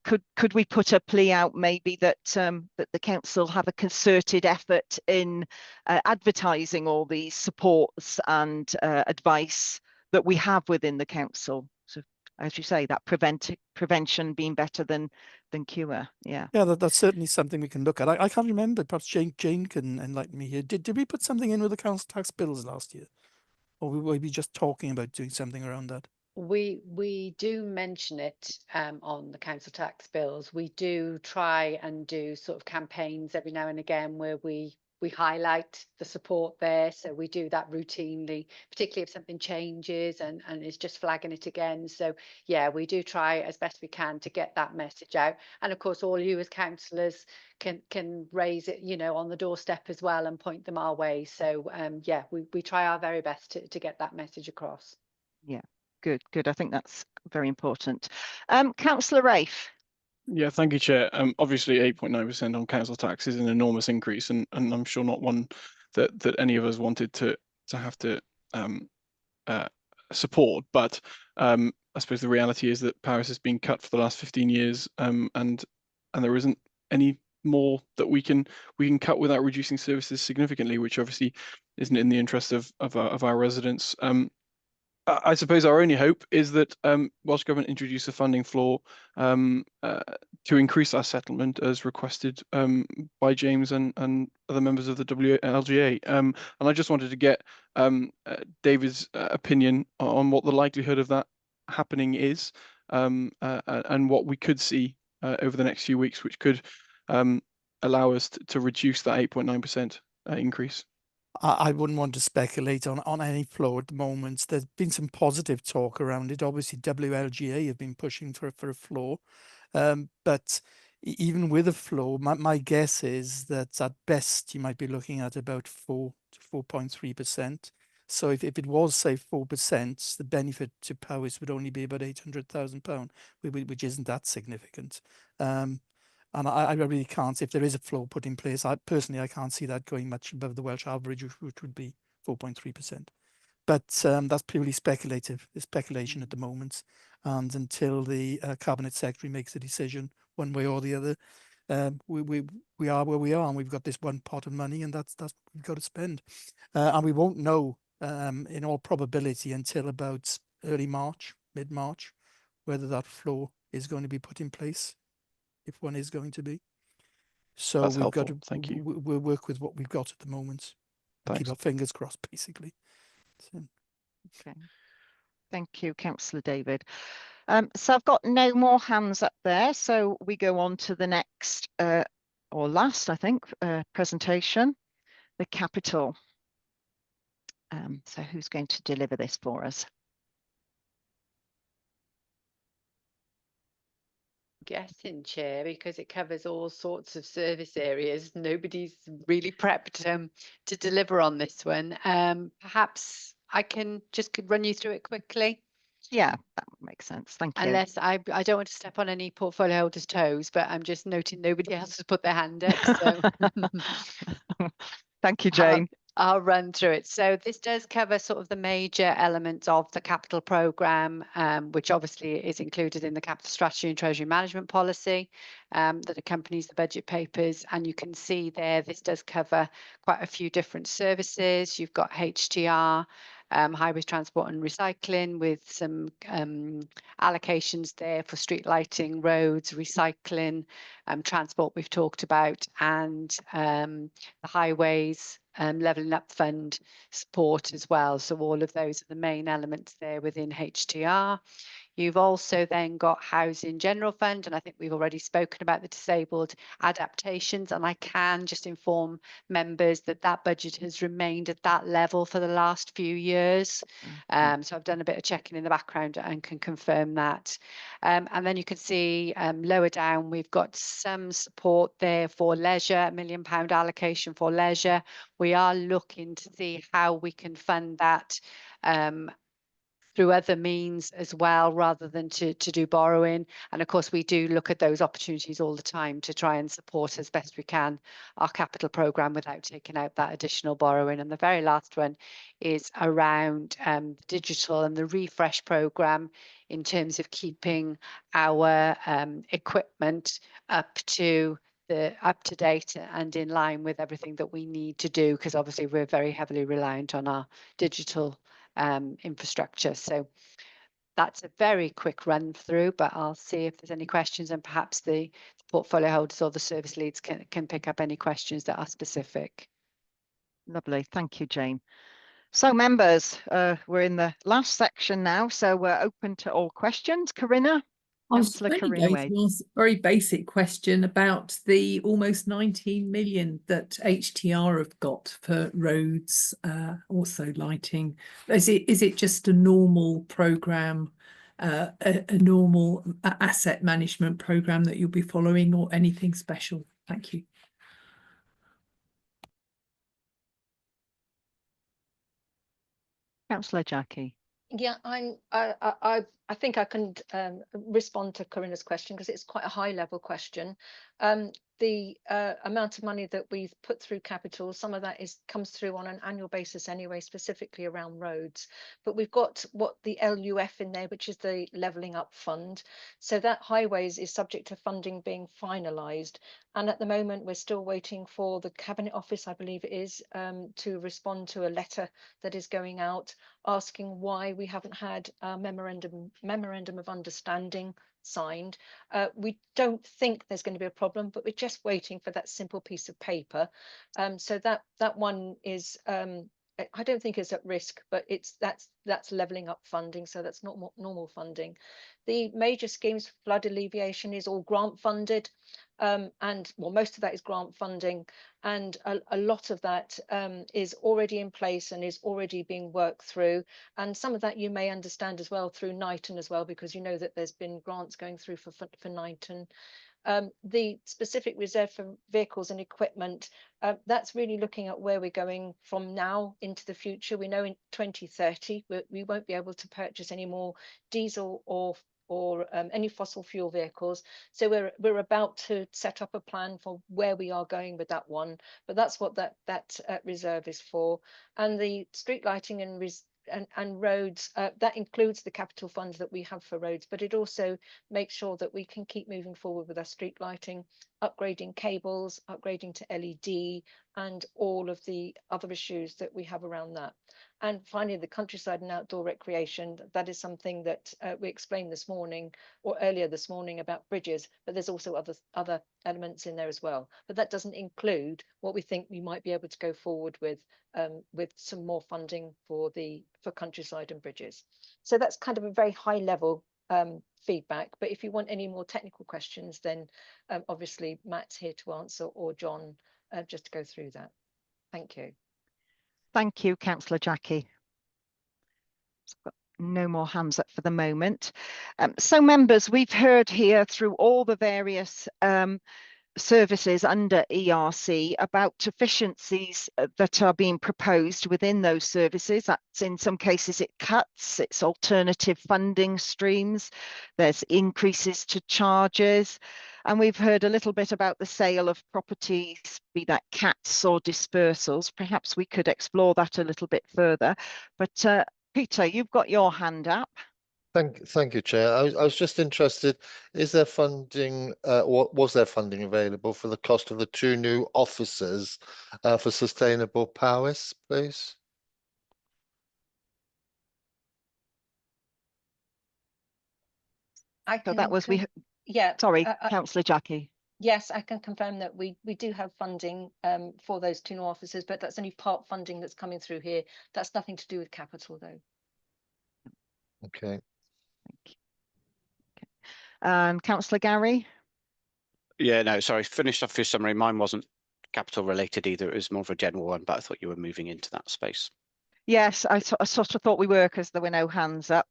could we put a plea out maybe that that the council have a concerted effort in advertising all these supports and advice that we have within the council. So as you say, that prevention being better than cure. Yeah, that's certainly something we can look at. I can't remember, perhaps Jane can enlighten me here. Did we put something in with the council tax bills last year, or were we just talking about doing something around that? We do mention it on the council tax bills. We do try and do sort of campaigns every now and again where we highlight the support there. So we do that routinely, particularly if something changes and it's just flagging it again. So yeah, we do try as best we can to get that message out. And of course, all you as councillors can raise it, you know, on the doorstep as well and point them our way. So yeah, we try our very best to get that message across. Yeah, good. I think that's very important. Councillor Rafe. Yeah, thank you, Chair. Obviously, 8.9% on council tax is an enormous increase, and I'm sure not one that any of us wanted to have to support. But I suppose the reality is that Paris has been cut for the last 15 years, and there isn't any more that we can cut without reducing services significantly, which obviously isn't in the interest of our residents. I suppose our only hope is that Welsh Government introduce a funding floor to increase our settlement as requested by James and other members of the WLGA. And I just wanted to get David's opinion on what the likelihood of that happening is and what we could see over the next few weeks, which could allow us to reduce that 8.9% increase. I wouldn't want to speculate on any floor at the moment. There's been some positive talk around it. Obviously, WLGA have been pushing for a floor, but even with a floor, my guess is that at best you might be looking at about 4 to 4.3%. So if it was, say, 4%, the benefit to Powys would only be about £800,000, which isn't that significant. And I really can't, if there is a floor put in place, I can't see that going much above the Welsh average, which would be 4.3%. But that's purely speculation at the moment. And until the Cabinet Secretary makes a decision one way or the other, we are where we are, and we've got this one pot of money, and that's what we've got to spend. And we won't know in all probability until about early March, mid-March, whether that floor is going to be put in place, if one is going to be. So That's we've got helpful. to Thank you. we'll work with what we've got at the moment. And keep Thanks. our fingers crossed, basically. So. Okay. Thank you, Councillor David. So I've got no more hands up there. So we go on to the next or last, I think, presentation, the capital. So who's going to deliver this for us? Guessing, Chair, because it covers all sorts of service areas. Nobody's really prepped to deliver on this one. Perhaps I can just run you through it quickly. Yeah, that would make sense. Thank you. Unless I don't want to step on any portfolio holders' toes, but I'm just noting nobody else has put their hand up. So thank you, Jane. I'll run through it. So this does cover sort of the major elements of the capital programme, which obviously is included in the capital strategy and treasury management policy that accompanies the budget papers. And you can see there, this does cover quite a few different services. You've got HTR, highways, transport and recycling, with some allocations there for street lighting, roads, recycling, transport we've talked about, and the highways levelling up fund support as well. So all of those are the main elements there within HTR. You've also then got Housing General Fund, and I think we've already spoken about the disabled adaptations, and I can just inform members that that budget has remained at that level for the last few years. So I've done a bit of checking in the background and can confirm that. And then you can see lower down, we've got some support there for leisure, £1 million allocation for leisure. We are looking to see how we can fund that through other means as well, rather than to do borrowing. And of course, we do look at those opportunities all the time to try and support as best we can our capital programme without taking out that additional borrowing. And the very last one is around digital and the refresh programme in terms of keeping our equipment up to date and in line with everything that we need to do, because obviously we're very heavily reliant on our digital infrastructure. So that's a very quick run through, but I'll see if there's any questions, and perhaps the portfolio holders or the service leads can pick up any questions that are specific. Lovely, thank you, Jane. So members, we're in the last section now, so we're open to all questions. Corinna? I was Councillor Corinna Wade. a very basic question about the almost 19 million that HTR have got for roads, also lighting. Is it just a normal programme, a normal asset management programme that you'll be following, or anything special? Thank you. Councillor Jackie. Yeah, I think I can respond to Corinna's question, because it's quite a high level question. The amount of money that we've put through capital, some of that comes through on an annual basis anyway, specifically around roads. But we've got what the LUF in there, which is the levelling up fund. So that highways is subject to funding being finalised. And at the moment, we're still waiting for the Cabinet Office, I believe it is, to respond to a letter that is going out asking why we haven't had a memorandum of understanding signed. We don't think there's going to be a problem, but we're just waiting for that simple piece of paper. So that one is, I don't think it's at risk, but that's levelling up funding, so that's not normal funding. The major schemes for flood alleviation is all grant funded, and well, most of that is grant funding, and a lot of that is already in place and is already being worked through. And some of that you may understand as well through Knighton as well, because you know that there's been grants going through for Knighton. The specific reserve for vehicles and equipment, that's really looking at where we're going from now into the future. We know in 2030 we won't be able to purchase any more diesel or any fossil fuel vehicles. So we're about to set up a plan for where we are going with that one. But that's what that reserve is for. And the street lighting and roads, that includes the capital fund that we have for roads, but it also makes sure that we can keep moving forward with our street lighting upgrading cables, upgrading to LED, and all of the other issues that we have around that. And finally, the countryside and outdoor recreation, that is something that we explained this morning or earlier this morning about bridges, but there's also other elements in there as well. But that doesn't include what we think we might be able to go forward with some more funding for countryside and bridges. So that's kind of a very high level feedback. But if you want any more technical questions, then obviously Matt's here to answer, or John, just to go through that. Thank you. Thank you, Councillor Jackie. No more hands up for the moment. So members, we've heard here through all the various services under ERC about efficiencies that are being proposed within those services. That's in some cases it cuts, it's alternative funding streams, there's increases to charges, and we've heard a little bit about the sale of properties, be that CATs or dispersals. Perhaps we could explore that a little bit further, but Peter, you've got your hand up. Thank you, Chair. I was just interested, is there funding, was there funding available for the cost of the 2 new officers for sustainable powers, please? So that was yeah. Sorry, Councillor Jackie. Yes, I can confirm that we do have funding for those 2 new officers, but that's only part funding that's coming through here. That's nothing to do with capital, though. Okay. And Councillor Gary? Yeah, no, sorry, finished off your summary. Mine wasn't capital related either. It was more of a general one, but I thought you were moving into that space. Yes, I sort of thought we were because there were no hands up.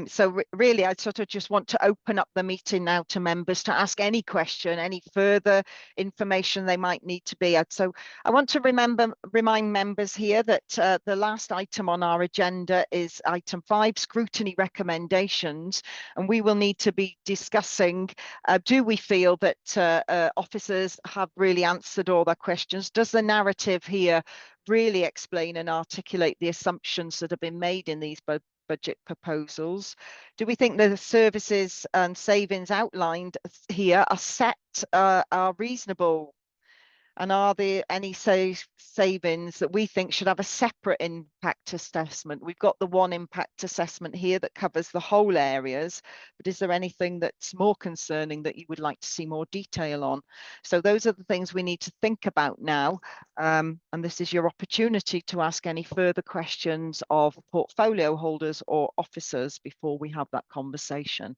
So really, I sort of just want to open up the meeting now to members to ask any question, any further information they might need to be at. So I want to remind members here that the last item on our agenda is item 5, scrutiny recommendations. And we will need to be discussing, do we feel that officers have really answered all their questions? Does the narrative here really explain and articulate the assumptions that have been made in these budget proposals? Do we think the services and savings outlined here are set, are reasonable? And are there any savings that we think should have a separate impact assessment? We've got the one impact assessment here that covers the whole areas, but is there anything that's more concerning that you would like to see more detail on? So those are the things we need to think about now. And this is your opportunity to ask any further questions of portfolio holders or officers before we have that conversation.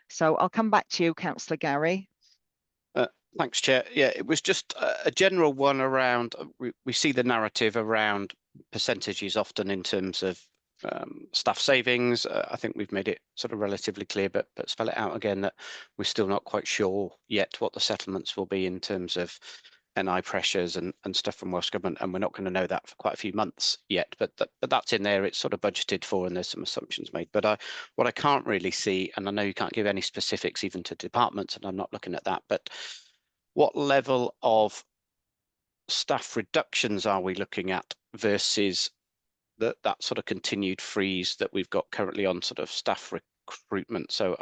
So I'll come back to you, Councillor Gary. Thanks, Chair. Yeah, it was just a general one around, we see the narrative around percentages often in terms of staff savings. I think we've made it sort of relatively clear, but spell it out again that we're still not quite sure yet what the settlements will be in terms of NI pressures and stuff from Welsh Government, and we're not going to know that for quite a few months yet, but that's in there, it's sort of budgeted for, and there's some assumptions made. But what I can't really see, and I know you can't give any specifics even to departments, and I'm not looking at that, but what level of staff reductions are we looking at versus that sort of continued freeze that we've got currently on sort of staff recruitment? So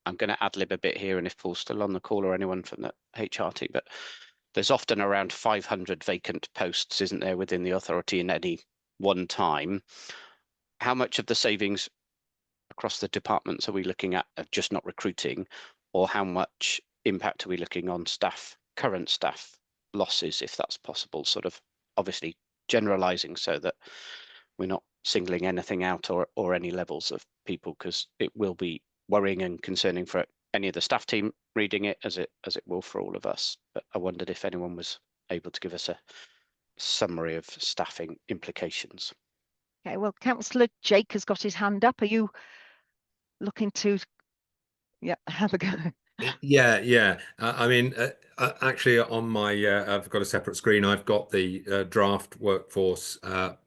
I'm going to ad lib a bit here, and if Paul's still on the call or anyone from the HRT, but there's often around 500 vacant posts, isn't there, within the authority in any one time? How much of the savings across the departments are we looking at of just not recruiting, or how much impact are we looking on staff, current staff losses, if that's possible, sort of obviously generalizing so that we're not singling anything out or any levels of people, because it will be worrying and concerning for any of the staff team reading it, as it will for all of us. But I wondered if anyone was able to give us a summary of staffing implications. Okay, well, Councillor Jake has got his hand up. Are you looking to have a go? Yeah. I mean, actually, on my, I've got a separate screen. I've got the draft workforce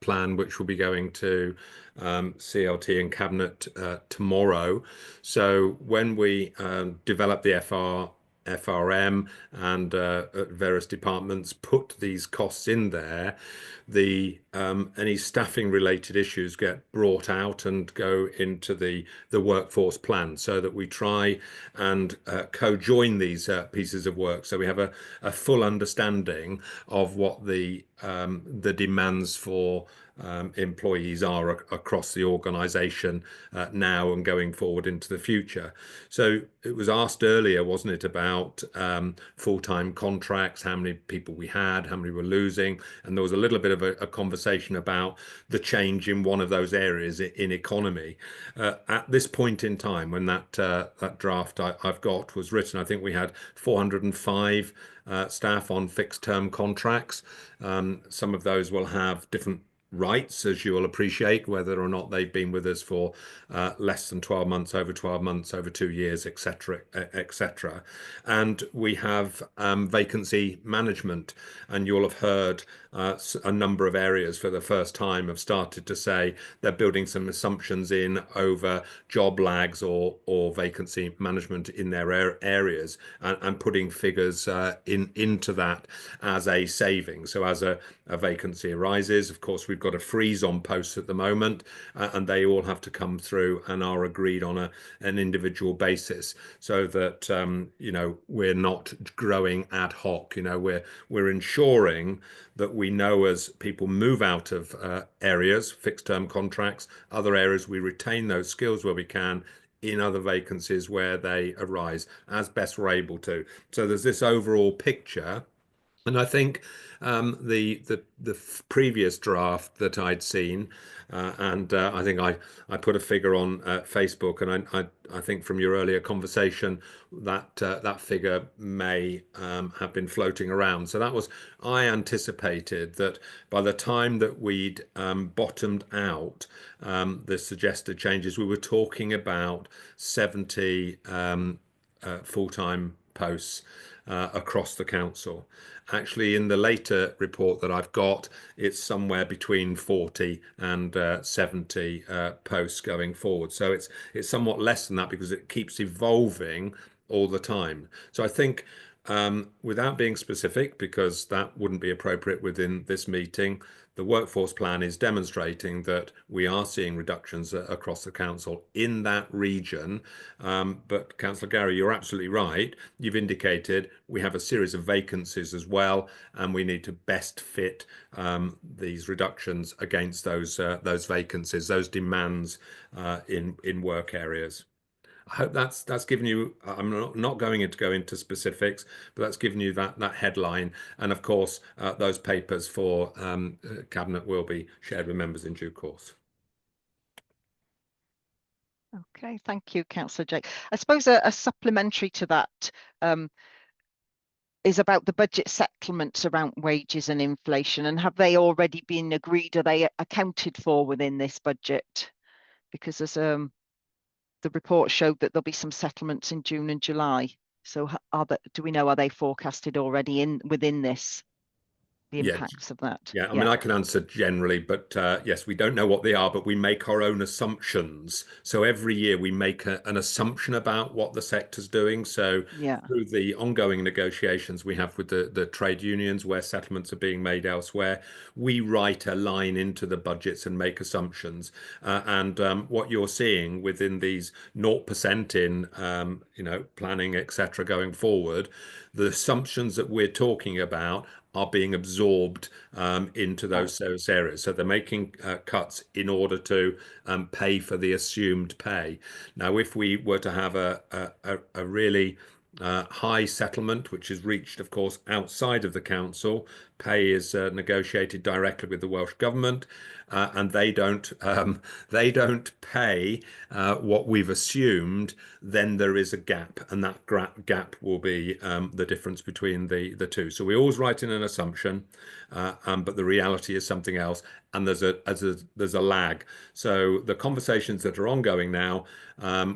plan, which will be going to CLT and Cabinet tomorrow. So when we develop the FR FRM and various departments put these costs in there, any staffing related issues get brought out and go into the workforce plan, so that we try and co-join these pieces of work, so we have a full understanding of what the demands for employees are across the organisation now and going forward into the future. So it was asked earlier, wasn't it, about full-time contracts, how many people we had, how many we're losing, and there was a little bit of a conversation about the change in one of those areas in economy. At this point in time, when that draft I've got was written, I think we had 405 staff on fixed-term contracts. Some of those will have different rights, as you will appreciate, whether or not they've been with us for less than 12 months, over 12 months, over 2 years, etc., etc. And we have vacancy management, and you'll have heard a number of areas for the first time have started to say they're building some assumptions in over job lags or vacancy management in their areas, and putting figures into that as a saving. So as a vacancy arises, of course, we've got a freeze on posts at the moment, and they all have to come through and are agreed on an individual basis, so that we're not growing ad hoc. We're ensuring that we know as people move out of areas, fixed term contracts, other areas, we retain those skills where we can in other vacancies where they arise as best we're able to. So there's this overall picture. And I think the previous draft that I'd seen, and I think I put a figure on Facebook, and I think from your earlier conversation that figure may have been floating around. So that was, I anticipated that by the time that we'd bottomed out the suggested changes, we were talking about 70 full-time posts across the council. Actually, in the later report that I've got, it's somewhere between 40 and 70 posts going forward. So it's somewhat less than that, because it keeps evolving all the time. So I think, without being specific, because that wouldn't be appropriate within this meeting, the workforce plan is demonstrating that we are seeing reductions across the council in that region. But Councillor Gary, you're absolutely right. You've indicated we have a series of vacancies as well, and we need to best fit these reductions against those vacancies, those demands in work areas. I hope that's given you, I'm not going to go into specifics, but that's given you that headline. And of course, those papers for Cabinet will be shared with members in due course. Okay, thank you, Councillor Jake. I suppose a supplementary to that is about the budget settlements around wages and inflation, and have they already been agreed? Are they accounted for within this budget? Because as the report showed that there'll be some settlements in June and July. So do we know, are they forecasted already within this, the impacts of that? Yeah, I mean, I can answer generally, but yes, we don't know what they are, but we make our own assumptions. So every year we make an assumption about what the sector's doing. So through the ongoing negotiations we have with the trade unions, where settlements are being made elsewhere, we write a line into the budgets and make assumptions. And what you're seeing within these 0% in planning, etc., going forward, the assumptions that we're talking about are being absorbed into those service areas. So they're making cuts in order to pay for the assumed pay. Now, if we were to have a really high settlement, which is reached, of course, outside of the council, pay is negotiated directly with the Welsh Government, and they don't pay what we've assumed, then there is a gap, and that gap will be the difference between the two. So we always write in an assumption, but the reality is something else, and there's a lag. So the conversations that are ongoing now,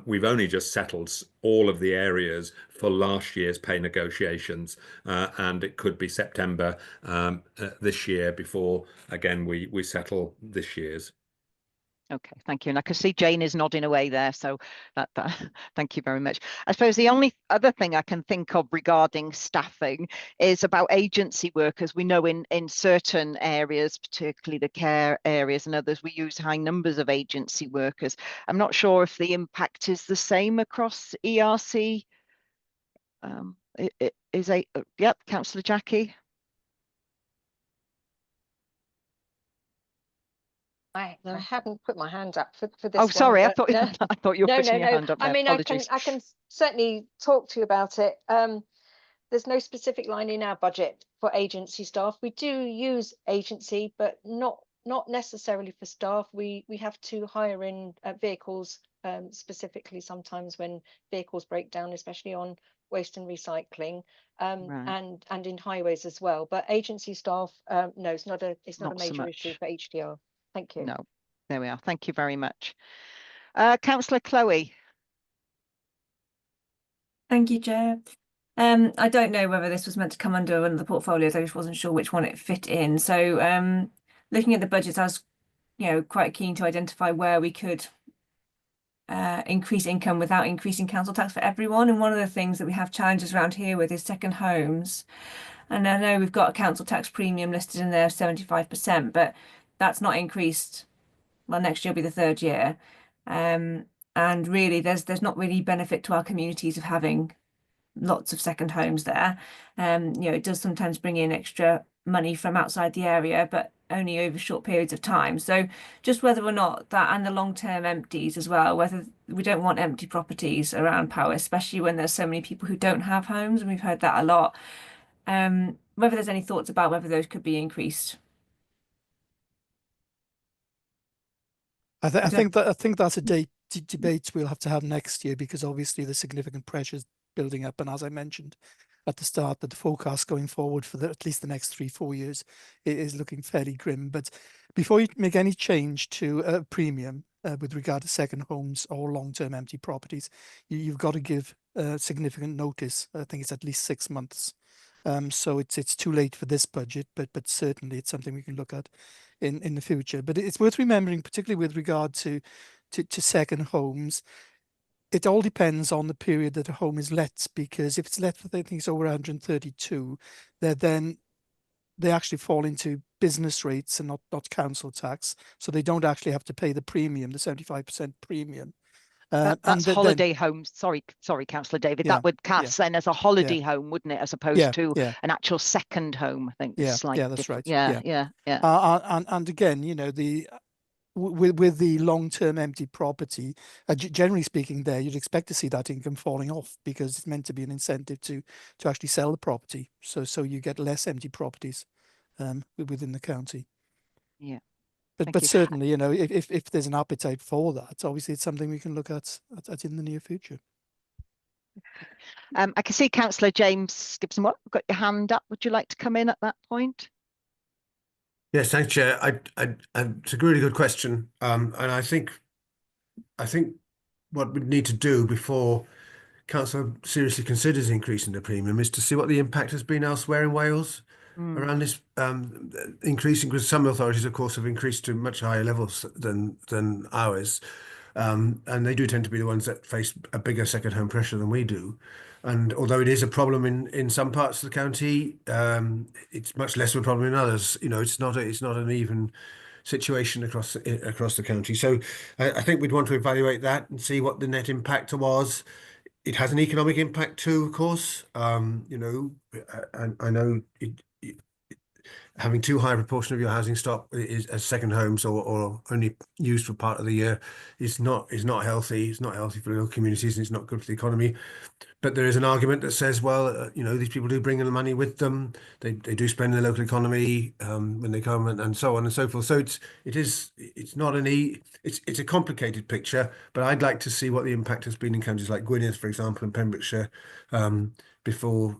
we've only just settled all of the areas for last year's pay negotiations, and it could be September this year before again we settle this year's. Okay, thank you. And I can see Jane is nodding away there, so that thank you very much. I suppose the only other thing I can think of regarding staffing is about agency workers. We know in certain areas, particularly the care areas and others, we use high numbers of agency workers. I'm not sure if the impact is the same across ERC. Yep, Councillor Jackie. I haven't put my hand up for this. Oh, sorry, one, I thought no. I thought you were putting your hand up there. I mean, Apologies. I can certainly talk to you about it. There's no specific line in our budget for agency staff. We do use agency, but not necessarily for staff. We have to hire in vehicles specifically sometimes when vehicles break down, especially on waste and recycling, Right. and in highways as well. But agency staff, no, it's not a Not so major issue much. for HDR. Thank you. No, there we are. Thank you very much. Councillor Chloe. Thank you, Chair. I don't know whether this was meant to come under one of the portfolios. I just wasn't sure which one it fit in. So looking at the budget, I was, quite keen to identify where we could increase income without increasing council tax for everyone. And one of the things that we have challenges around here with is second homes. And I know we've got a council tax premium listed in there of 75%, but that's not increased. Well, next year will be the third year. And really, there's not really benefit to our communities of having lots of second homes there. It does sometimes bring in extra money from outside the area, but only over short periods of time. So just whether or not that, and the long-term empties as well, whether we don't want empty properties around Powys, especially when there's so many people who don't have homes, and we've heard that a lot. Whether there's any thoughts about whether those could be increased. I think that's a debate we'll have to have next year, because obviously there's significant pressures building up, and as I mentioned at the start, that the forecast going forward for at least the next 3-4 years is looking fairly grim. But before you make any change to a premium with regard to second homes or long-term empty properties, you've got to give significant notice. I think it's at least 6 months. So it's too late for this budget, but certainly it's something we can look at in the future. But it's worth remembering, particularly with regard to second homes, it all depends on the period that a home is let, because if it's let for things over 132, then they actually fall into business rates and not council tax, so they don't actually have to pay the premium, the 75% premium. That's holiday homes. Sorry, Councillor David. Yeah, that would cast then as a holiday yeah. home, wouldn't it, as opposed to an actual second home? I think. Yeah, Slightly that's right. Yeah. And again, with the long-term empty property, generally speaking, there you'd expect to see that income falling off, because it's meant to be an incentive to actually sell the property, so you get less empty properties within the county. Yeah. But certainly, if there's an appetite for that, obviously it's something we can look at in the near future. I can see Councillor James Gibson. What, got your hand up? Would you like to come in at that point? Yes, thanks, Chair. It's a really good question, and I think what we need to do before Council seriously considers increasing the premium is to see what the impact has been elsewhere in Wales around this increasing, because some authorities, of course, have increased to much higher levels than ours, and they do tend to be the ones that face a bigger second home pressure than we do. And although it is a problem in some parts of the county, it's much less of a problem in others. It's not an even situation across the county. So I think we'd want to evaluate that and see what the net impact was. It has an economic impact too, of course. I know having too high a proportion of your housing stock is as second homes or only used for part of the year is not healthy. It's not healthy for local communities, and it's not good for the economy. But there is an argument that says, well, these people do bring in the money with them. They do spend in the local economy when they come, and so on and so forth. So it's a complicated picture. But I'd like to see what the impact has been in counties like Gwynedd, for example, and Pembrokeshire before.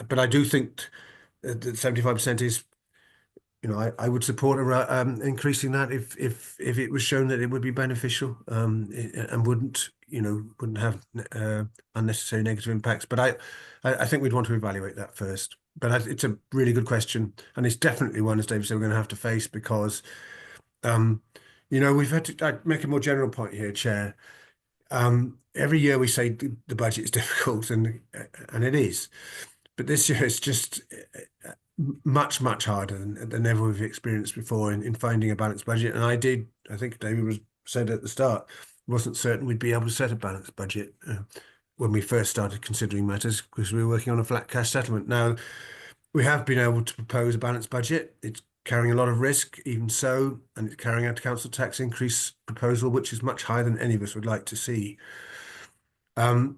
But I do think that 75% is. I would support increasing that if it was shown that it would be beneficial and wouldn't have unnecessary negative impacts. But I think we'd want to evaluate that first. But it's a really good question, and it's definitely one, as David said, we're going to have to face, because You know, we've had to make a more general point here, Chair. Every year we say the budget is difficult, and it is, but this year it's just much harder than ever we've experienced before in finding a balanced budget. And I think David said at the start, wasn't certain we'd be able to set a balanced budget when we first started considering matters, because we were working on a flat cash settlement. Now we have been able to propose a balanced budget. It's carrying a lot of risk, even so, and it's carrying out a council tax increase proposal, which is much higher than any of us would like to see. But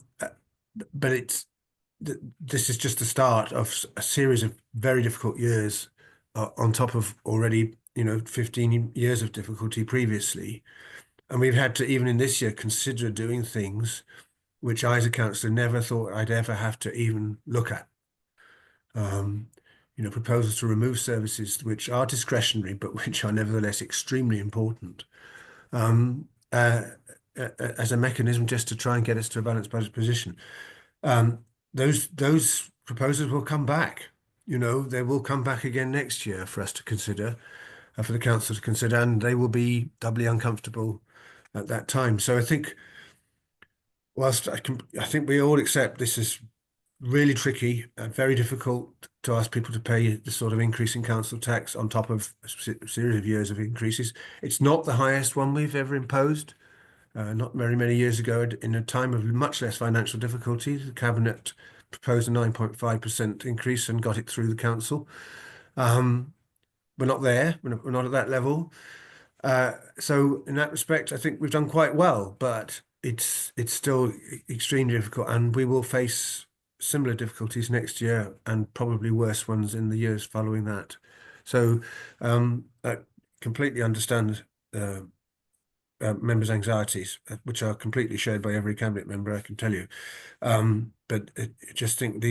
this is just the start of a series of very difficult years on top of already, 15 years of difficulty previously. And we've had to, even in this year, consider doing things which I, as a councillor, never thought I'd ever have to even look at. Proposals to remove services which are discretionary, but which are nevertheless extremely important, as a mechanism just to try and get us to a balanced budget position. Those proposals will come back. They will come back again next year for us to consider, for the council to consider, and they will be doubly uncomfortable at that time. So I think, whilst I think we all accept this is really tricky and very difficult to ask people to pay the sort of increase in council tax on top of a series of years of increases. It's not the highest one we've ever imposed. Not very many years ago, in a time of much less financial difficulty, the Cabinet proposed a 9.5% increase and got it through the council. We're not there. We're not at that level. So in that respect, I think we've done quite well, but it's still extremely difficult, and we will face similar difficulties next year and probably worse ones in the years following that. So I completely understand members' anxieties, which are completely shared by every cabinet member, I can tell you. But I just think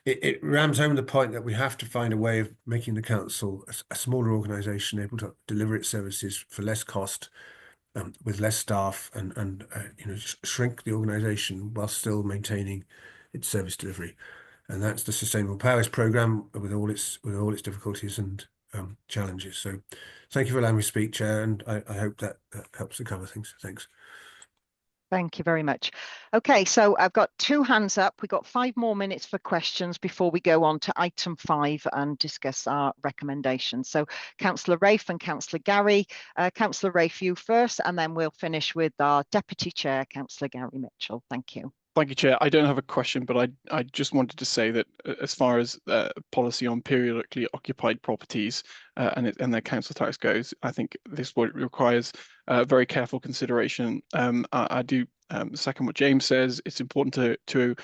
it rams home the point that we have to find a way of making the council a smaller organisation, able to deliver its services for less cost, with less staff, and shrink the organisation while still maintaining its service delivery. And that's the Sustainable Powers programme with all its difficulties and challenges. So thank you for allowing me to speak, Chair, and I hope that helps to cover things. Thanks. Thank you very much. Okay, so I've got 2 hands up. We've got 5 more minutes for questions before we go on to item 5 and discuss our recommendations. So Councillor Rafe and Councillor Gary. Councillor Rafe, you first, and then we'll finish with our Deputy Chair, Councillor Gary Mitchell. Thank you. Thank you, Chair. I don't have a question, but I just wanted to say that as far as policy on periodically occupied properties and their council tax goes, I think this requires very careful consideration. I do second what James says. It's important to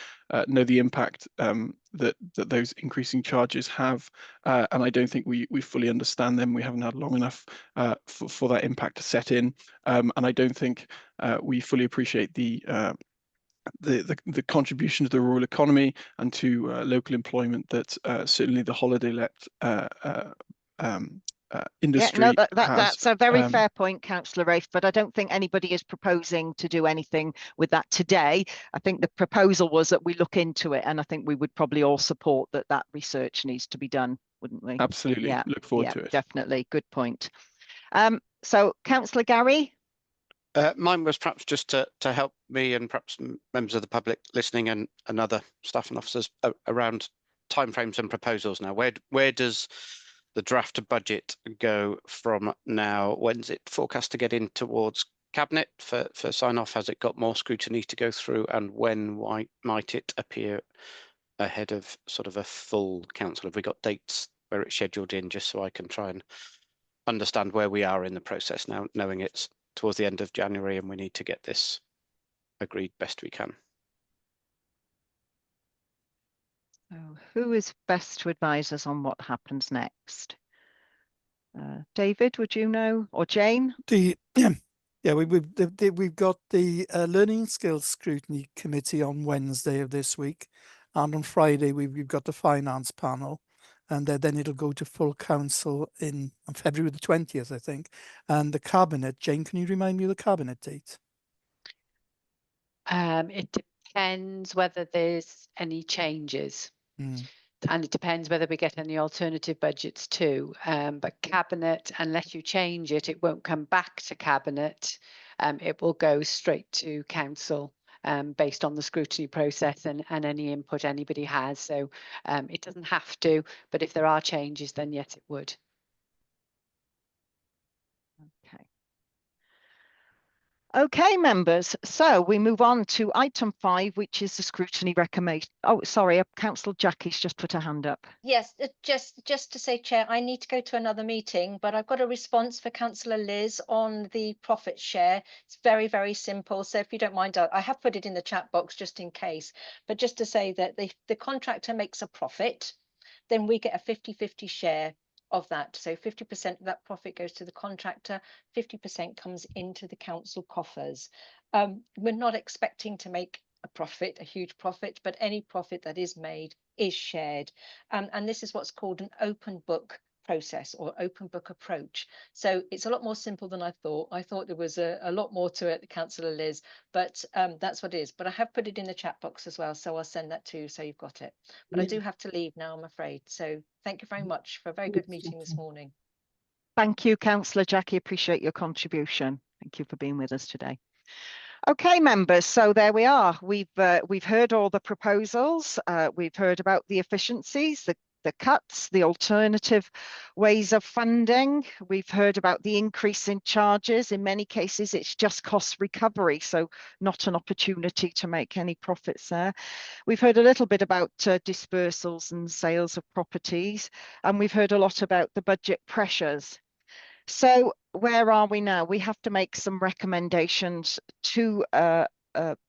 know the impact that those increasing charges have, and I don't think we fully understand them. We haven't had long enough for that impact to set in, and I don't think we fully appreciate the contribution to the rural economy and to local employment that certainly the holiday let industry that's a very fair point, Councillor Rafe, but I don't think anybody is proposing to do anything with that today. I think the proposal was that we look into it, and I think we would probably all support that research needs to be done, wouldn't we? Absolutely. Yeah, look forward to it. Definitely. Good point. So Councillor Gary? Mine was perhaps just to help me and perhaps members of the public listening and other staff and officers around timeframes and proposals now. Where does the draft budget go from now? When's it forecast to get in towards Cabinet for sign off? Has it got more scrutiny to go through? And when might it appear ahead of sort of a full council? Have we got dates where it's scheduled in, just so I can try and understand where we are in the process now, knowing it's towards the end of January and we need to get this agreed best we can? Oh, who is best to advise us on what happens next? David, would you know, or Jane? Yeah, we've got the Learning Skills Scrutiny Committee on Wednesday of this week, and on Friday we've got the Finance Panel, and then it'll go to full council on February the 20th, I think. And the Cabinet, Jane, can you remind me of the Cabinet date? It depends whether there's any changes. and it depends whether we get any alternative budgets too. But Cabinet, unless you change it, it won't come back to Cabinet. It will go straight to Council based on the scrutiny process and any input anybody has. So it doesn't have to, but if there are changes, then yes, it would. Okay. Okay, members, so we move on to item 5, which is the scrutiny recommendation. Oh, sorry, Councillor Jackie's just put her hand up. Yes, just to say, Chair, I need to go to another meeting, but I've got a response for Councillor Liz on the profit share. It's very, very simple. So if you don't mind, I have put it in the chat box just in case, but just to say that the contractor makes a profit, then we get a 50-50 share of that. So 50% of that profit goes to the contractor, 50% comes into the council coffers. We're not expecting to make a profit, a huge profit, but any profit that is made is shared. And this is what's called an open book process or open book approach. So it's a lot more simple than I thought. I thought there was a lot more to it, Councillor Liz, but that's what it is. But I have put it in the chat box as well, so I'll send that to you so you've got it. But I do have to leave now, I'm afraid. So thank you very much for a very good meeting this morning. Thank you, Councillor Jackie. Appreciate your contribution. Thank you for being with us today. Okay, members, so there we are. We've heard all the proposals. We've heard about the efficiencies, the cuts, the alternative ways of funding. We've heard about the increase in charges. In many cases, it's just cost recovery, so not an opportunity to make any profits there. We've heard a little bit about dispersals and sales of properties, and we've heard a lot about the budget pressures. So where are we now? We have to make some recommendations to the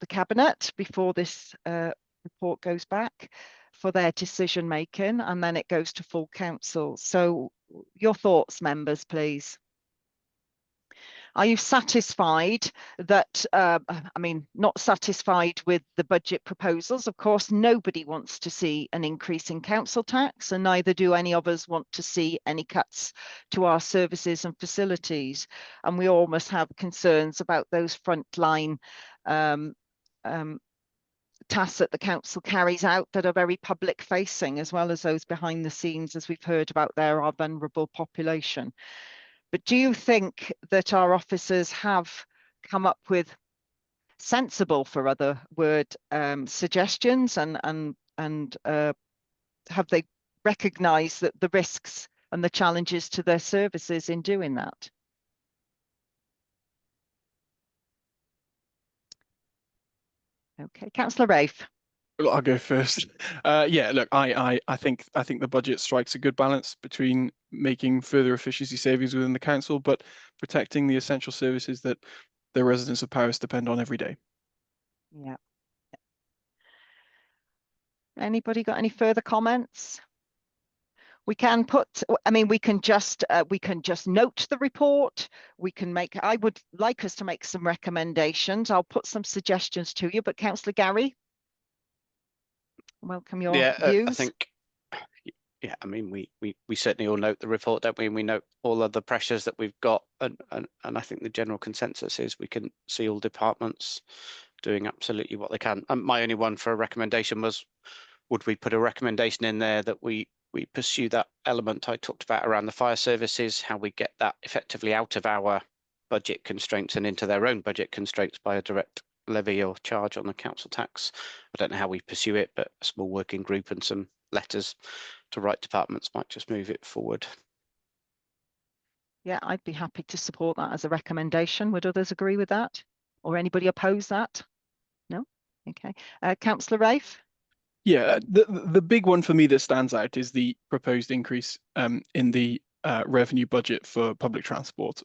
Cabinet before this report goes back for their decision making, and then it goes to full council. So your thoughts, members, please. Are you satisfied that, not satisfied with the budget proposals? Of course, nobody wants to see an increase in council tax, and neither do any of us want to see any cuts to our services and facilities. And we all must have concerns about those frontline tasks that the council carries out that are very public facing, as well as those behind the scenes, as we've heard about there, our vulnerable population. But do you think that our officers have come up with sensible, for other word, suggestions, and have they recognised that the risks and the challenges to their services in doing that? Okay, Councillor Rafe. I'll go first. Yeah, look, I think the budget strikes a good balance between making further efficiency savings within the council, but protecting the essential services that the residents of Paris depend on every day. Yeah. Anybody got any further comments? We can put, we can just note the report. We can make, I would like us to make some recommendations. I'll put some suggestions to you, but Councillor Gary, welcome your views. I think, yeah, we certainly all note the report, don't we? And we note all of the pressures that we've got, and I think the general consensus is we can see all departments doing absolutely what they can. My only one for a recommendation was, would we put a recommendation in there that we pursue that element I talked about around the fire services, how we get that effectively out of our budget constraints and into their own budget constraints by a direct levy or charge on the council tax. I don't know how we pursue it, but a small working group and some letters to right departments might just move it forward. Yeah, I'd be happy to support that as a recommendation. Would others agree with that? Or anybody oppose that? No? Okay. Councillor Rafe? Yeah, the big one for me that stands out is the proposed increase in the revenue budget for public transport.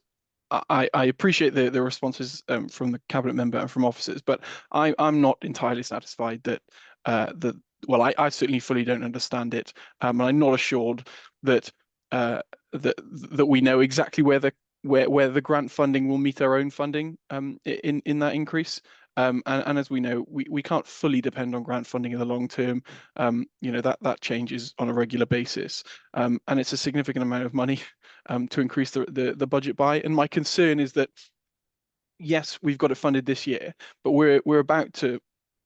I appreciate the responses from the cabinet member and from officers, but I'm not entirely satisfied that I certainly fully don't understand it, and I'm not assured that that we know exactly where the grant funding will meet our own funding in that increase. And as we know, we can't fully depend on grant funding in the long term. That changes on a regular basis, and it's a significant amount of money to increase the budget by. And my concern is that, yes, we've got it funded this year, but we're about to,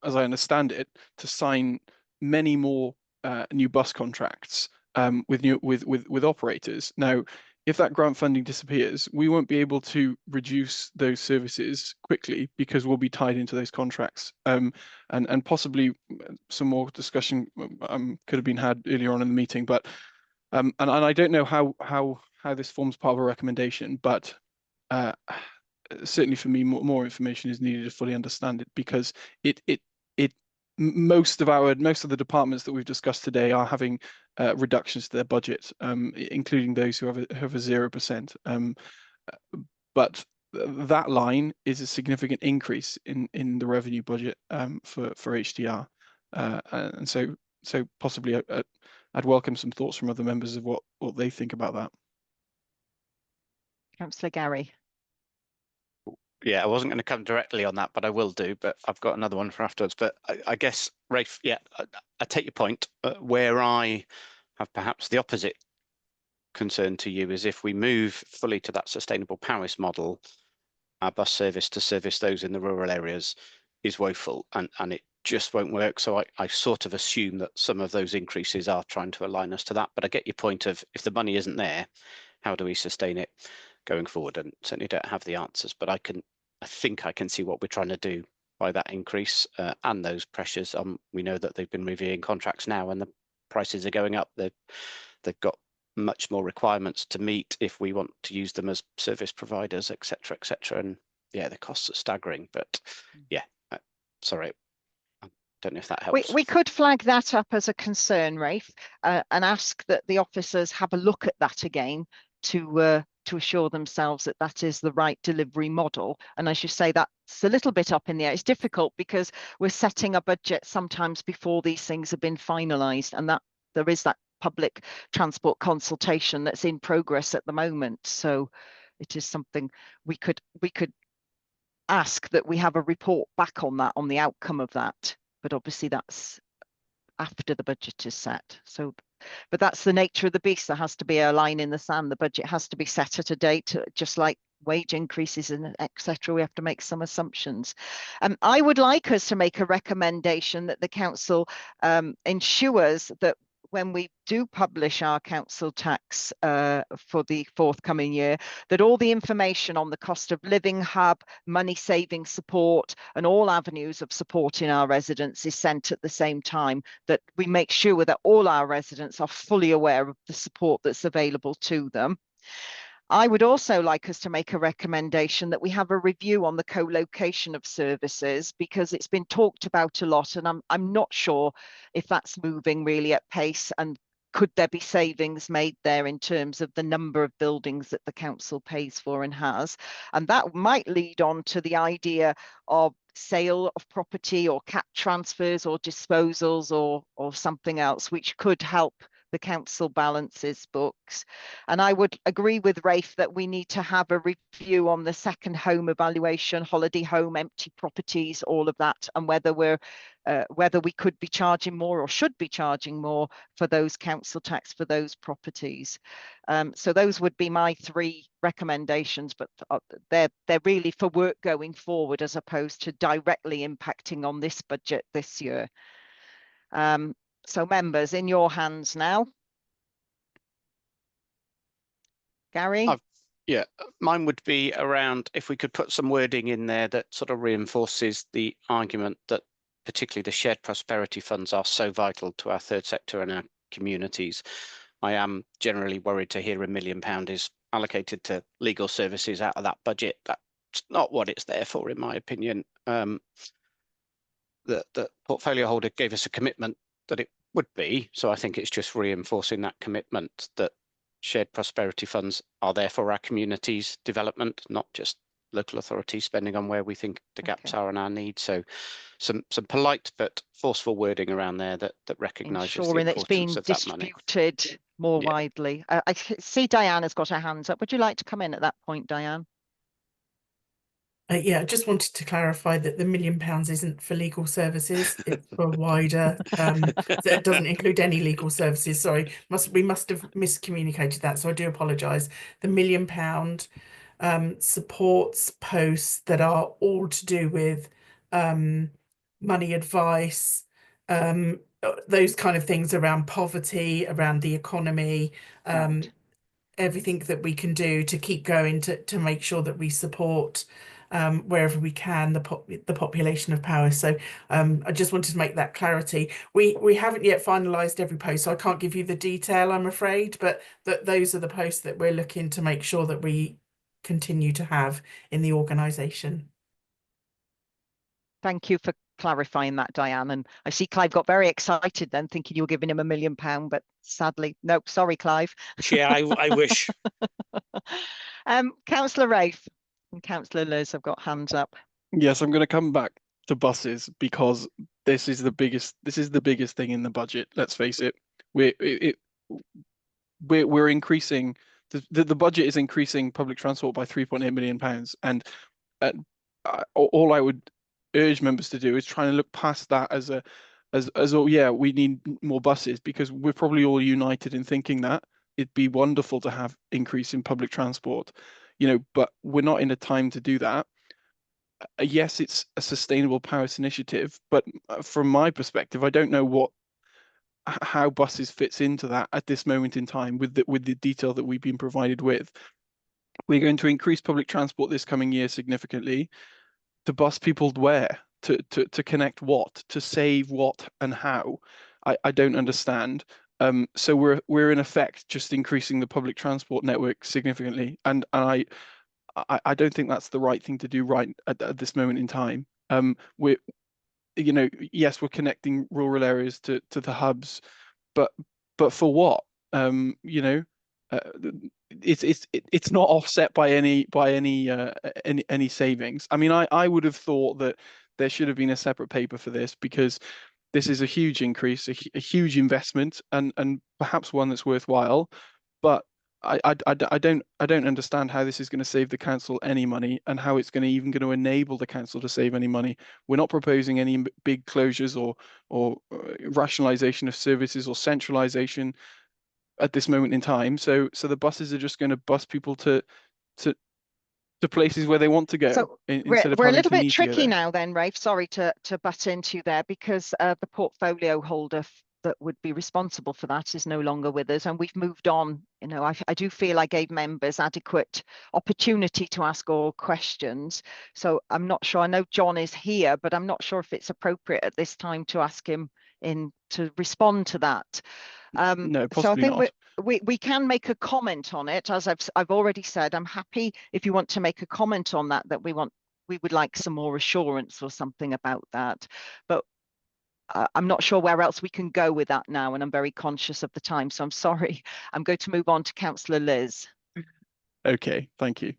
as I understand it, to sign many more new bus contracts with operators. Now, if that grant funding disappears, we won't be able to reduce those services quickly because we'll be tied into those contracts. And possibly some more discussion could have been had earlier on in the meeting, but and I don't know how this forms part of a recommendation, but certainly for me, more information is needed to fully understand it, because most of the departments that we've discussed today are having reductions to their budget, including those who have a 0%. But that line is a significant increase in the revenue budget for HDR, and so possibly I'd welcome some thoughts from other members of what they think about that. Councillor Gary. Yeah, I wasn't going to come directly on that, but I will do. But I've got another one for afterwards. But I guess, Rafe, yeah, I take your point. Where I have perhaps the opposite concern to you is if we move fully to that sustainable Paris model, our bus service to service those in the rural areas is woeful, and it just won't work. So I sort of assume that some of those increases are trying to align us to that. But I get your point of, if the money isn't there, how do we sustain it going forward? And certainly don't have the answers, but I think I can see what we're trying to do by that increase and those pressures. We know that they've been reviewing contracts now, and the prices are going up. They've got much more requirements to meet if we want to use them as service providers, etc., etc. And yeah, the costs are staggering. But yeah, sorry, I don't know if that helps. We could flag that up as a concern, Rafe, and ask that the officers have a look at that again to assure themselves that that is the right delivery model. And as you say, that's a little bit up in the air. It's difficult because we're setting a budget sometimes before these things have been finalised, and that there is that public transport consultation that's in progress at the moment. So it is something we could ask that we have a report back on that, on the outcome of that. But obviously that's after the budget is set. So, but that's the nature of the beast. There has to be a line in the sand. The budget has to be set at a date, just like wage increases and etc. We have to make some assumptions. I would like us to make a recommendation that the council ensures that when we do publish our council tax for the forthcoming year, that all the information on the cost of living hub, money saving support, and all avenues of supporting our residents is sent at the same time, that we make sure that all our residents are fully aware of the support that's available to them. I would also like us to make a recommendation that we have a review on the co-location of services, because it's been talked about a lot, and I'm not sure if that's moving really at pace, and could there be savings made there in terms of the number of buildings that the council pays for and has. And that might lead on to the idea of sale of property or cap transfers or disposals or something else, which could help the council balances books. And I would agree with Rafe that we need to have a review on the second home evaluation, holiday home, empty properties, all of that, and whether we could be charging more or should be charging more for those council tax for those properties. So those would be my three recommendations, but they're really for work going forward as opposed to directly impacting on this budget this year. So members, in your hands now. Gary? Yeah, mine would be around if we could put some wording in there that sort of reinforces the argument that particularly the shared prosperity funds are so vital to our third sector and our communities. I am generally worried to hear £1 million is allocated to legal services out of that budget. That's not what it's there for, in my opinion. The portfolio holder gave us a commitment that it would be, so I think it's just reinforcing that commitment that shared prosperity funds are there for our community's development, not just local authorities spending on where we think the gaps are and our needs. So some polite but forceful wording around there that recognises ensuring the that it's being importance of that money. distributed more widely. I see Diane has got her hands up. Would you like to come in at that point, Diane? Yeah, I just wanted to clarify that the £1 million isn't for legal services, it's for wider, so it doesn't include any legal services. Sorry, we must have miscommunicated that, so I do apologise. The £1 million supports posts that are all to do with money advice, those kind of things around poverty, around the economy, Right. everything that we can do to keep going to make sure that we support wherever we can the population of Powys. So I just wanted to make that clarity. We haven't yet finalised every post, so I can't give you the detail, I'm afraid, but those are the posts that we're looking to make sure that we continue to have in the organisation. Thank you for clarifying that, Diane. And I see Clive got very excited then, thinking you were giving him £1 million, but sadly, no, sorry, Clive. Yeah, I wish. Councillor Rafe and Councillor Liz have got hands up. Yes, I'm going to come back to buses because this is the biggest thing in the budget. Let's face it. We're increasing the budget is increasing public transport by £3.8 million, and all I would urge members to do is try and look past that as oh yeah, we need more buses, because we're probably all united in thinking that it'd be wonderful to have increase in public transport, but we're not in a time to do that. Yes, it's a sustainable Powys initiative, but from my perspective, I don't know how buses fits into that at this moment in time with the detail that we've been provided with. We're going to increase public transport this coming year significantly. To bus people where? To connect what? To save what and how? I don't understand. So we're in effect just increasing the public transport network significantly, and I don't think that's the right thing to do right at this moment in time. Yes, we're connecting rural areas to the hubs, but for what? It's not offset by any savings. I mean, I would have thought that there should have been a separate paper for this, because this is a huge increase, a huge investment, and perhaps one that's worthwhile. But I don't understand how this is going to save the council any money, and how it's going to enable the council to save any money. We're not proposing any big closures or rationalisation of services or centralisation at this moment in time. So the buses are just going to bus people to places where they want to go, So instead of we're a having little to bit need to go tricky there. now then, Rafe. Sorry to butt into you there, because the portfolio holder that would be responsible for that is no longer with us, and we've moved on. I do feel I gave members adequate opportunity to ask all questions. So I'm not sure. I know John is here, but I'm not sure if it's appropriate at this time to ask him to respond to that. No, so I possibly think not. we can make a comment on it. As I've already said, I'm happy if you want to make a comment on that we would like some more assurance or something about that. But I'm not sure where else we can go with that now, and I'm very conscious of the time. So I'm sorry. I'm going to move on to Councillor Liz. Okay, thank you.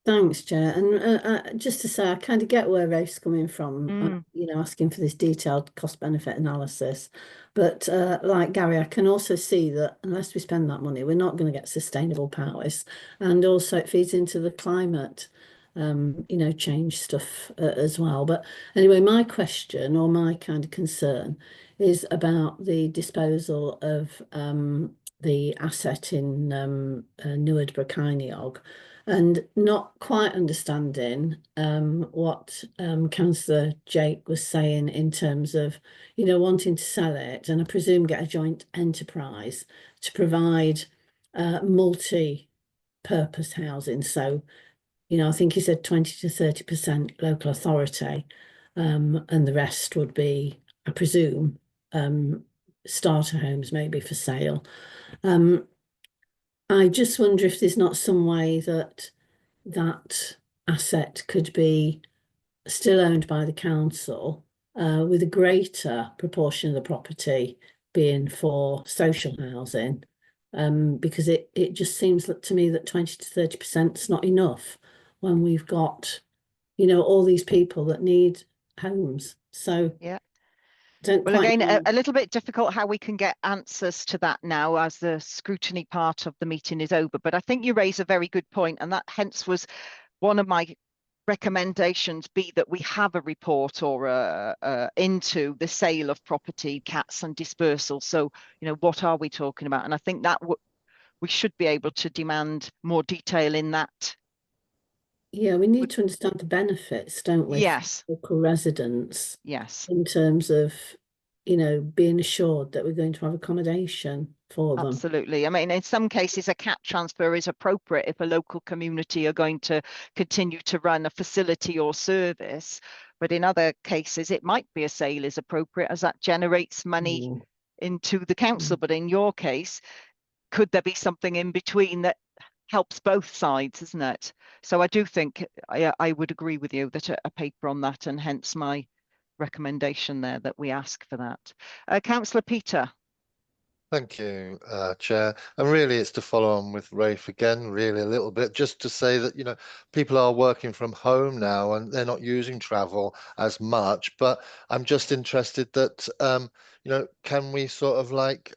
Thanks, Chair. And just to say, I kind of get where Rafe's coming from, asking for this detailed cost-benefit analysis. But like Gary, I can also see that unless we spend that money, we're not going to get sustainable Powys. And also it feeds into the climate, change stuff as well. But anyway, my question, or my kind of concern, is about the disposal of the asset in Newark Brycheiniog, and not quite understanding what Councillor Jake was saying in terms of, wanting to sell it, and I presume get a joint enterprise to provide multi-purpose housing. So, I think he said 20 to 30% local authority, and the rest would be, I presume, starter homes maybe for sale. I just wonder if there's not some way that asset could be still owned by the council, with a greater proportion of the property being for social housing, because it just seems to me that 20 to 30% is not enough when we've got, all these people that need homes. So yeah. Well, again, a little bit difficult how we can get answers to that now as the scrutiny part of the meeting is over. But I think you raise a very good point, and that hence was one of my recommendations be that we have a report or into the sale of property, cats and dispersal. So, what are we talking about? And I think that we should be able to demand more detail in that. Yeah, we need to understand the benefits, don't we? Yes. For local residents. Yes. In terms of, you know, being assured that we're going to have accommodation for them. Absolutely. I mean, in some cases, a CAT transfer is appropriate if a local community are going to continue to run a facility or service. But in other cases, it might be a sale is appropriate as that generates money into the council. But in your case, could there be something in between that helps both sides, isn't it? So I do think I would agree with you that a paper on that, and hence my recommendation there that we ask for that. Councillor Peter. Thank you, Chair. And really, it's to follow on with Rafe again, really a little bit, just to say that, you know, people are working from home now and they're not using travel as much. But I'm just interested that, you know, can we sort of like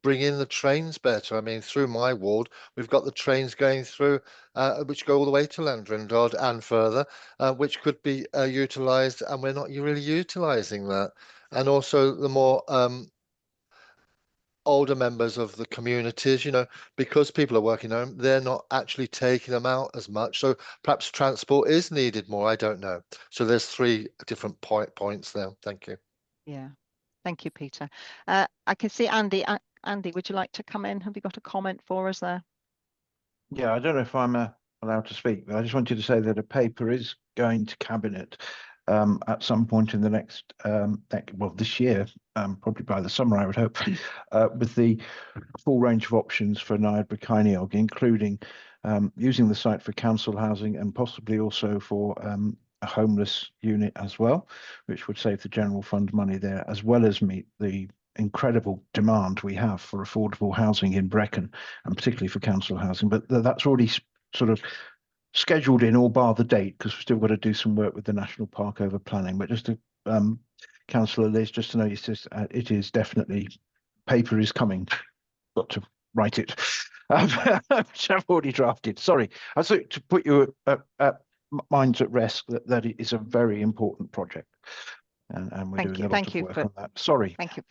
bring in the trains better? I mean, through my ward, we've got the trains going through, which go all the way to Landrindod and further, which could be utilised, and we're not really utilising that. And also the more older members of the communities, you know, because people are working home, they're not actually taking them out as much. So perhaps transport is needed more. I don't know. So there's three different points there. Thank you. Yeah, thank you, Peter. I can see Andy. Andy, would you like to come in? Have you got a comment for us there? Yeah, I don't know if I'm allowed to speak, but I just wanted to say that a paper is going to Cabinet at some point in the next, well, this year, probably by the summer, I would hope, with the full range of options for Niagara Kyneog, including using the site for council housing and possibly also for a homeless unit as well, which would save the general fund money there, as well as meet the incredible demand we have for affordable housing in Brecon, and particularly for council housing. But that's already sort of scheduled in, all bar the date, because we've still got to do some work with the national park over planning. But just to Councillor Liz, just to know, it is definitely, paper is coming. Got to write it, which I've already drafted. Sorry, I thought to put you at minds at rest that it is a very important project, and we're doing a lot of work on that. Sorry. Thank you.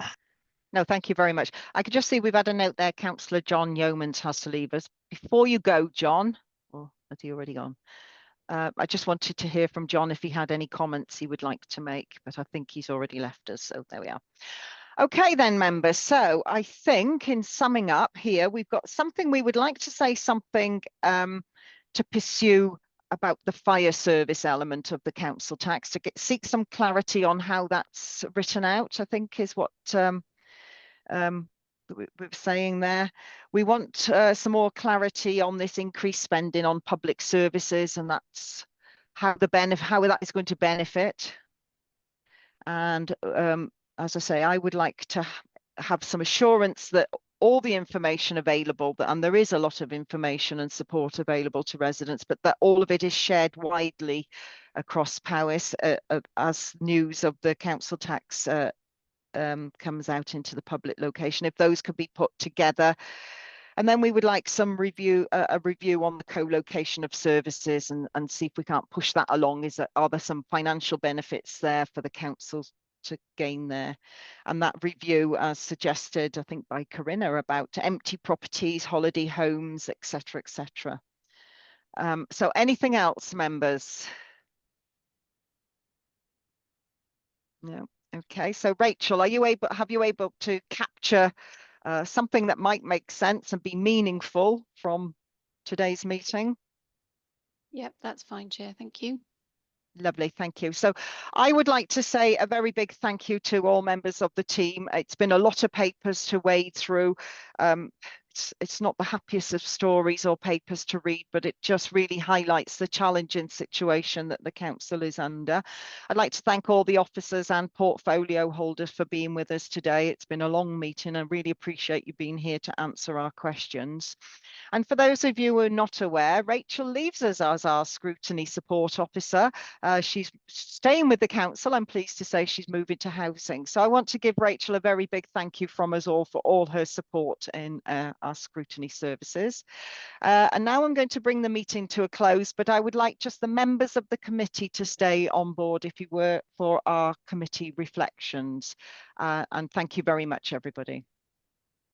No, thank you very much. I could just see we've had a note there. Councillor John Yeomans has to leave us. Before you go, John, or has he already gone? I just wanted to hear from John if he had any comments he would like to make, but I think he's already left us. So there we are. Okay then, members. So I think in summing up here, we've got something we would like to say something to pursue about the fire service element of the council tax, to seek some clarity on how that's written out, I think is what we were saying there. We want some more clarity on this increased spending on public services, and that's how that is going to benefit. And as I say, I would like to have some assurance that all the information available, and there is a lot of information and support available to residents, but that all of it is shared widely across Powys as news of the council tax comes out into the public location, if those could be put together. And then we would like some review, a review on the co-location of services, and see if we can't push that along. Are there some financial benefits there for the councils to gain there? And that review, as suggested, I think by Corinna, about empty properties, holiday homes, etc., etc. So anything else, members? No. Okay, so Rachel, have you able to capture something that might make sense and be meaningful from today's meeting? Yep, that's fine, Chair. Thank you. Lovely, thank you. So I would like to say a very big thank you to all members of the team. It's been a lot of papers to wade through. It's not the happiest of stories or papers to read, but it just really highlights the challenging situation that the council is under. I'd like to thank all the officers and portfolio holders for being with us today. It's been a long meeting. I really appreciate you being here to answer our questions. And for those of you who are not aware, Rachel leaves us as our Scrutiny Support Officer. She's staying with the council. I'm pleased to say she's moving to housing. So I want to give Rachel a very big thank you from us all for all her support in our Scrutiny services. And now I'm going to bring the meeting to a close, but I would like just the members of the committee to stay on board, if you were, for our committee reflections. And thank you very much, everybody.